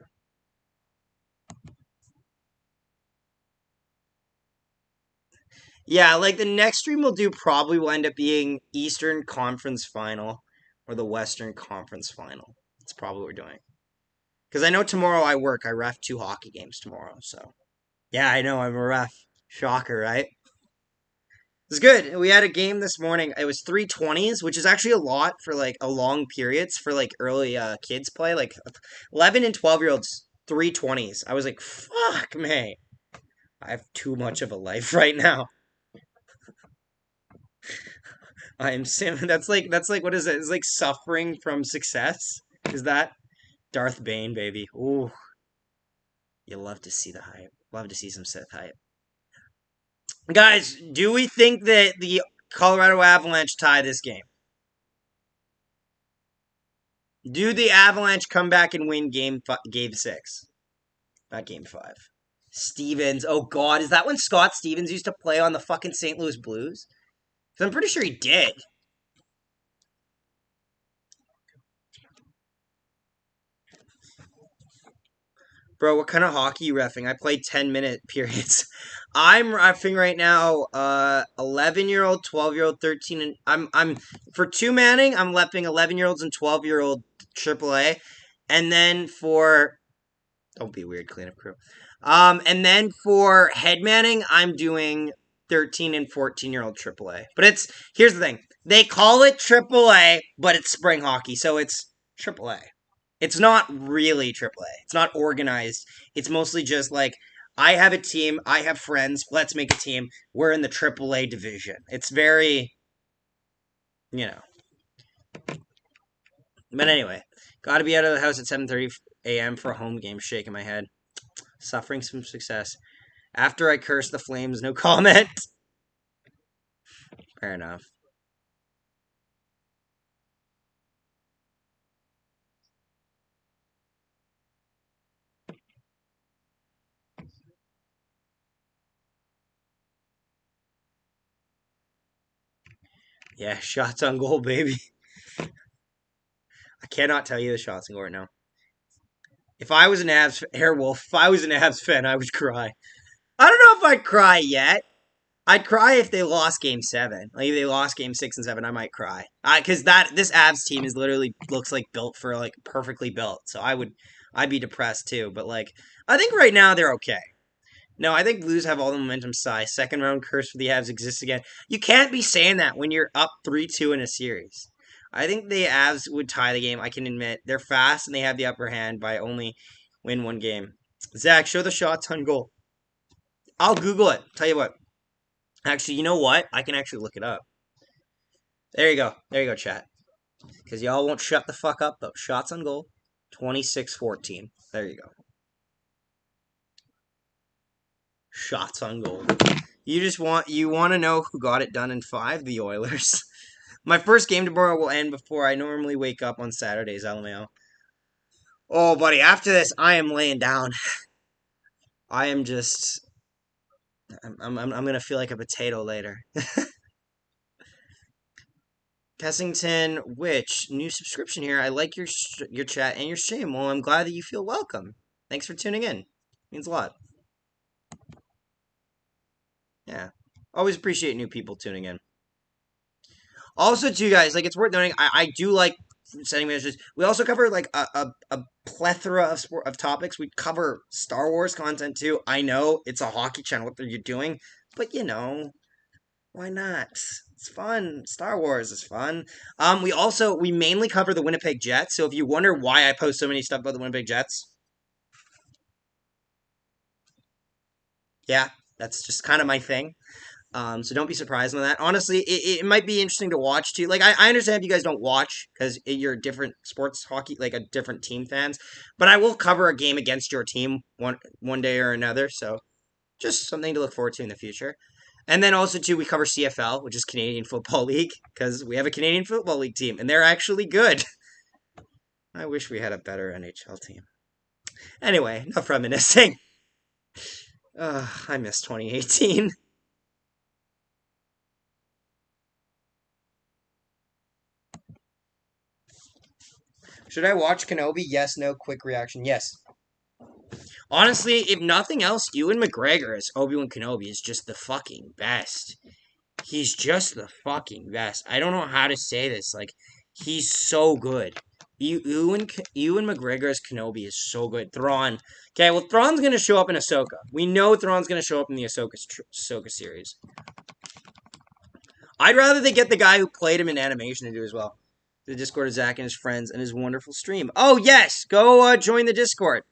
Yeah, like the next stream we'll do probably will end up being Eastern Conference Final or the Western Conference Final. That's probably what we're doing. Because I know tomorrow I work. I ref 2 hockey games tomorrow, so. Yeah, I know, I'm a ref. Shocker, right? It's good. We had a game this morning. It was 320s, which is actually a lot for like a long periods for like early kids play. Like 11 and 12-year-olds, 320s. I was like, fuck me. I have too much of a life right now. I am sim. That's like what is it? It's like suffering from success. Is that Darth Bane, baby? Ooh, you love to see the hype. Love to see some Sith hype. Guys, do we think that the Colorado Avalanche tie this game? Do the Avalanche come back and win game 6? Not game 5. Stevens. Oh, God. Is that when Scott Stevens used to play on the fucking St. Louis Blues? Because I'm pretty sure he did. Bro, what kind of hockey you reffing? I played 10-minute periods. I'm reffing right now 11-year-old, 12-year-old, 13 and I'm for 2-manning, I'm repping 11-year-olds and 12-year-old AAA. And then for don't be weird, cleanup crew. And then for head manning, I'm doing 13 and 14-year-old AAA. But here's the thing. They call it AAA, but it's spring hockey, so it's AAA. It's not really AAA. It's not organized. It's mostly just like, I have a team, I have friends, let's make a team. We're in the AAA division. It's very, you know. But anyway, got to be out of the house at 7:30 a.m. for a home game. Shaking my head. Suffering some success. After I curse the Flames, no comment. Fair enough. Yeah, shots on goal, baby. I cannot tell you the shots on goal right now. If I was an Avs fan, I would cry. I don't know if I'd cry yet. I'd cry if they lost Game 7. Like, if they lost Game 6 and 7, I might cry. Because this Avs team is literally looks like built for, like, perfectly built. So I'd be depressed too. But, like, I think right now they're okay. No, I think Blues have all the momentum size. Second round curse for the Avs exists again. You can't be saying that when you're up 3-2 in a series. I think the Avs would tie the game, I can admit. They're fast and they have the upper hand by only win one game. Zach, show the shots on goal. I'll Google it. Tell you what. Actually, you know what? I can actually look it up. There you go. There you go, chat. Because y'all won't shut the fuck up, though. Shots on goal, 26-14. There you go. Shots on goal. You want to know who got it done in 5? The Oilers. My first game tomorrow will end before I normally wake up on Saturdays, LMAO. Oh, buddy, after this, I am laying down. I am just... I'm gonna feel like a potato later. Kessington, which new subscription here? I like your chat and your stream. Well, I'm glad that you feel welcome. Thanks for tuning in. Means a lot. Yeah, always appreciate new people tuning in. Also, too, guys, like, it's worth noting, I do like sending messages. We also cover, like, a plethora of topics. We cover Star Wars content, too. I know it's a hockey channel. What are you doing? But, you know, why not? It's fun. Star Wars is fun. We mainly cover the Winnipeg Jets. So if you wonder why I post so many stuff about the Winnipeg Jets, yeah, that's just kind of my thing. So don't be surprised on that. Honestly, it might be interesting to watch too. Like, I understand if you guys don't watch because you're different sports hockey, like a different team fans. But I will cover a game against your team one day or another. So just something to look forward to in the future. And then also too, we cover CFL, which is Canadian Football League, because we have a Canadian Football League team, and they're actually good. I wish we had a better NHL team. Anyway, enough reminiscing. I miss 2018. Should I watch Kenobi? Yes, no, quick reaction. Yes. Honestly, if nothing else, Ewan McGregor as Obi-Wan Kenobi is just the fucking best. He's just the fucking best. I don't know how to say this. Like, he's so good. Ewan McGregor as Kenobi is so good. Thrawn. Okay, well, Thrawn's going to show up in Ahsoka. We know Thrawn's going to show up in the Ahsoka series. I'd rather they get the guy who played him in animation to do as well. The Discord of Zach and his friends and his wonderful stream. Oh, yes! Go join the Discord.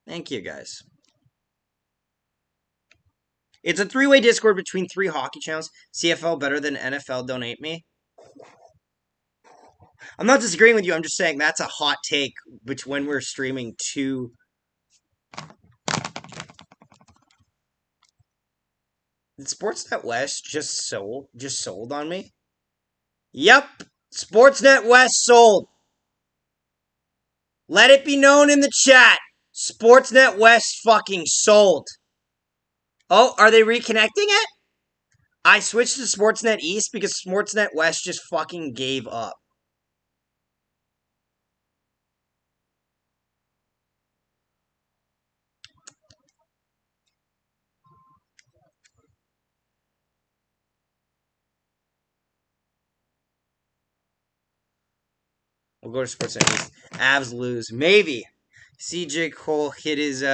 Thank you, guys. It's a three-way Discord between 3 hockey channels. CFL better than NFL, donate me. I'm not disagreeing with you. I'm just saying that's a hot take when we're streaming 2. Did Sportsnet West just sold on me? Yep. Sportsnet West sold. Let it be known in the chat. Sportsnet West fucking sold. Oh, are they reconnecting it? I switched to Sportsnet East because Sportsnet West just fucking gave up. We'll go to Sportsnet East. Avs lose. Maybe. CJ Cole hit his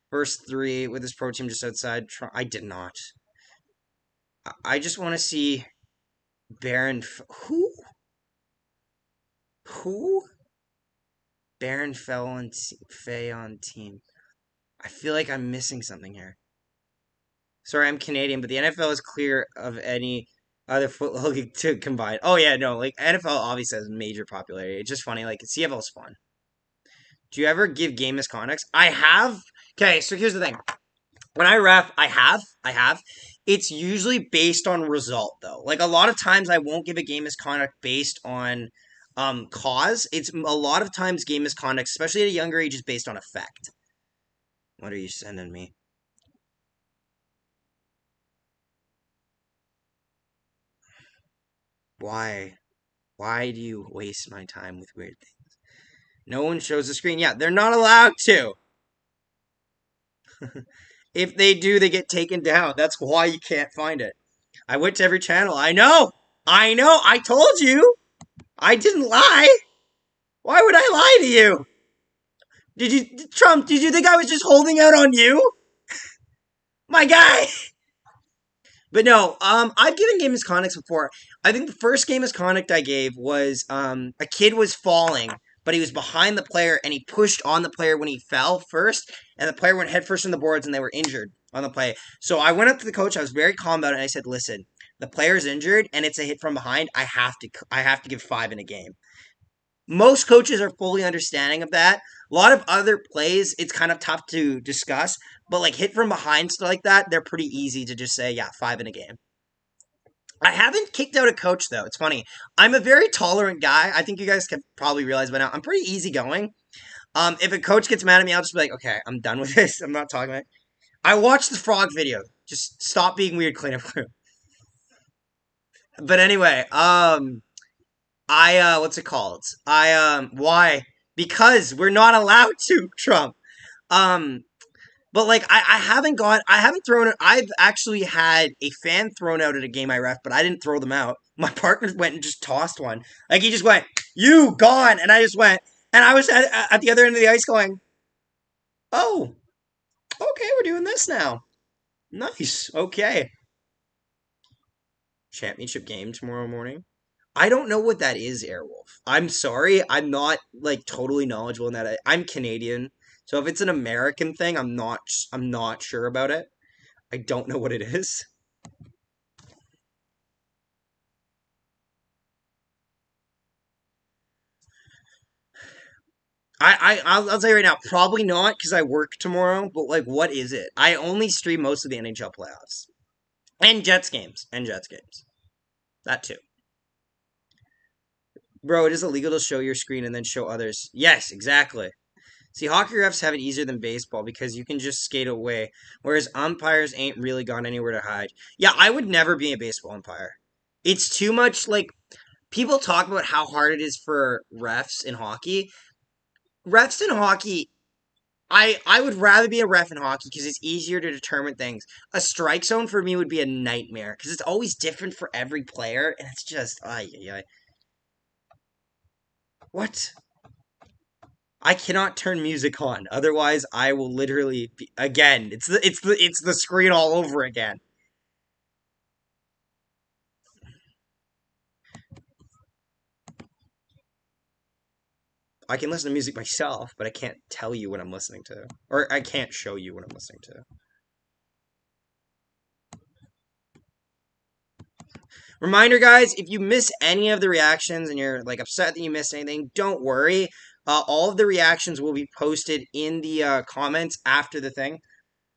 first 3 with his pro team just outside. I did not. I just want to see Baron. Who? Who? Baron fell on Fay on team. I feel like I'm missing something here. Sorry, I'm Canadian, but the NFL is clear of any other football league to combine. Oh yeah, no, like NFL obviously has major popularity. It's just funny, like CFL's fun. Do you ever give game misconducts? I have. Okay, so here's the thing. When I ref, I have. It's usually based on result though. Like a lot of times, I won't give a game misconduct based on cause. It's a lot of times game misconduct, especially at a younger age, is based on effect. What are you sending me? Why? Why do you waste my time with weird things? No one shows the screen. Yeah, they're not allowed to. If they do, they get taken down. That's why you can't find it. I went to every channel. I know. I know. I told you. I didn't lie. Why would I lie to you? Did you, Trump, did you think I was just holding out on you? My guy. But no, I've given game misconducts before. I think the first game misconduct I gave was a kid was falling, but he was behind the player and he pushed on the player when he fell first, and the player went headfirst in the boards and they were injured on the play. So I went up to the coach. I was very calm about it, and I said, "Listen, the player's injured and it's a hit from behind. I have to give 5 in a game." Most coaches are fully understanding of that. A lot of other plays, it's kind of tough to discuss, but like hit from behind stuff like that, they're pretty easy to just say, yeah, 5 in a game. I haven't kicked out a coach though. It's funny. I'm a very tolerant guy. I think you guys can probably realize by now. I'm pretty easygoing. If a coach gets mad at me, I'll just be like, okay, I'm done with this. I'm not talking about it. I watched the frog video. Just stop being weird, clean up crew. But anyway, what's it called? Why? Because we're not allowed to, Trump. Um, but like I haven't thrown it. I've actually had a fan thrown out at a game I ref, but I didn't throw them out. My partner went and just tossed one. Like he just went, "You gone," and I just went, and I was at the other end of the ice going, "Oh, okay, we're doing this now. Nice, okay." Championship game tomorrow morning. I don't know what that is, Airwolf. I'm sorry, I'm not like totally knowledgeable in that. I'm Canadian, so if it's an American thing, I'm not sure about it. I don't know what it is. I'll tell you right now, probably not because I work tomorrow. But like, what is it? I only stream most of the NHL playoffs and Jets games. That too, bro. It is illegal to show your screen and then show others. Yes, exactly. See, hockey refs have it easier than baseball because you can just skate away, whereas umpires ain't really gone anywhere to hide. Yeah, I would never be a baseball umpire. It's too much like people talk about how hard it is for refs in hockey. Refs in hockey, I would rather be a ref in hockey because it's easier to determine things. A strike zone for me would be a nightmare because it's always different for every player, and it's just what? I cannot turn music on. Otherwise, I will literally be, again. It's the screen all over again. I can listen to music myself, but I can't tell you what I'm listening to, or I can't show you what I'm listening to. Reminder, guys, if you miss any of the reactions and you're like upset that you missed anything, don't worry. All of the reactions will be posted in the comments after the thing.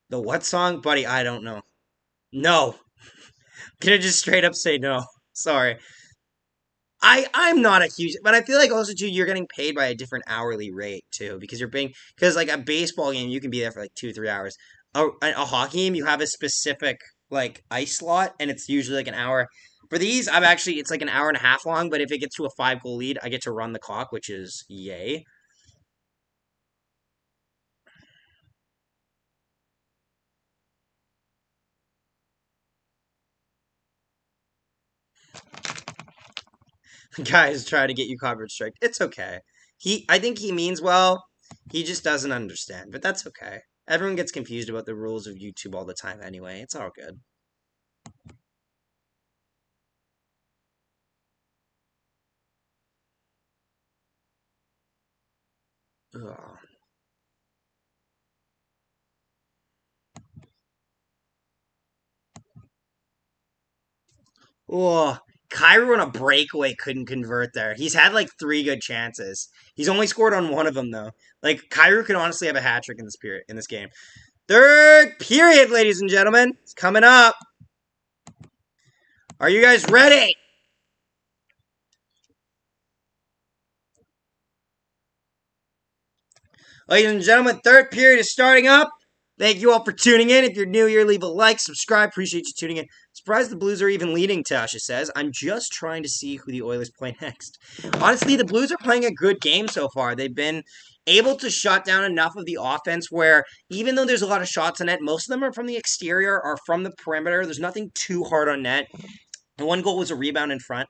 The what song, buddy? I don't know. No, gonna just straight up say no. Sorry. I'm not a huge, but I feel like also too you're getting paid by a different hourly rate too because you're being because like a baseball game you can be there for like 2 3 hours. A hockey game you have a specific like ice slot and it's usually like an hour. For these, I'm actually it's like an hour and a half long, but if it gets to a 5 goal lead, I get to run the clock, which is yay. Guys try to get you covered strict. It's okay. I think he means well. He just doesn't understand, but that's okay. Everyone gets confused about the rules of YouTube all the time anyway. It's all good. Ugh. Oh, Cairo on a breakaway couldn't convert there. He's had like 3 good chances. He's only scored on one of them though. Like Cairo could honestly have a hat trick in this game. Third period, ladies and gentlemen, it's coming up. Are you guys ready? Ladies and gentlemen, third period is starting up. Thank you all for tuning in. If you're new here, leave a like, subscribe. Appreciate you tuning in. Surprised the Blues are even leading, Tasha says. I'm just trying to see who the Oilers play next. Honestly, the Blues are playing a good game so far. They've been able to shut down enough of the offense where even though there's a lot of shots on net, most of them are from the exterior or from the perimeter. There's nothing too hard on net. The one goal was a rebound in front.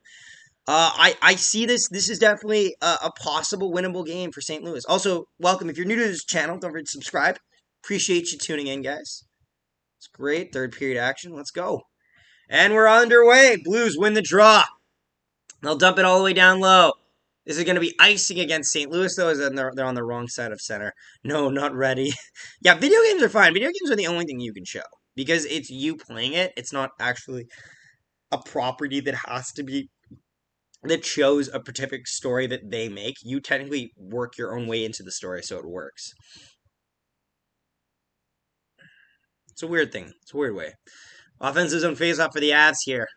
I see this. This is definitely a possible winnable game for St. Louis. Also, welcome. If you're new to this channel, don't forget to subscribe. Appreciate you tuning in, guys. It's great. Third period action. Let's go. And we're underway. Blues win the draw. They'll dump it all the way down low. This is going to be icing against St. Louis, though, as they're on the wrong side of center. No, not ready. Yeah, video games are fine. Video games are the only thing you can show. Because it's you playing it. It's not actually a property that has to be that shows a specific story that they make. You technically work your own way into the story so it works. It's a weird thing. It's a weird way. Offensive zone face-off for the Avs here.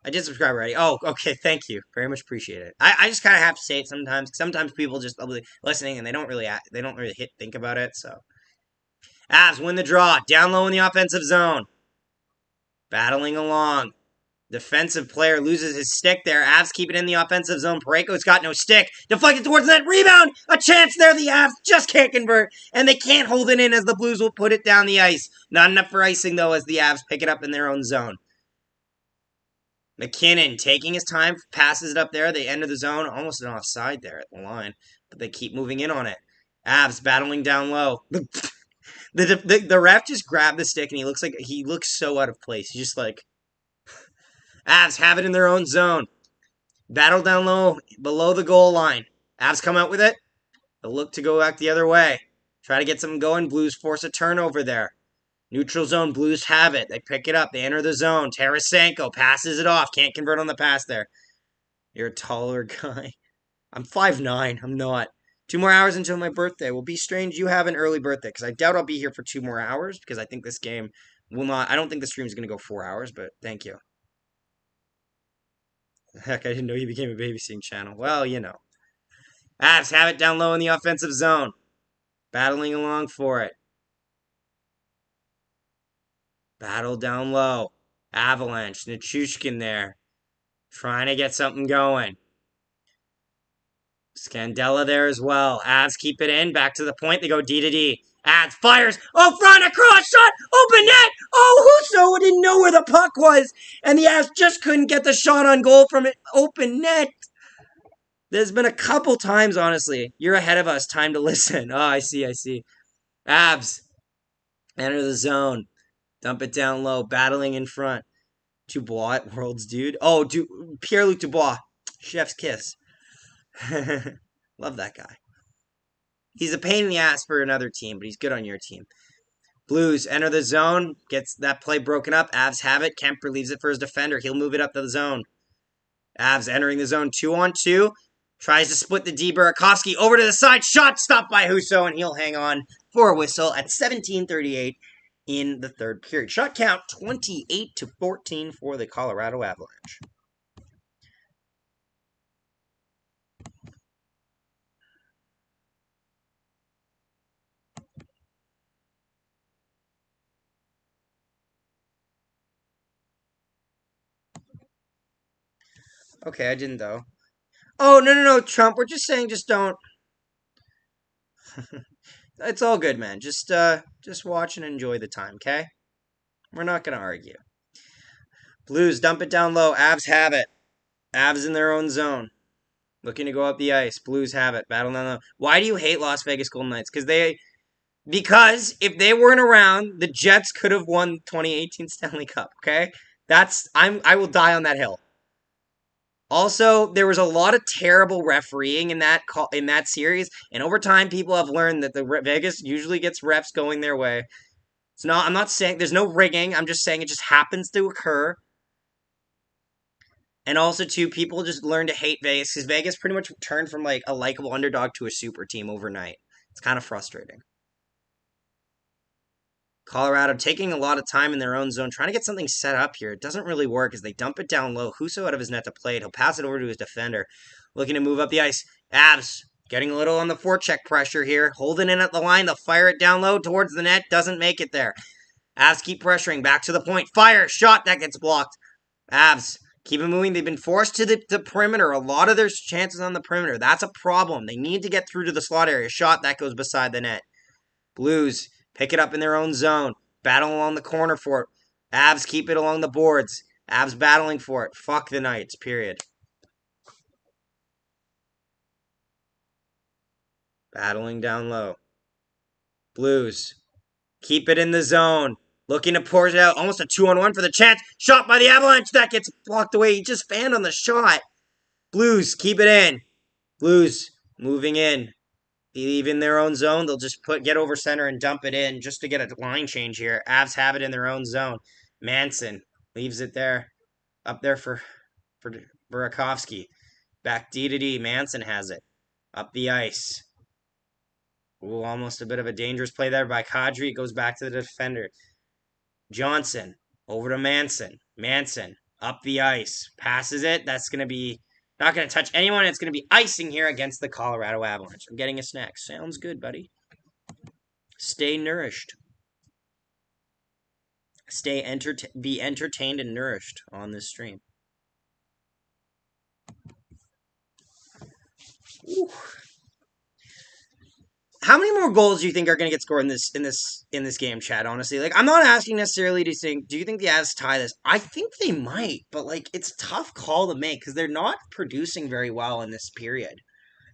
I did subscribe already. Oh, okay. Thank you. Very much appreciate it. I just kind of have to say it sometimes. Sometimes people just listening and they don't really think about it. So, Avs win the draw. Down low in the offensive zone. Battling along. Defensive player loses his stick there. Avs keep it in the offensive zone. Parayko's got no stick. Deflected towards that rebound. A chance there. The Avs just can't convert. And they can't hold it in as the Blues will put it down the ice. Not enough for icing, though, as the Avs pick it up in their own zone. McKinnon taking his time. Passes it up there. They enter the zone. Almost an offside there at the line. But they keep moving in on it. Avs battling down low. The ref just grabbed the stick and he looks so out of place. He's just like... Avs have it in their own zone. Battle down low, below the goal line. Avs come out with it. They'll look to go back the other way. Try to get something going. Blues force a turnover there. Neutral zone, Blues have it. They pick it up. They enter the zone. Tarasenko passes it off. Can't convert on the pass there. You're a taller guy. I'm 5'9". I'm not. 2 more hours until my birthday. Will be strange you have an early birthday, because I doubt I'll be here for 2 more hours, because I think this game will not... I don't think the stream is going to go 4 hours, but thank you. Heck, I didn't know you became a babysitting channel. Well, you know. Avs have it down low in the offensive zone. Battling along for it. Battle down low. Avalanche. Nichushkin there. Trying to get something going. Scandella there as well. Avs keep it in. Back to the point. They go D to D. Avs fires. Oh, front, a cross shot. Open net. Oh, Husso didn't know where the puck was. And the Avs just couldn't get the shot on goal from it. Open net. There's been a couple times, honestly. You're ahead of us. Time to listen. Oh, I see. Avs. Enter the zone. Dump it down low. Battling in front. Dubois at Worlds, dude. Oh, Pierre-Luc Dubois. Chef's kiss. Love that guy. He's a pain in the ass for another team, but he's good on your team. Blues enter the zone. Gets that play broken up. Avs have it. Kemper leaves it for his defender. He'll move it up to the zone. Avs entering the zone 2-on-2. Tries to split the D. Burakovsky over to the side. Shot stopped by Husso, and he'll hang on for a whistle at 17:38 in the third period. Shot count 28-14 for the Colorado Avalanche. Okay, I didn't though. Oh, no, Trump. We're just saying just don't. It's all good, man. Just watch and enjoy the time, okay? We're not going to argue. Blues dump it down low. Avs have it. Avs in their own zone. Looking to go up the ice. Blues have it. Battle down low. Why do you hate Las Vegas Golden Knights? Because if they weren't around, the Jets could have won 2018 Stanley Cup, okay? I will die on that hill. Also, there was a lot of terrible refereeing in that series, and over time, people have learned that the Vegas usually gets refs going their way. It's not. I'm not saying there's no rigging. I'm just saying it just happens to occur. And also, too, people just learn to hate Vegas because Vegas pretty much turned from like a likable underdog to a super team overnight. It's kind of frustrating. Colorado taking a lot of time in their own zone, trying to get something set up here. It doesn't really work as they dump it down low. Husso out of his net to play it. He'll pass it over to his defender. Looking to move up the ice. Avs getting a little on the forecheck pressure here. Holding in at the line. They'll fire it down low towards the net. Doesn't make it there. Avs keep pressuring. Back to the point. Fire. Shot. That gets blocked. Avs keep it moving. They've been forced to the perimeter. A lot of their chances on the perimeter. That's a problem. They need to get through to the slot area. Shot. That goes beside the net. Blues pick it up in their own zone. Battle along the corner for it. Avs keep it along the boards. Avs battling for it. Fuck the Knights, period. Battling down low. Blues keep it in the zone. Looking to pour it out. Almost a 2-on-1 for the chance. Shot by the Avalanche. That gets blocked away. He just fanned on the shot. Blues keep it in. Blues moving in. Even their own zone, they'll just get over center and dump it in just to get a line change here. Avs have it in their own zone. Manson leaves it there. Up there for Burakovsky. Back D to D. Manson has it. Up the ice. Ooh, almost a bit of a dangerous play there by Kadri. It goes back to the defender. Johnson over to Manson. Manson up the ice. Passes it. That's going to be not going to touch anyone. It's going to be icing here against the Colorado Avalanche. I'm getting a snack. Sounds good, buddy. Stay nourished. Be entertained and nourished on this stream. Ooh. How many more goals do you think are going to get scored in this game, Chad? Honestly, like I'm not asking necessarily to think. Do you think the Avs tie this? I think they might, but like it's a tough call to make because they're not producing very well in this period.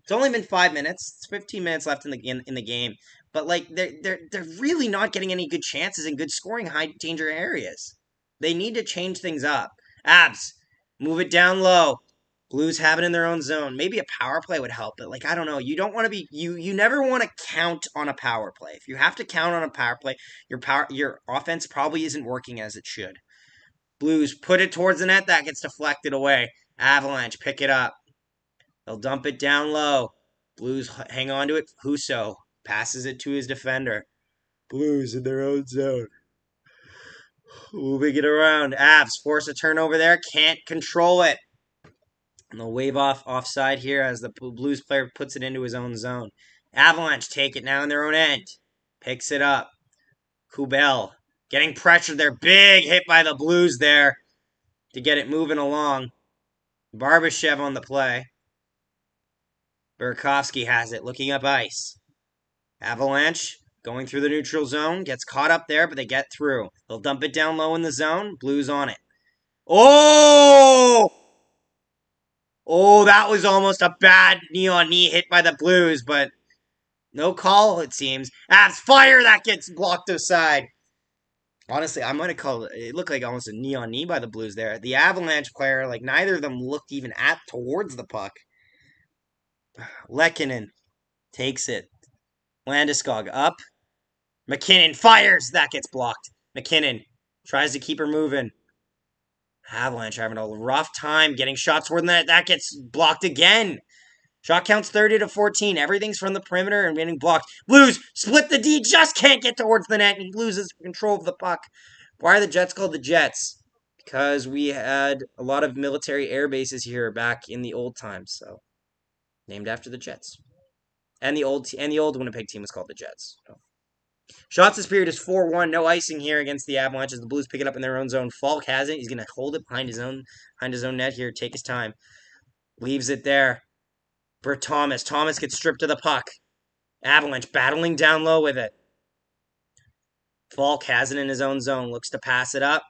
It's only been 5 minutes. It's 15 minutes left in the game, but like they're really not getting any good chances and good scoring high danger areas. They need to change things up. Avs, move it down low. Blues have it in their own zone. Maybe a power play would help, but like I don't know. You don't want to be you never want to count on a power play. If you have to count on a power play, your offense probably isn't working as it should. Blues put it towards the net, that gets deflected away. Avalanche pick it up. They'll dump it down low. Blues hang on to it. Husso passes it to his defender. Blues in their own zone. Moving it around. Avs force a turnover there. Can't control it. And they'll wave offside here as the Blues player puts it into his own zone. Avalanche take it now in their own end. Picks it up. Kubel getting pressured there. Big hit by the Blues there to get it moving along. Barbashev on the play. Burakovsky has it, looking up ice. Avalanche going through the neutral zone. Gets caught up there, but they get through. They'll dump it down low in the zone. Blues on it. Oh! Oh, that was almost a bad knee-on-knee hit by the Blues, but no call, it seems. Avs fire, that gets blocked aside. Honestly, I might have called it. It looked like almost a knee-on-knee by the Blues there. The Avalanche player, like neither of them looked even towards the puck. Lehkonen takes it. Landeskog up. McKinnon fires, that gets blocked. McKinnon tries to keep her moving. Avalanche having a rough time getting shots toward that. That gets blocked again. Shot counts 30-14. Everything's from the perimeter and getting blocked. Blues split the D. Just can't get towards the net. And he loses control of the puck. Why are the Jets called the Jets? Because we had a lot of military air bases here back in the old times. So named after the Jets. And the old Winnipeg team was called the Jets. So. Shots this period is 4-1. No icing here against the Avalanche as the Blues pick it up in their own zone. Falk has it. He's going to hold it behind his own net here. Take his time. Leaves it there. For Thomas. Thomas gets stripped of the puck. Avalanche battling down low with it. Falk has it in his own zone. Looks to pass it up.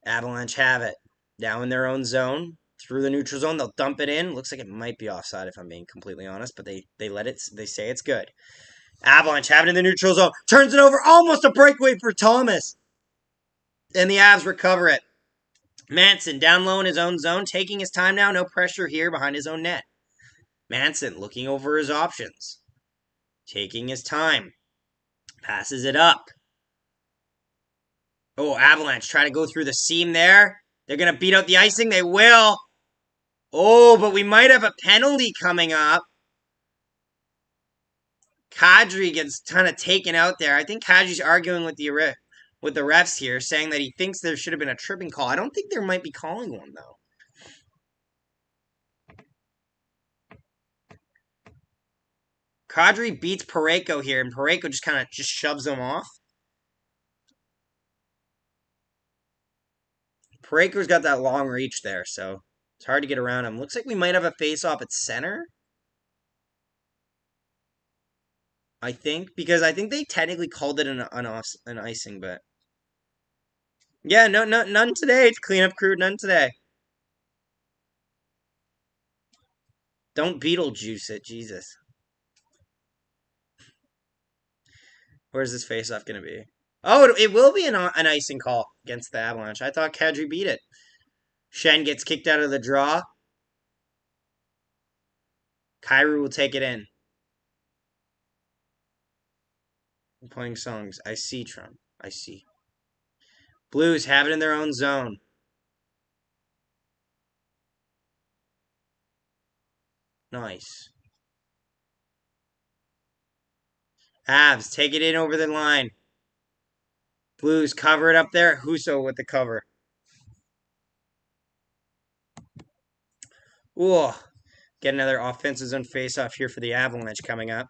Avalanche have it. Now in their own zone. Through the neutral zone. They'll dump it in. Looks like it might be offside if I'm being completely honest. But they let it. They say it's good. Avalanche have it in the neutral zone. Turns it over. Almost a breakaway for Thomas. And the Avs recover it. Manson down low in his own zone, taking his time now. No pressure here behind his own net. Manson looking over his options. Taking his time. Passes it up. Oh, Avalanche try to go through the seam there. They're going to beat out the icing. They will. Oh, but we might have a penalty coming up. Kadri gets kind of taken out there. I think Kadri's arguing with the refs here, saying that he thinks there should have been a tripping call. I don't think there might be calling one, though. Kadri beats Parayko here, and Parayko just kind of shoves him off. Parayko's got that long reach there, so it's hard to get around him. Looks like we might have a face-off at center. I think, because I think they technically called it an icing, but yeah, none today. It's cleanup crew, none today. Don't Beetlejuice it, Jesus. Where's this face-off gonna be? Oh, it will be an icing call against the Avalanche. I thought Kadri beat it. Shen gets kicked out of the draw. Kyrou will take it in. I'm playing songs. I see, Trump. I see. Blues have it in their own zone. Nice. Avs take it in over the line. Blues cover it up there. Husso with the cover. Ooh. Get another offensive zone face-off here for the Avalanche coming up.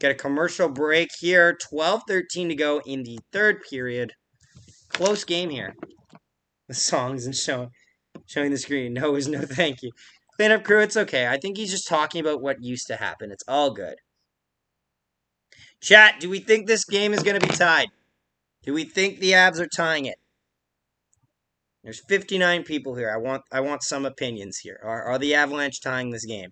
Get a commercial break here. 12-13 to go in the third period. Close game here. The songs and showing the screen. No is no thank you. Cleanup crew, it's okay. I think he's just talking about what used to happen. It's all good. Chat, do we think this game is going to be tied? Do we think the Avs are tying it? There's 59 people here. I want some opinions here. Are the Avalanche tying this game?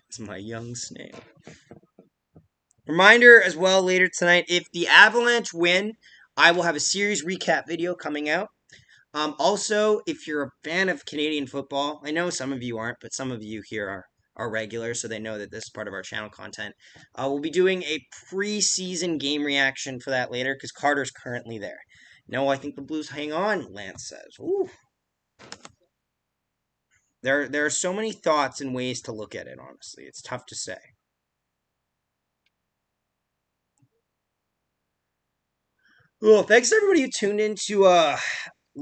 It's my young snail. Reminder as well later tonight, if the Avalanche win, I will have a series recap video coming out. Also, if you're a fan of Canadian football, I know some of you aren't, but some of you here are regular, so they know that this is part of our channel content. We'll be doing a preseason game reaction for that later, because Carter's currently there. No, I think the Blues hang on, Lance says. Ooh. There are so many thoughts and ways to look at it, honestly. It's tough to say. Well, thanks to everybody who tuned into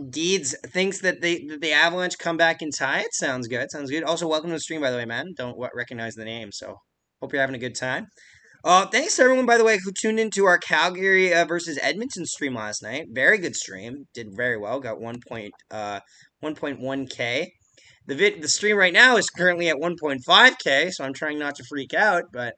Deeds thinks that the Avalanche come back and tie it. Sounds good. Sounds good. Also, welcome to the stream, by the way, man. Don't recognize the name, so hope you're having a good time. Thanks to everyone, by the way, who tuned into our Calgary versus Edmonton stream last night. Very good stream. Did very well. Got 1.1K. The stream right now is currently at 1.5K, so I'm trying not to freak out, but...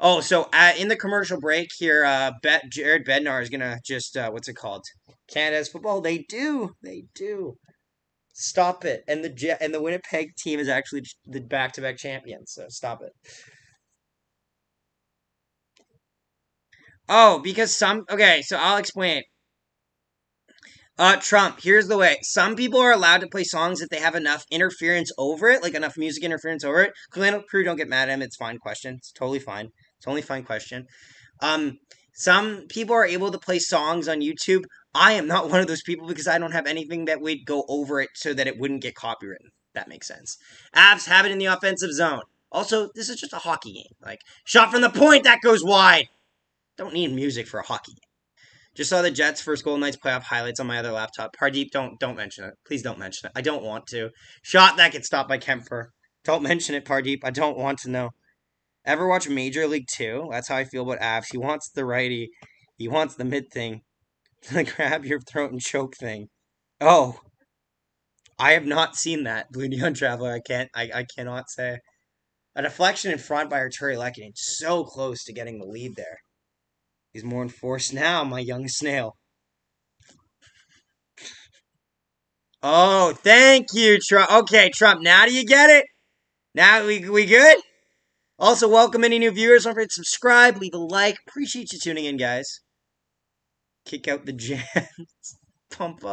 Oh, so in the commercial break here, Jared Bednar is going to just, what's it called? Canada's football. They do. Stop it. And the Winnipeg team is actually the back-to-back champions, so stop it. Oh, because okay, so I'll explain. Trump, here's the way. Some people are allowed to play songs if they have enough interference over it, like enough music interference over it. Cleanup crew, don't get mad at him. It's fine question. It's totally fine. It's only fine question. Some people are able to play songs on YouTube. I am not one of those people because I don't have anything that would go over it so that it wouldn't get copywritten. That makes sense. Avs have it in the offensive zone. Also, this is just a hockey game. Like, shot from the point, that goes wide. Don't need music for a hockey game. Just saw the Jets' first Golden Knights playoff highlights on my other laptop. Pardeep, don't mention it. Please don't mention it. I don't want to. Shot that gets stopped by Kemper. Don't mention it, Pardeep. I don't want to know. Ever watch Major League 2? That's how I feel about Avs. He wants the righty. He wants the mid thing. The grab your throat and choke thing. Oh. I have not seen that, Blue Neon Traveler. I cannot say. A deflection in front by Arturi Lehkonen. So close to getting the lead there. He's more enforced now, my young snail. Oh, thank you, Trump. Okay, Trump, now do you get it? Now we good? Also, welcome any new viewers. Don't forget to subscribe, leave a like. Appreciate you tuning in, guys. Kick out the jams. Pump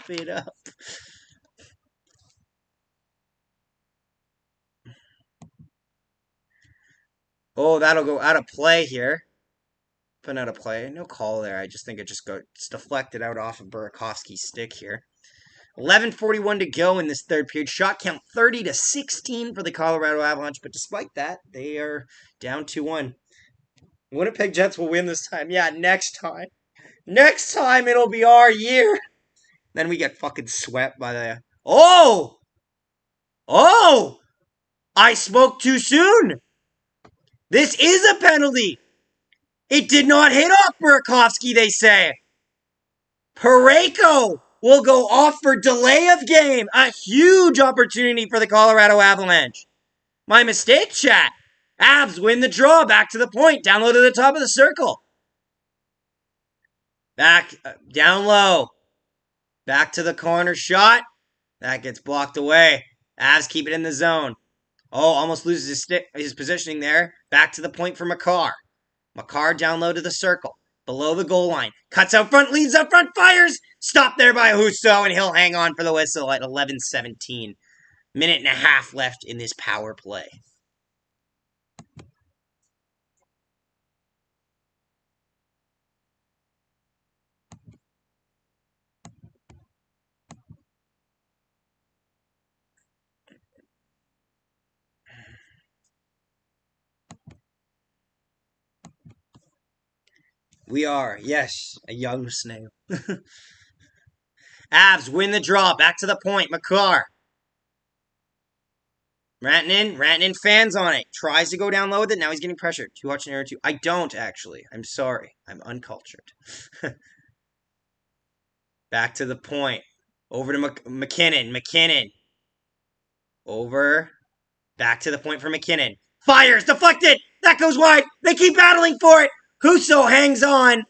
it up. Oh, that'll go out of play here. Put out of play. No call there. I just think it's deflected out off of Burakovsky's stick here. 11:41 to go in this third period. Shot count 30-16 for the Colorado Avalanche, but despite that, they are down 2-1. Winnipeg Jets will win this time. Yeah, next time. Next time it'll be our year. Then we get fucking swept by the... Oh! Oh! I spoke too soon! This is a penalty! It did not hit off Burakovsky, they say. Parayko will go off for delay of game. A huge opportunity for the Colorado Avalanche. My mistake, chat. Avs win the draw. Back to the point. Down low to the top of the circle. Back, down low. Back to the corner shot. That gets blocked away. Avs keep it in the zone. Oh, almost loses his positioning there. Back to the point for Makar. Makar down low to the circle. Below the goal line. Cuts out front, leads up front, fires! Stopped there by Husso, and he'll hang on for the whistle at 11:17. Minute and a half left in this power play. We are, yes, a young snail. Avs win the draw. Back to the point. Makar. Rantanen fans on it. Tries to go down low with it. Now he's getting pressured. 2 watching error 2. I don't, actually. I'm sorry. I'm uncultured. Back to the point. Over to McKinnon. McKinnon. Over. Back to the point for McKinnon. Fires. Deflected. That goes wide. They keep battling for it. Husso hangs on.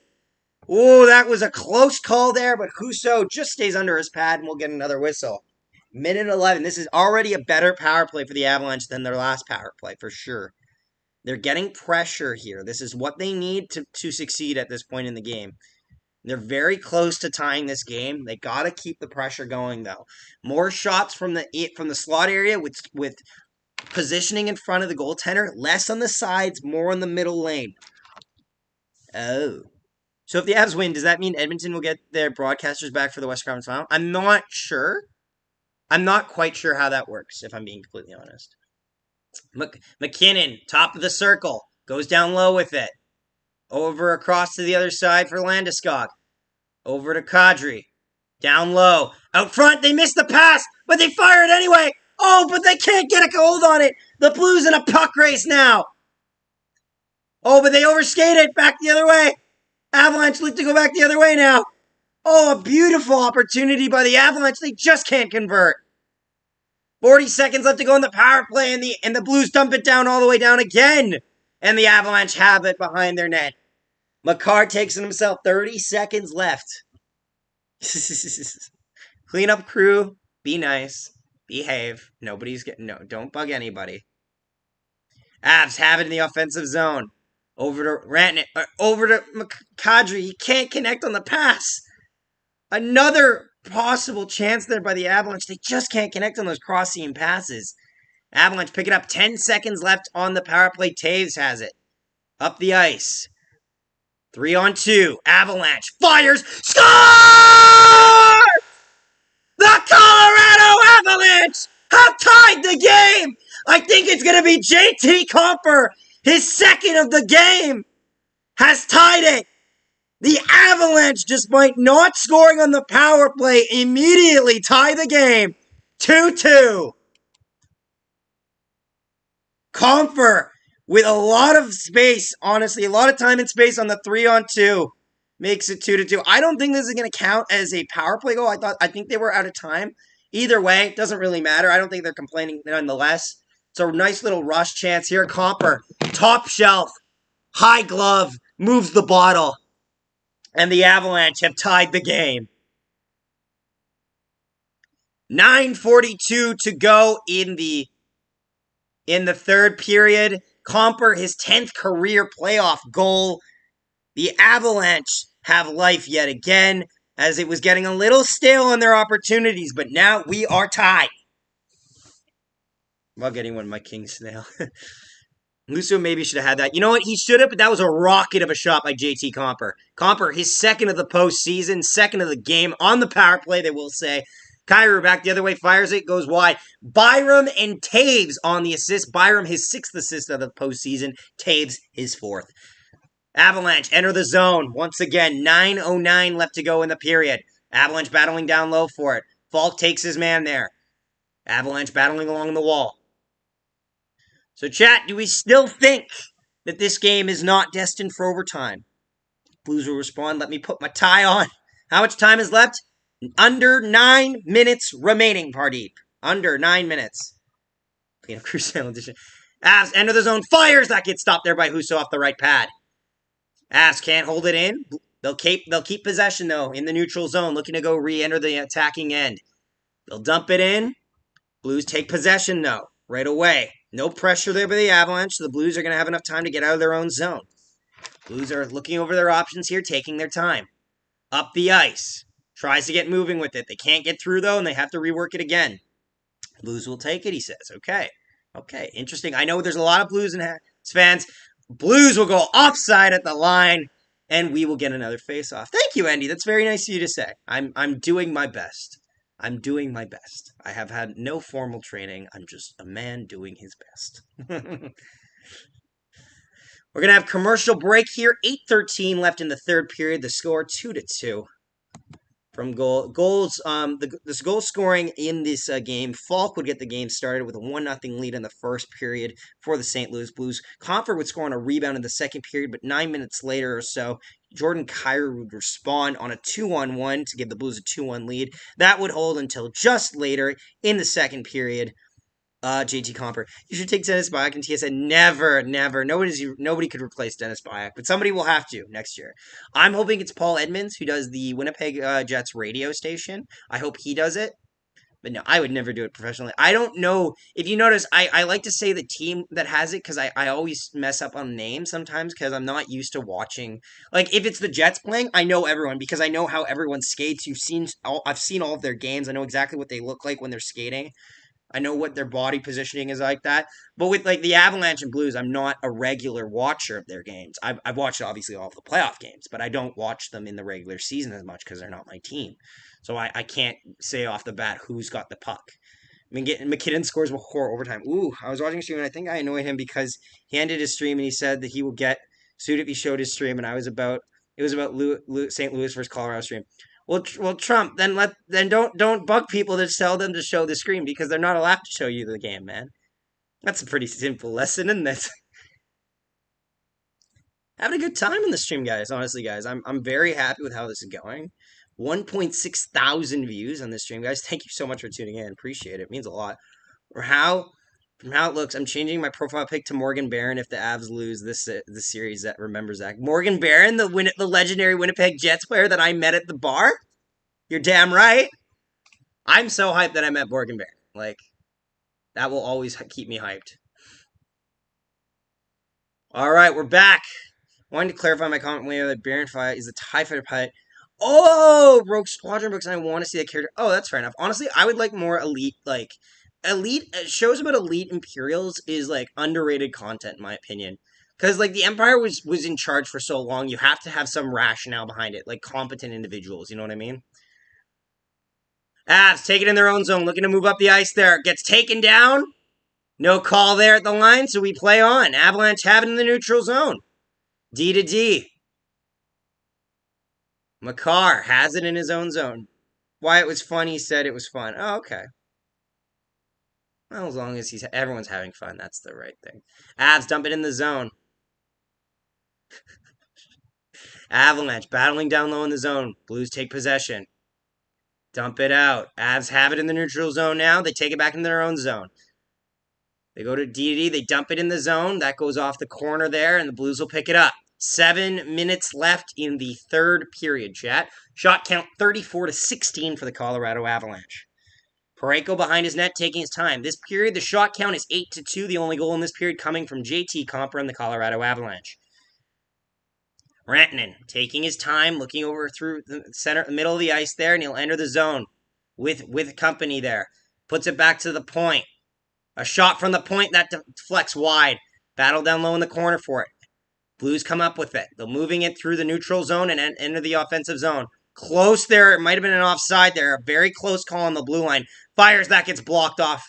Oh, that was a close call there, but Husso just stays under his pad and we'll get another whistle. Minute 11. This is already a better power play for the Avalanche than their last power play, for sure. They're getting pressure here. This is what they need to succeed at this point in the game. They're very close to tying this game. They got to keep the pressure going, though. More shots from the slot area with positioning in front of the goaltender. Less on the sides, more on the middle lane. Oh. So if the Avs win, does that mean Edmonton will get their broadcasters back for the West Conference Final? I'm not sure. I'm not quite sure how that works, if I'm being completely honest. McKinnon, top of the circle, goes down low with it. Over across to the other side for Landeskog. Over to Kadri. Down low. Out front, they missed the pass, but they fire it anyway. Oh, but they can't get a hold on it. The Blues in a puck race now. Oh, but they overskated back the other way. Avalanche look to go back the other way now. Oh, a beautiful opportunity by the Avalanche. They just can't convert. 40 seconds left to go in the power play, and the Blues dump it down all the way down again. And the Avalanche have it behind their net. Makar takes it himself. 30 seconds left. Clean up crew. Be nice. Behave. Don't bug anybody. Avs have it in the offensive zone. Over to Rantanen. Over to Kadri. He can't connect on the pass. Another possible chance there by the Avalanche. They just can't connect on those cross-seam passes. Avalanche pick it up. 10 seconds left on the power play. Taves has it. Up the ice. 3-on-2. Avalanche fires. Score! The Colorado Avalanche have tied the game. I think it's going to be JT Compher. His second of the game has tied it. The Avalanche, despite not scoring on the power play, immediately tie the game. 2-2. Compher with a lot of space, honestly, a lot of time and space on the 3-on-2. Makes it 2-2. I don't think this is going to count as a power play goal. I think they were out of time. Either way, it doesn't really matter. I don't think they're complaining nonetheless. It's a nice little rush chance here. Compher, top shelf, high glove, moves the bottle. And the Avalanche have tied the game. 9:42 to go in the in the third period. Comper, his 10th career playoff goal. The Avalanche have life yet again, as it was getting a little stale on their opportunities, but now we are tied. I'm about getting one of my king snail. Lucio maybe should have had that. You know what? He should have, but that was a rocket of a shot by JT Comper. Comper, his second of the postseason, second of the game on the power play, they will say. Kyrou back the other way, fires it, goes wide. Byram and Taves on the assist. Byram, his 6th assist of the postseason. Taves, his 4th. Avalanche enter the zone. Once again, 9:09 left to go in the period. Avalanche battling down low for it. Falk takes his man there. Avalanche battling along the wall. So, chat, do we still think that this game is not destined for overtime? Blues will respond. Let me put my tie on. How much time is left? Under 9 minutes remaining, Pardeep. Under 9 minutes. Clean-up Crusader edition. Avs enter the zone. Fires! That gets stopped there by Husso off the right pad. Avs can't hold it in. They'll keep possession, though, in the neutral zone, looking to go re-enter the attacking end. They'll dump it in. Blues take possession, though, right away. No pressure there by the Avalanche, so the Blues are going to have enough time to get out of their own zone. Blues are looking over their options here, taking their time. Up the ice. Tries to get moving with it. They can't get through, though, and they have to rework it again. Blues will take it, he says. Okay. Okay, interesting. I know there's a lot of Blues fans. Blues will go offside at the line, and we will get another face-off. Thank you, Andy. That's very nice of you to say. I'm doing my best. I'm doing my best. I have had no formal training. I'm just a man doing his best. We're going to have commercial break here. 8:13 left in the third period. The score 2-2 from goals. The goal scoring in this game. Falk would get the game started with a 1-0 lead in the first period for the St. Louis Blues. Compher would score on a rebound in the second period, but 9 minutes later or so, Jordan Kyrou would respond on a 2-on-1 to give the Blues a 2-1 lead. That would hold until just later in the second period. JT Comper. You should take Dennis Bayak and TSN. Never. Nobody could replace Dennis Bayak, but somebody will have to next year. I'm hoping it's Paul Edmonds, who does the Winnipeg Jets radio station. I hope he does it. But no, I would never do it professionally. I don't know. If you notice, I like to say the team that has it because I always mess up on names sometimes because I'm not used to watching. Like, if it's the Jets playing, I know everyone because I know how everyone skates. I've seen all of their games. I know exactly what they look like when they're skating. I know what their body positioning is like that. But with like the Avalanche and Blues, I'm not a regular watcher of their games. I've watched obviously all of the playoff games, but I don't watch them in the regular season as much because they're not my team. So I can't say off the bat who's got the puck. I mean, McKinnon scores before overtime. Ooh, I was watching a stream and I think I annoyed him because he ended his stream and he said that he will get sued if he showed his stream. And it was about St. Louis versus Colorado stream. Well, Trump, then don't bug people to tell them to show the screen because they're not allowed to show you the game, man. That's a pretty simple lesson, isn't it? Having a good time on the stream, guys. Honestly, guys, I'm very happy with how this is going. 1.6 thousand views on this stream, guys. Thank you so much for tuning in. Appreciate it. It means a lot. From how it looks, I'm changing my profile pic to Morgan Barron if the Avs lose this series. That remembers that Morgan Barron, the legendary Winnipeg Jets player that I met at the bar. You're damn right. I'm so hyped that I met Morgan Barron. Like, that will always keep me hyped. All right, we're back. Wanted to clarify my comment when that Baron fight is a TIE Fighter pilot. Oh, Rogue Squadron books, and I want to see that character. Oh, that's fair enough. Honestly, I would like more elite shows about elite Imperials is like underrated content in my opinion. Because like the Empire was in charge for so long, you have to have some rationale behind it, like competent individuals. You know what I mean? Avs take it in their own zone, looking to move up the ice. There gets taken down. No call there at the line, so we play on. Avalanche have it in the neutral zone. D to D. Makar has it in his own zone. Why it was fun, he said it was fun. Oh, okay. Well, as long as everyone's having fun, that's the right thing. Avs dump it in the zone. Avalanche battling down low in the zone. Blues take possession. Dump it out. Avs have it in the neutral zone now. They take it back into their own zone. They go to D. They dump it in the zone. That goes off the corner there, and the Blues will pick it up. 7 minutes left in the third period, chat. Shot count 34-16 for the Colorado Avalanche. Parayko behind his net, taking his time. This period, the shot count is 8-2. The only goal in this period coming from JT Compher and the Colorado Avalanche. Rantanen taking his time, looking over through the middle of the ice there, and he'll enter the zone with company there. Puts it back to the point. A shot from the point that deflects wide. Battle down low in the corner for it. Blues come up with it. They're moving it through the neutral zone and enter the offensive zone. Close there. It might have been an offside there. A very close call on the blue line. Fires. That gets blocked off.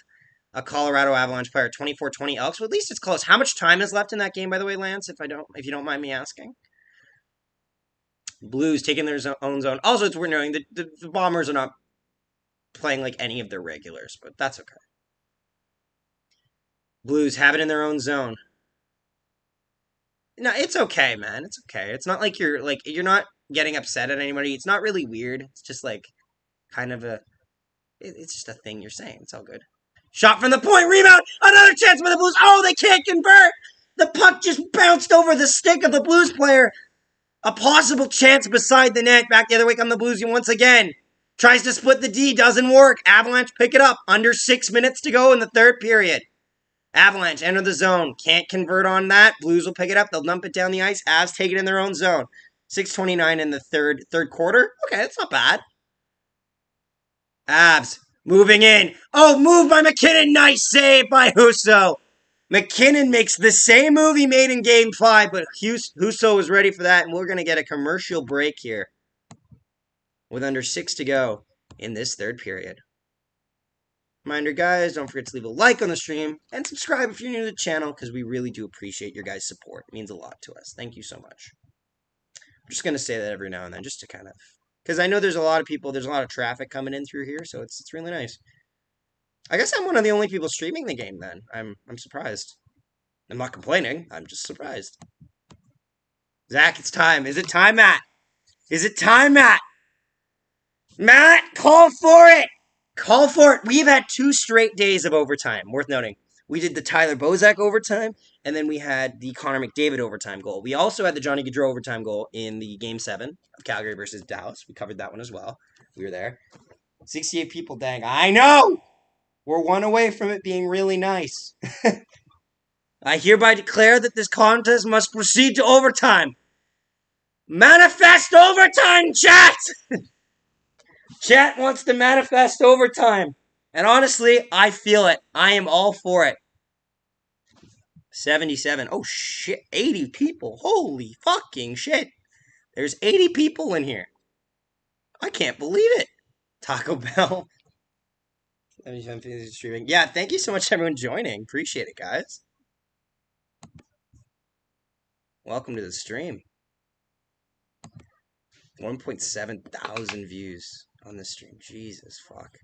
A Colorado Avalanche player. 24-20 Elks. Well, at least it's close. How much time is left in that game, by the way, Lance? If you don't mind me asking. Blues taking their own zone. Also, it's worth knowing that the Bombers are not playing like any of their regulars, but that's okay. Blues have it in their own zone. No, it's okay, man. It's okay. It's not like you're not getting upset at anybody. It's not really weird. It's just like kind of it's just a thing you're saying. It's all good. Shot from the point, rebound, another chance for the Blues. Oh, they can't convert. The puck just bounced over the stick of the Blues player. A possible chance beside the net. Back the other way come the Blues once again. Tries to split the D, doesn't work. Avalanche pick it up. Under 6 minutes to go in the third period. Avalanche enter the zone. Can't convert on that. Blues will pick it up. They'll dump it down the ice. Avs take it in their own zone. 6:29 in the third quarter. Okay, that's not bad. Avs moving in. Oh, move by McKinnon. Nice save by Husso. McKinnon makes the same move he made in Game 5, but Husso was ready for that, and we're going to get a commercial break here with under 6 to go in this third period. Reminder, guys, don't forget to leave a like on the stream and subscribe if you're new to the channel, because we really do appreciate your guys' support. It means a lot to us. Thank you so much. I'm just going to say that every now and then, just to kind of... Because I know there's a lot of people, there's a lot of traffic coming in through here, so it's really nice. I guess I'm one of the only people streaming the game, then. I'm surprised. I'm not complaining. I'm just surprised. Zach, it's time. Is it time, Matt? Is it time, Matt? Matt, call for it! Call for it. We've had 2 straight days of overtime. Worth noting. We did the Tyler Bozak overtime, and then we had the Connor McDavid overtime goal. We also had the Johnny Gaudreau overtime goal in the Game 7 of Calgary versus Dallas. We covered that one as well. We were there. 68 people, dang. I know! We're 1 away from it being really nice. I hereby declare that this contest must proceed to overtime. Manifest overtime, chat! Chat wants to manifest overtime. And honestly, I feel it. I am all for it. 77. Oh, shit. 80 people. Holy fucking shit. There's 80 people in here. I can't believe it. Taco Bell. Streaming. Yeah, thank you so much to everyone joining. Appreciate it, guys. Welcome to the stream. 1.7 thousand views on this stream. Jesus, fuck.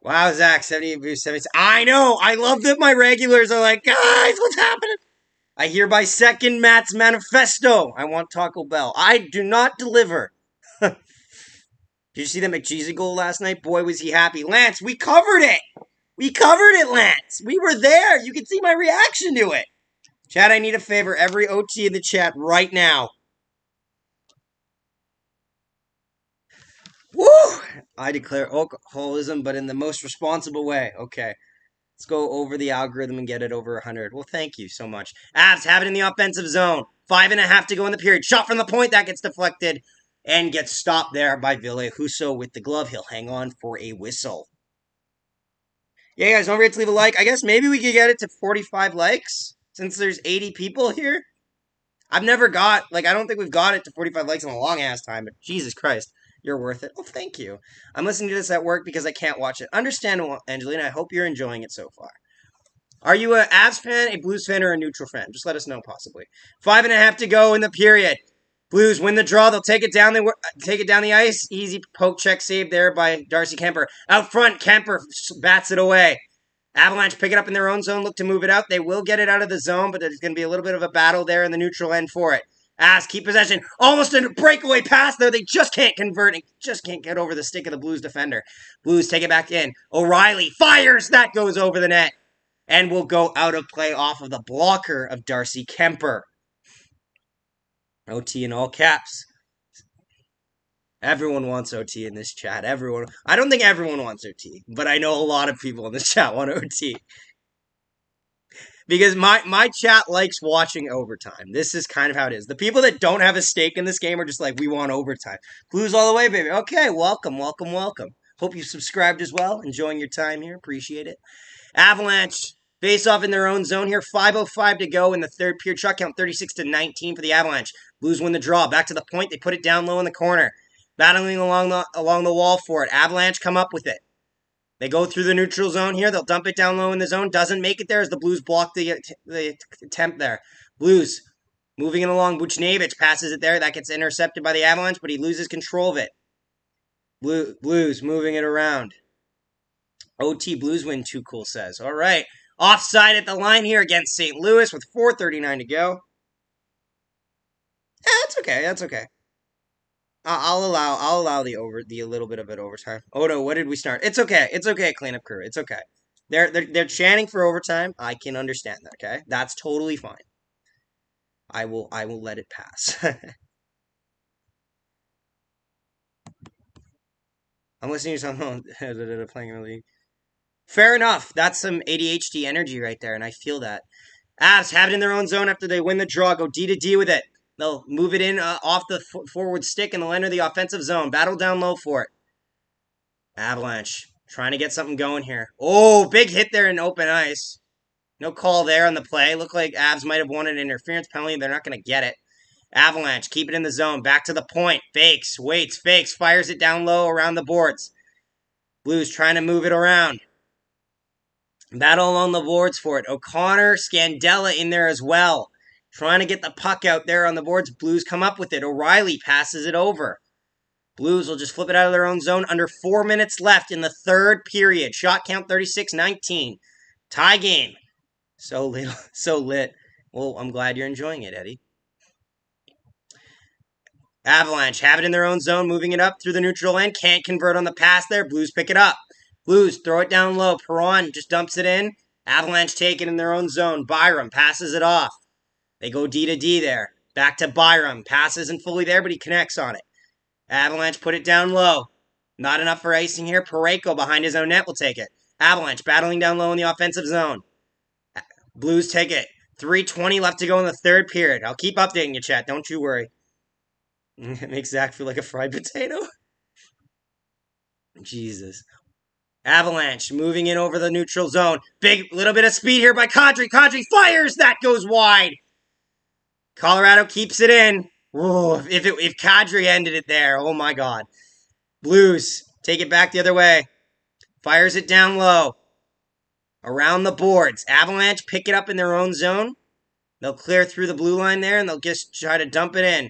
Wow, Zach, 70 views, 70. I know! I love that my regulars are like, guys, what's happening? I hereby second Matt's manifesto. I want Taco Bell. I do not deliver. Did you see the McJesus goal last night? Boy, was he happy. Lance, we covered it! We covered it, Lance! We were there! You can see my reaction to it! Chat, I need a favor. Every OT in the chat right now. Woo! I declare alcoholism, but in the most responsible way. Okay. Let's go over the algorithm and get it over 100. Well, thank you so much. Avs have it in the offensive zone. 5.5 to go in the period. Shot from the point. That gets deflected and gets stopped there by Ville Husso with the glove. He'll hang on for a whistle. Yeah, guys, don't forget to leave a like. I guess maybe we could get it to 45 likes since there's 80 people here. I've never got, I don't think we've got it to 45 likes in a long-ass time, but Jesus Christ. You're worth it. Oh, thank you. I'm listening to this at work because I can't watch it. Understandable, Angelina. I hope you're enjoying it so far. Are you a Avs fan, a Blues fan, or a neutral fan? Just let us know, possibly. 5.5 to go in the period. Blues win the draw. They'll take it down the ice. Easy poke check save there by Darcy Kemper. Out front, Kemper bats it away. Avalanche pick it up in their own zone, look to move it out. They will get it out of the zone, but there's going to be a little bit of a battle there in the neutral end for it. Avs keep possession. Almost a breakaway pass, though. They just can't convert. It just can't get over the stick of the Blues defender. Blues take it back in. O'Reilly fires. That goes over the net. And will go out of play off of the blocker of Darcy Kemper. OT in all caps. Everyone wants OT in this chat. Everyone. I don't think everyone wants OT, but I know a lot of people in this chat want OT. Because my chat likes watching overtime. This is kind of how it is. The people that don't have a stake in this game are just like, we want overtime. Blues all the way, baby. Okay, welcome. Hope you subscribed as well. Enjoying your time here. Appreciate it. Avalanche face off in their own zone here. 5:05 to go in the third period. Shot count 36-19 for the Avalanche. Blues win the draw. Back to the point. They put it down low in the corner. Battling along the wall for it. Avalanche come up with it. They go through the neutral zone here. They'll dump it down low in the zone. Doesn't make it there as the Blues block the attempt there. Blues moving it along. Buchnevich passes it there. That gets intercepted by the Avalanche, but he loses control of it. Blues moving it around. OT Blues win, Too Cool says. All right. Offside at the line here against St. Louis with 4:39 to go. That's okay. That's okay. I'll allow the little bit of it overtime. Oh no, what did we start? It's okay. It's okay, cleanup crew. It's okay. They're chanting for overtime. I can understand that, okay? That's totally fine. I will let it pass. I'm listening to someone playing in the league. Fair enough. That's some ADHD energy right there, and I feel that. Avs have it in their own zone after they win the draw. Go D to D with it. They'll move it in off the forward stick, and they'll enter the offensive zone. Battle down low for it. Avalanche trying to get something going here. Oh, big hit there in open ice. No call there on the play. Looked like Avs might have won an interference penalty. They're not going to get it. Avalanche, keep it in the zone. Back to the point. Fakes, waits, fakes. Fires it down low around the boards. Blues trying to move it around. Battle along the boards for it. O'Connor, Scandella in there as well. Trying to get the puck out there on the boards. Blues come up with it. O'Reilly passes it over. Blues will just flip it out of their own zone. Under 4 minutes left in the third period. Shot count 36-19. Tie game. So lit. Well, I'm glad you're enjoying it, Eddie. Avalanche have it in their own zone. Moving it up through the neutral end. Can't convert on the pass there. Blues pick it up. Blues throw it down low. Perron just dumps it in. Avalanche take it in their own zone. Byram passes it off. They go D to D there. Back to Byram. Pass isn't fully there, but he connects on it. Avalanche put it down low. Not enough for icing here. Parayko behind his own net will take it. Avalanche battling down low in the offensive zone. Blues take it. 3:20 left to go in the third period. I'll keep updating you, chat. Don't you worry. It makes Zach feel like a fried potato. Jesus. Avalanche moving in over the neutral zone. Big little bit of speed here by Kadri. Kadri fires. That goes wide. Colorado keeps it in. Whoa, if Kadri ended it there, oh my God. Blues take it back the other way. Fires it down low. Around the boards. Avalanche pick it up in their own zone. They'll clear through the blue line there, and they'll just try to dump it in.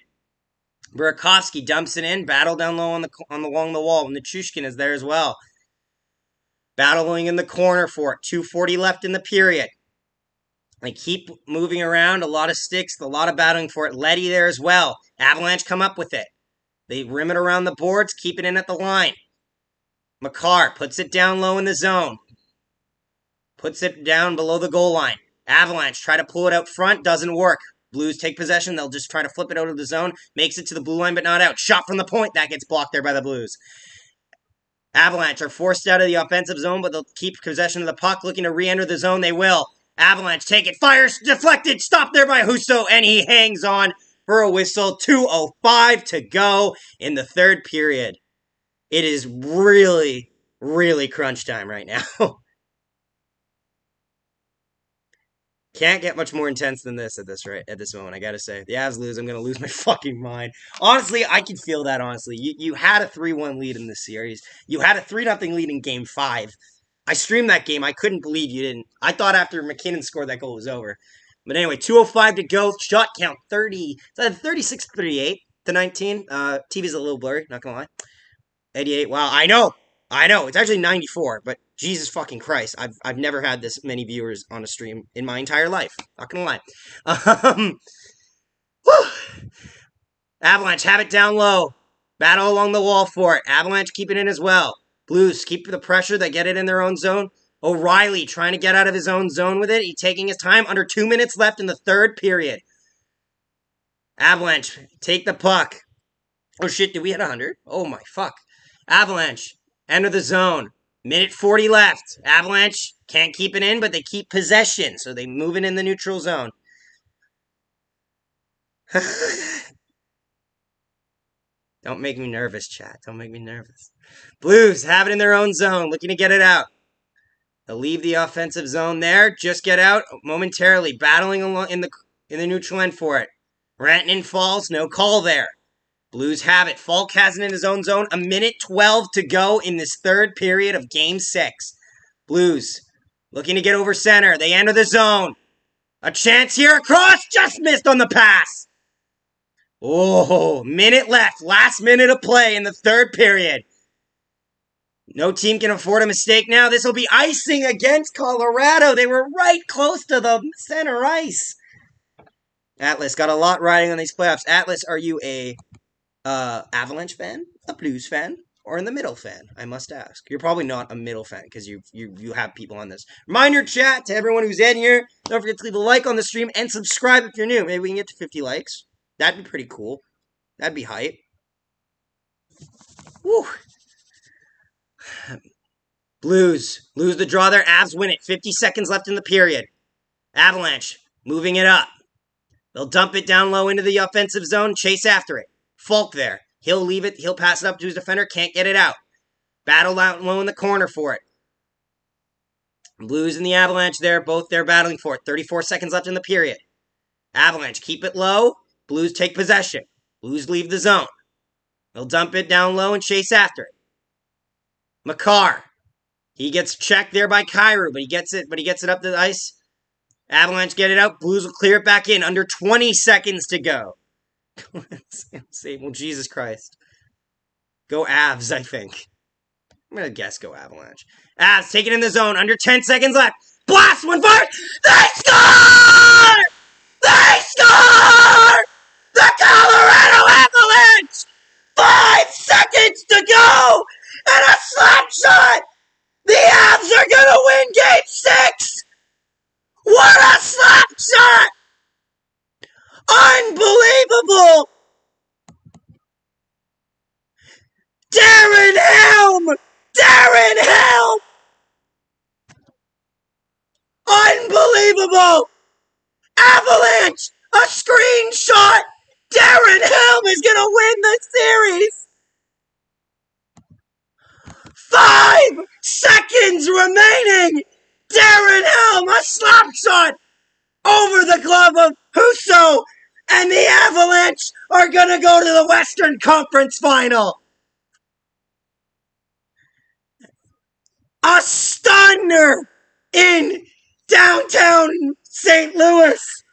Burakovsky dumps it in. Battle down low along the wall. And Nichushkin is there as well. Battling in the corner for it. 2:40 left in the period. They keep moving around. A lot of sticks. A lot of battling for it. Letty there as well. Avalanche come up with it. They rim it around the boards. Keep it in at the line. Makar puts it down low in the zone. Puts it down below the goal line. Avalanche try to pull it out front. Doesn't work. Blues take possession. They'll just try to flip it out of the zone. Makes it to the blue line, but not out. Shot from the point. That gets blocked there by the Blues. Avalanche are forced out of the offensive zone, but they'll keep possession of the puck. Looking to re-enter the zone. They will. Avalanche take it. Fires. Deflected. Stopped there by Husso, and he hangs on for a whistle. 2:05 to go in the third period. It is really, really crunch time right now. Can't get much more intense than this at this moment, I gotta say. The Avs lose, I'm gonna lose my fucking mind. Honestly, I can feel that, honestly. You had a 3-1 lead in this series. You had a 3-0 lead in Game 5. I streamed that game. I couldn't believe you didn't. I thought after McKinnon scored that goal, it was over. But anyway, 2:05 to go. Shot count 36-38 to 19. TV's a little blurry, not gonna lie. 88. Wow, I know. It's actually 94, but Jesus fucking Christ. I've never had this many viewers on a stream in my entire life. Not gonna lie. Avalanche have it down low. Battle along the wall for it. Avalanche keep it in as well. Blues keep the pressure. They get it in their own zone. O'Reilly trying to get out of his own zone with it. He's taking his time. Under 2 minutes left in the third period. Avalanche take the puck. Oh shit, did we hit 100? Oh my fuck. Avalanche, enter the zone. Minute 40 left. Avalanche can't keep it in, but they keep possession, so they move it in the neutral zone. Don't make me nervous, chat. Don't make me nervous. Blues have it in their own zone, looking to get it out. They'll leave the offensive zone there. Just get out momentarily, battling along in the neutral end for it. Rantanen falls, no call there. Blues have it. Falk has it in his own zone. 1:12 to go in this third period of Game 6. Blues looking to get over center. They enter the zone. A chance here across. Just missed on the pass. Oh, minute left. Last minute of play in the third period. No team can afford a mistake now. This will be icing against Colorado. They were right close to the center ice. Atlas got a lot riding on these playoffs. Atlas, are you a Avalanche fan, a Blues fan, or in the middle fan? I must ask. You're probably not a middle fan because you have people on this. Reminder chat to everyone who's in here. Don't forget to leave a like on the stream and subscribe if you're new. Maybe we can get to 50 likes. That'd be pretty cool. That'd be hype. Woo. Blues lose the draw there. Avs win it. 50 seconds left in the period. Avalanche moving it up. They'll dump it down low into the offensive zone. Chase after it. Falk there. He'll leave it. He'll pass it up to his defender. Can't get it out. Battle out low in the corner for it. Blues and the Avalanche there. Both there battling for it. 34 seconds left in the period. Avalanche keep it low. Blues take possession. Blues leave the zone. They'll dump it down low and chase after it. Makar. He gets checked there by Kyrou, but he gets it up the ice. Avalanche get it out. Blues will clear it back in. Under 20 seconds to go. Well, Jesus Christ. Go Avs, I think. I'm going to guess go Avalanche. Avs take it in the zone. Under 10 seconds left. Blast one forward. They score! They score! The Colorado Avalanche! 5 seconds to go! And a slap shot! The Avs are going to win Game 6! What a slap shot! Unbelievable! Darren Helm! Darren Helm! Unbelievable! Avalanche! A screenshot! Darren Helm is going to win the series! 5 seconds remaining! Darren Helm, a slap shot over the glove of Husso, and the Avalanche are going to go to the Western Conference Final. A stunner in downtown St. Louis.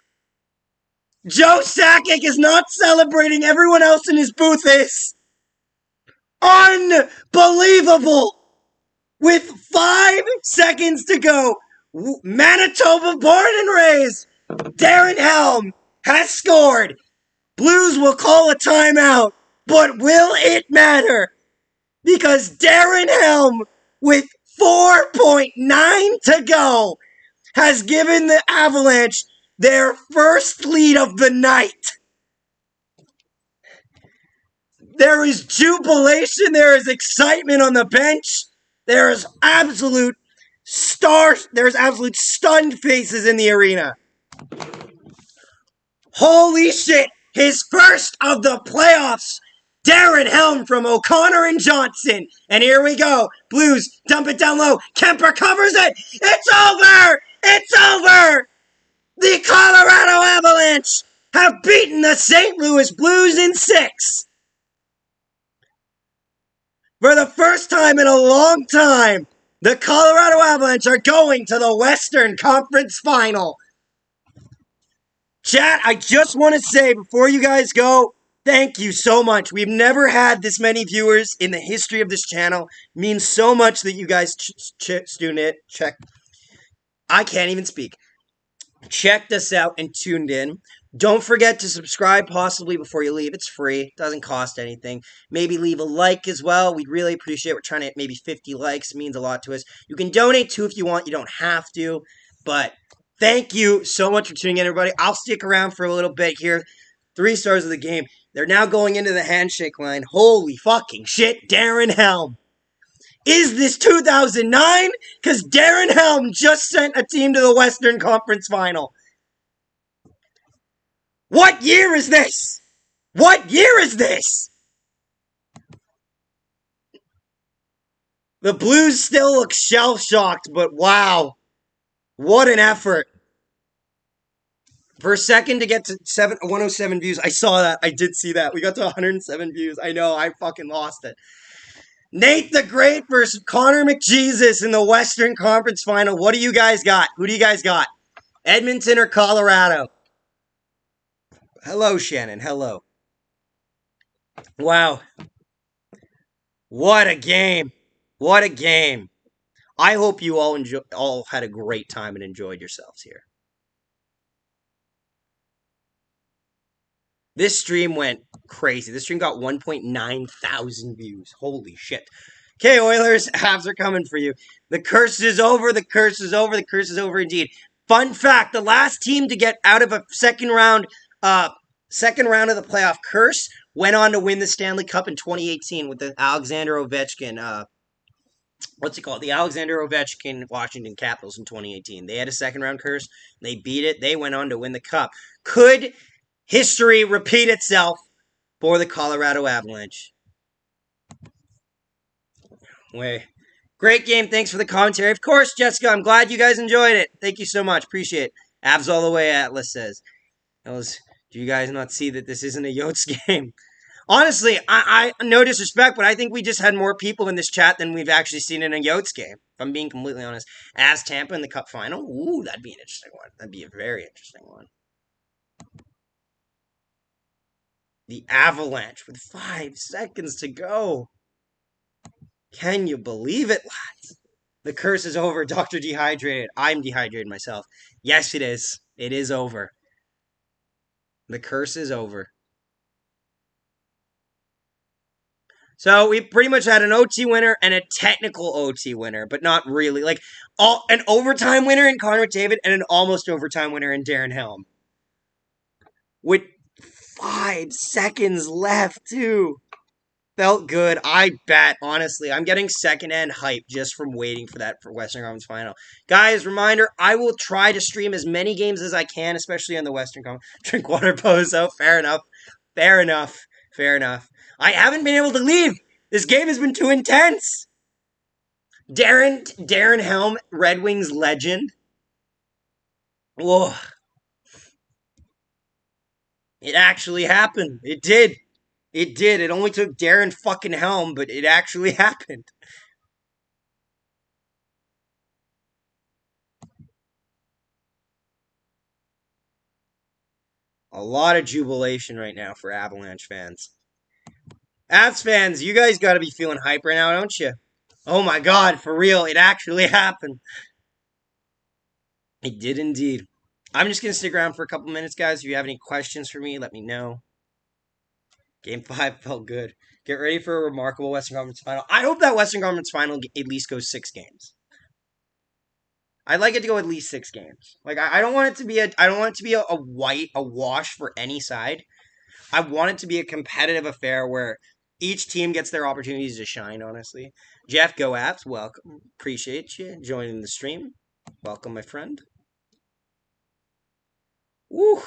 Joe Sakic is not celebrating. Everyone else in his booth is. Unbelievable. With 5 seconds to go, Manitoba born and raised, Darren Helm has scored. Blues will call a timeout, but will it matter? Because Darren Helm, with 4.9 to go, has given the Avalanche their first lead of the night. There is jubilation, there is excitement on the bench. There's absolute stunned faces in the arena. Holy shit! His first of the playoffs! Darren Helm from O'Connor and Johnson. And here we go. Blues dump it down low. Kemper covers it. It's over! It's over! The Colorado Avalanche have beaten the St. Louis Blues in 6. For the first time in a long time, the Colorado Avalanche are going to the Western Conference Final. Chat, I just want to say before you guys go, thank you so much. We've never had this many viewers in the history of this channel. It means so much that you guys check. I can't even speak. Checked us out and tuned in. Don't forget to subscribe possibly before you leave. It's free. It doesn't cost anything. Maybe leave a like as well. We'd really appreciate it. We're trying to hit maybe 50 likes. It means a lot to us. You can donate too if you want. You don't have to. But thank you so much for tuning in, everybody. I'll stick around for a little bit here. 3 stars of the game. They're now going into the handshake line. Holy fucking shit, Darren Helm. Is this 2009? Because Darren Helm just sent a team to the Western Conference Final. What year is this? What year is this? The Blues still look shell-shocked, but wow. What an effort. For a second to get to 107 views, I saw that. I did see that. We got to 107 views. I know, I fucking lost it. Nate the Great versus Connor McJesus in the Western Conference Final. What do you guys got? Who do you guys got? Edmonton or Colorado? Hello, Shannon. Hello. Wow. What a game. What a game. I hope you all had a great time and enjoyed yourselves here. This stream went crazy. This stream got 1.9 thousand views. Holy shit. Okay, Oilers, Habs are coming for you. The curse is over. The curse is over. The curse is over indeed. Fun fact, the last team to get out of a second round of the playoff curse went on to win the Stanley Cup in 2018 with the Alexander Ovechkin. What's it called? The Alexander Ovechkin Washington Capitals in 2018. They had a second round curse. They beat it. They went on to win the Cup. Could history repeat itself for the Colorado Avalanche? Great game. Thanks for the commentary. Of course, Jessica, I'm glad you guys enjoyed it. Thank you so much. Appreciate it. Abs all the way, Atlas says. Do you guys not see that this isn't a Yotes game? Honestly, I no disrespect, but I think we just had more people in this chat than we've actually seen in a Yotes game, if I'm being completely honest. As Tampa in the Cup final? Ooh, that'd be an interesting one. That'd be a very interesting one. The Avalanche with 5 seconds to go. Can you believe it, lads? The curse is over. Dr. Dehydrated. I'm dehydrated myself. Yes, it is. It is over. The curse is over. So we pretty much had an OT winner and a technical OT winner, but not really. Like an overtime winner in Connor McDavid and an almost overtime winner in Darren Helm. With 5 seconds left, too. Felt good. I bet, honestly. I'm getting second-hand hype just from waiting for that for Western Conference Final. Guys, reminder, I will try to stream as many games as I can, especially on the Western Conference. Drinkwater Bozo. Fair enough. Fair enough. Fair enough. I haven't been able to leave. This game has been too intense. Darren Helm, Red Wings legend. Whoa. It actually happened. It did. It did. It only took Darren fucking Helm, but it actually happened. A lot of jubilation right now for Avalanche fans. Avs fans, you guys got to be feeling hype right now, don't you? Oh my god, for real, it actually happened. It did indeed. I'm just going to stick around for a couple minutes, guys. If you have any questions for me, let me know. Game 5 felt good. Get ready for a remarkable Western Conference Final. I hope that Western Conference Final at least goes 6 games. I'd like it to go at least 6 games. Like I don't want it to be a wash for any side. I want it to be a competitive affair where each team gets their opportunities to shine, honestly. Jeff Go Apps, welcome. Appreciate you joining the stream. Welcome, my friend. Woo!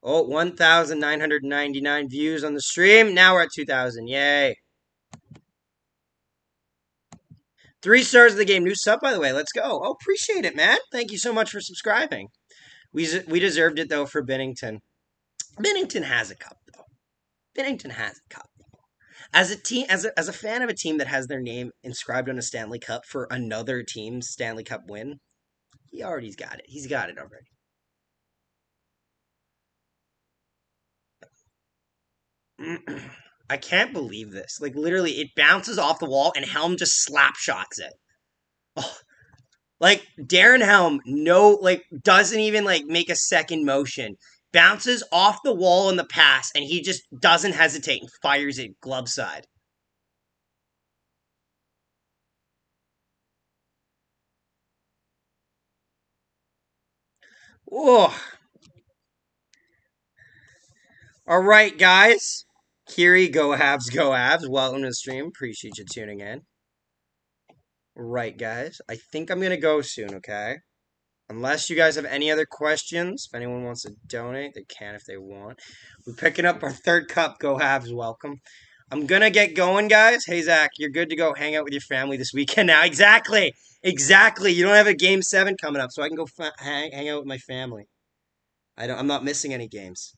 Oh, 1,999 views on the stream. Now we're at 2,000. Yay. 3 stars of the game. New sub, by the way. Let's go. Oh, appreciate it, man. Thank you so much for subscribing. We deserved it, though, for Binnington. Binnington has a cup, though. Binnington has a cup. As a fan of a team that has their name inscribed on a Stanley Cup for another team's Stanley Cup win, he already's got it. He's got it already. I can't believe this. Like, literally, it bounces off the wall and Helm just slap shots it. Oh, like, Darren Helm, doesn't even, make a second motion. Bounces off the wall in the pass, and he just doesn't hesitate and fires it glove side. Oh. All right, guys. Kiri, go Habs, go Habs. Welcome to the stream. Appreciate you tuning in. Right, guys. I think I'm going to go soon, okay? Unless you guys have any other questions. If anyone wants to donate, they can if they want. We're picking up our third cup. Go Habs, welcome. I'm going to get going, guys. Hey, Zach, you're good to go hang out with your family this weekend now. Exactly. Exactly. You don't have a Game 7 coming up, so I can go hang out with my family. I'm not missing any games.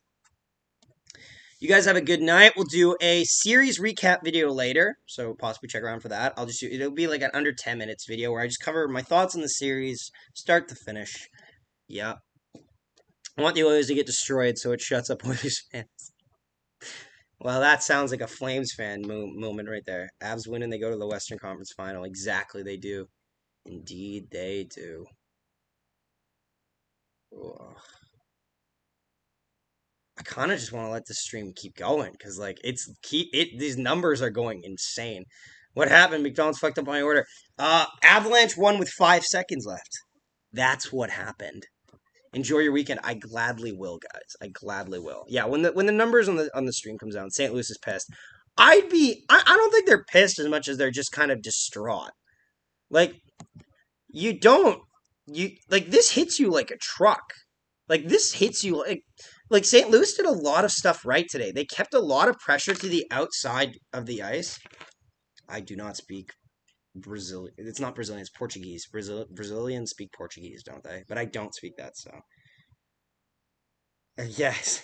You guys have a good night. We'll do a series recap video later, so possibly check around for that. It'll be like an under 10 minutes video where I just cover my thoughts on the series, start to finish. Yeah. I want the Oilers to get destroyed so it shuts up Oilers fans. Well, that sounds like a Flames fan moment right there. Avs win and they go to the Western Conference Final. Exactly, they do. Indeed, they do. Ugh. I kind of just want to let this stream keep going because like these numbers are going insane. What happened? McDonald's fucked up my order. Avalanche won with 5 seconds left. That's what happened. Enjoy your weekend. I gladly will, guys. I gladly will. Yeah, when the numbers on the stream comes out, St. Louis is pissed. I don't think they're pissed as much as they're just kind of distraught. Like this hits you like a truck. Like this hits you like St. Louis did a lot of stuff right today. They kept a lot of pressure to the outside of the ice. I do not speak Brazilian. It's not Brazilian, it's Portuguese. Brazilians speak Portuguese, don't they? But I don't speak that, so. Yes.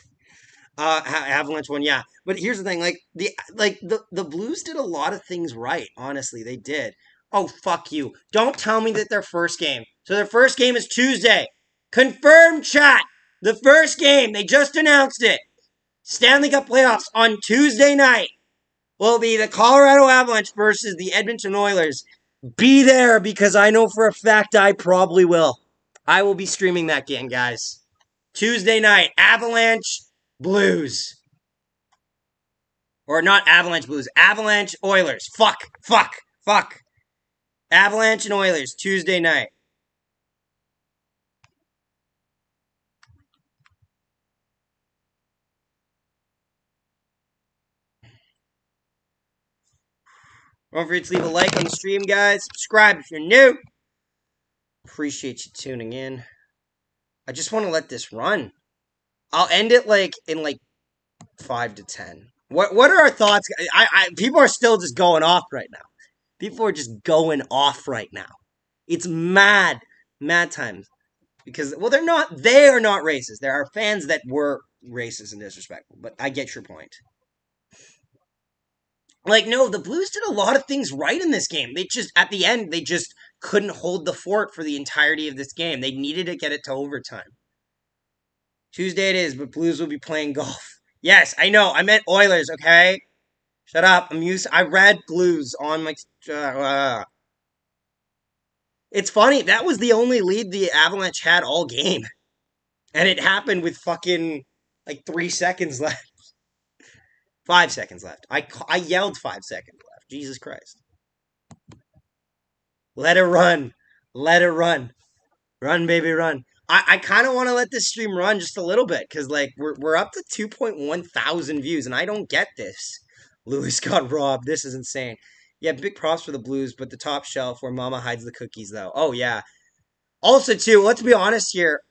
Avalanche won, yeah. But here's the thing, the Blues did a lot of things right, honestly. They did. Oh, fuck you. Don't tell me that their first game. So their first game is Tuesday. Confirmed, chat. The first game, they just announced it. Stanley Cup playoffs on Tuesday night will be the Colorado Avalanche versus the Edmonton Oilers. Be there because I know for a fact I probably will. I will be streaming that game, guys. Tuesday night, Avalanche Blues. Or not Avalanche Blues, Avalanche Oilers. Fuck. Avalanche and Oilers, Tuesday night. Don't forget to leave a like on the stream, guys. Subscribe if you're new. Appreciate you tuning in. I just want to let this run. I'll end it in 5 to 10. What are our thoughts? People are still just going off right now. People are just going off right now. It's mad times. Because they are not racist. There are fans that were racist and disrespectful, but I get your point. No, the Blues did a lot of things right in this game. At the end, they just couldn't hold the fort for the entirety of this game. They needed to get it to overtime. Tuesday it is, but Blues will be playing golf. Yes, I know. I meant Oilers, okay? Shut up. I read Blues on my... It's funny. That was the only lead the Avalanche had all game. And it happened with fucking 3 seconds left. 5 seconds left. I yelled 5 seconds left. Jesus Christ. Let it run. Let it run. Run, baby, run. I kind of want to let this stream run just a little bit because we're up to 2.1 thousand views and I don't get this. Lewis got robbed. This is insane. Yeah, big props for the Blues, but the top shelf where Mama hides the cookies though. Oh yeah. Also too, let's be honest here.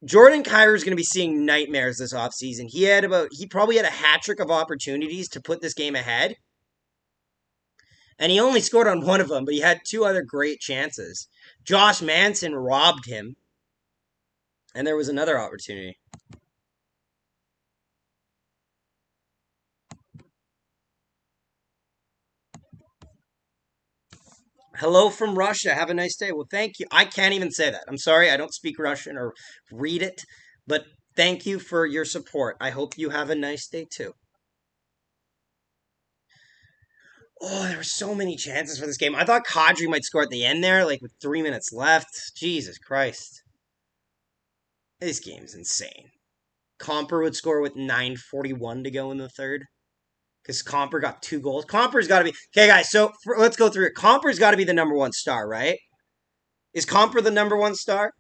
Jordan Kyrou is going to be seeing nightmares this offseason. He probably had a hat trick of opportunities to put this game ahead. And he only scored on one of them, but he had 2 other great chances. Josh Manson robbed him. And there was another opportunity. Hello from Russia. Have a nice day. Well, thank you. I can't even say that. I'm sorry. I don't speak Russian or read it. But thank you for your support. I hope you have a nice day too. Oh, there were so many chances for this game. I thought Kadri might score at the end there, with 3 minutes left. Jesus Christ. This game's insane. Comper would score with 9:41 to go in the third. Because Comper got 2 goals. Comper's got to be... Okay, guys, so let's go through it. Comper's got to be the number 1 star, right? Is Comper the number 1 star?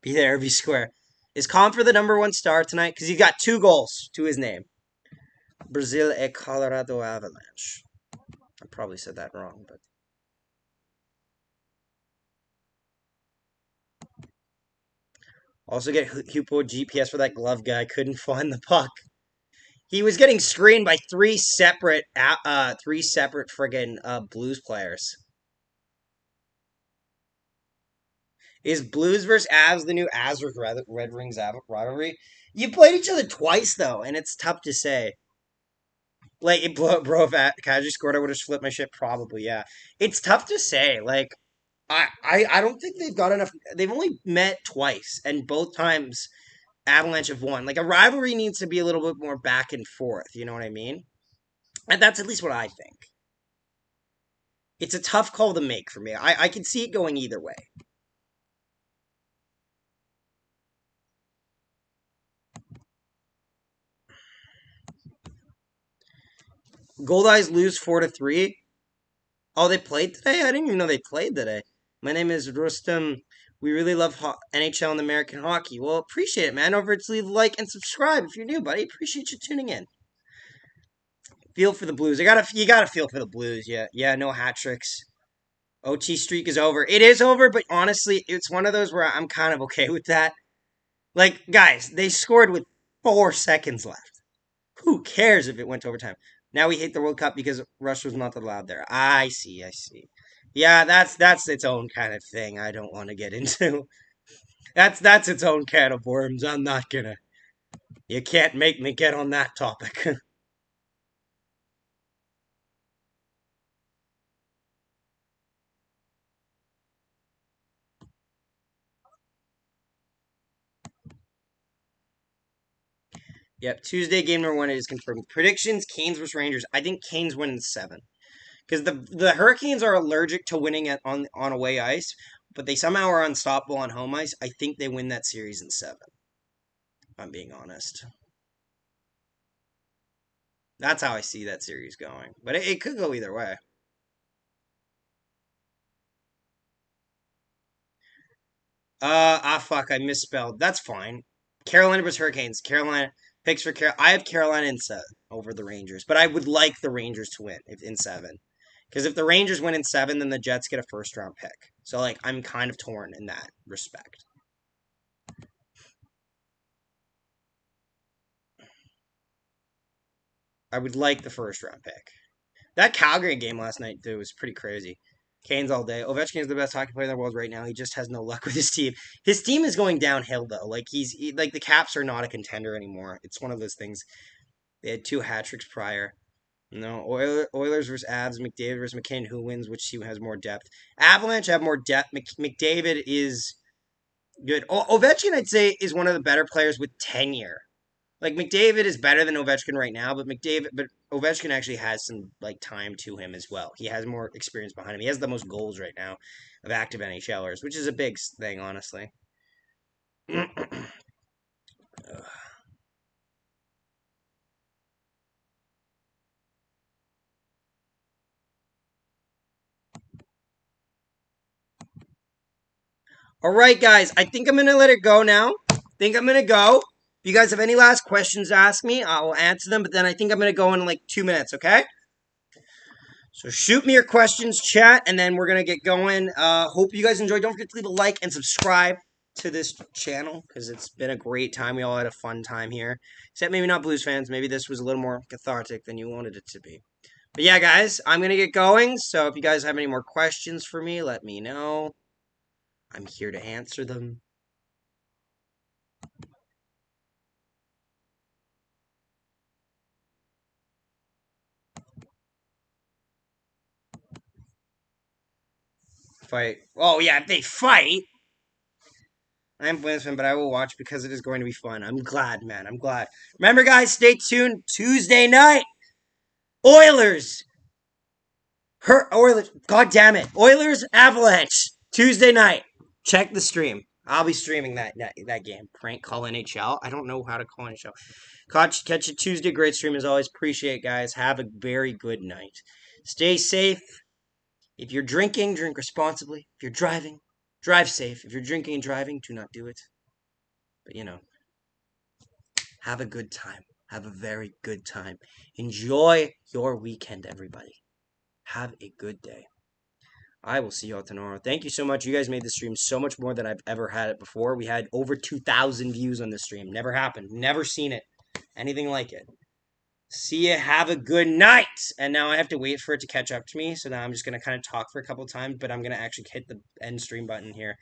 Be there, be square. Is Comfer the number one star tonight? Because he's got 2 goals to his name. Brazil e Colorado Avalanche. I probably said that wrong, but. Also get Hupo GPS for that glove guy. Couldn't find the puck. He was getting screened by 3 separate friggin' Blues players. Is Blues versus Avs the new Avs versus Red Wings rivalry? You played each other twice though, and it's tough to say. Like, bro, if Kadri scored, I would have flipped my shit. Probably, yeah. It's tough to say. Like, I don't think they've got enough. They've only met twice, and both times Avalanche have won. Like, a rivalry needs to be a little bit more back and forth. You know what I mean? And that's at least what I think. It's a tough call to make for me. I can see it going either way. Goldeyes lose 4-3. Oh, they played today? I didn't even know they played today. My name is Rustam. We really love NHL and American hockey. Well, appreciate it, man. Over to leave a like and subscribe if you're new, buddy. Appreciate you tuning in. Feel for the Blues. You gotta feel for the Blues. Yeah. No hat tricks. OT streak is over. It is over, but honestly, it's one of those where I'm kind of okay with that. Like, guys, they scored with 4 seconds left. Who cares if it went to overtime? Now we hate the World Cup because Russia was not allowed there. I see. Yeah, that's its own kind of thing. I don't want to get into. That's its own can of worms. I'm not gonna. You can't make me get on that topic. Yep, Tuesday game number 1 is confirmed. Predictions: Canes versus Rangers. I think Canes win in 7 because the Hurricanes are allergic to winning on away ice, but they somehow are unstoppable on home ice. I think they win that series in 7. If I'm being honest. That's how I see that series going, but it could go either way. Fuck, I misspelled. That's fine. Carolina versus Hurricanes. Carolina picks for Carolina. I have Carolina in 7 over the Rangers, but I would like the Rangers to win if in 7. Because if the Rangers win in 7, then the Jets get a first round pick. So, like, I'm kind of torn in that respect. I would like the first round pick. That Calgary game last night, dude, was pretty crazy. Canes all day. Ovechkin is the best hockey player in the world right now. He just has no luck with his team. His team is going downhill though. Like like the Caps are not a contender anymore. It's one of those things. They had 2 hat tricks prior. No, Oilers versus Avs, McDavid versus McKinnon. Who wins? Which team has more depth? Avalanche have more depth. McDavid is good. Ovechkin, I'd say, is one of the better players with tenure. Like McDavid is better than Ovechkin right now, but Ovechkin actually has some like time to him as well. He has more experience behind him. He has the most goals right now of active NHLers, which is a big thing, honestly. All right, guys. I think I'm gonna let it go now. Think I'm gonna go. If you guys have any last questions to ask me, I will answer them. But then I think I'm gonna go in like 2 minutes. Okay. So shoot me your questions, chat, and then we're gonna get going. Hope you guys enjoyed. Don't forget to leave a like and subscribe to this channel because it's been a great time. We all had a fun time here. Except maybe not Blues fans. Maybe this was a little more cathartic than you wanted it to be. But yeah, guys, I'm gonna get going. So if you guys have any more questions for me, let me know. I'm here to answer them. Fight. Oh yeah, if they fight. I'm Blues fan, but I will watch because it is going to be fun. I'm glad, man. I'm glad. Remember, guys, stay tuned. Tuesday night, Oilers. Oilers. God damn it, Oilers Avalanche Tuesday night. Check the stream. I'll be streaming that game. Prank call NHL. I don't know how to call NHL. Catch you Tuesday. Great stream as always. Appreciate it, guys. Have a very good night. Stay safe. If you're drinking, drink responsibly. If you're driving, drive safe. If you're drinking and driving, do not do it. But, have a good time. Have a very good time. Enjoy your weekend, everybody. Have a good day. I will see you all tomorrow. Thank you so much. You guys made the stream so much more than I've ever had it before. We had over 2,000 views on the stream. Never happened. Never seen it. Anything like it. See ya. Have a good night. And now I have to wait for it to catch up to me. So now I'm just going to kind of talk for a couple times, but I'm going to actually hit the end stream button here.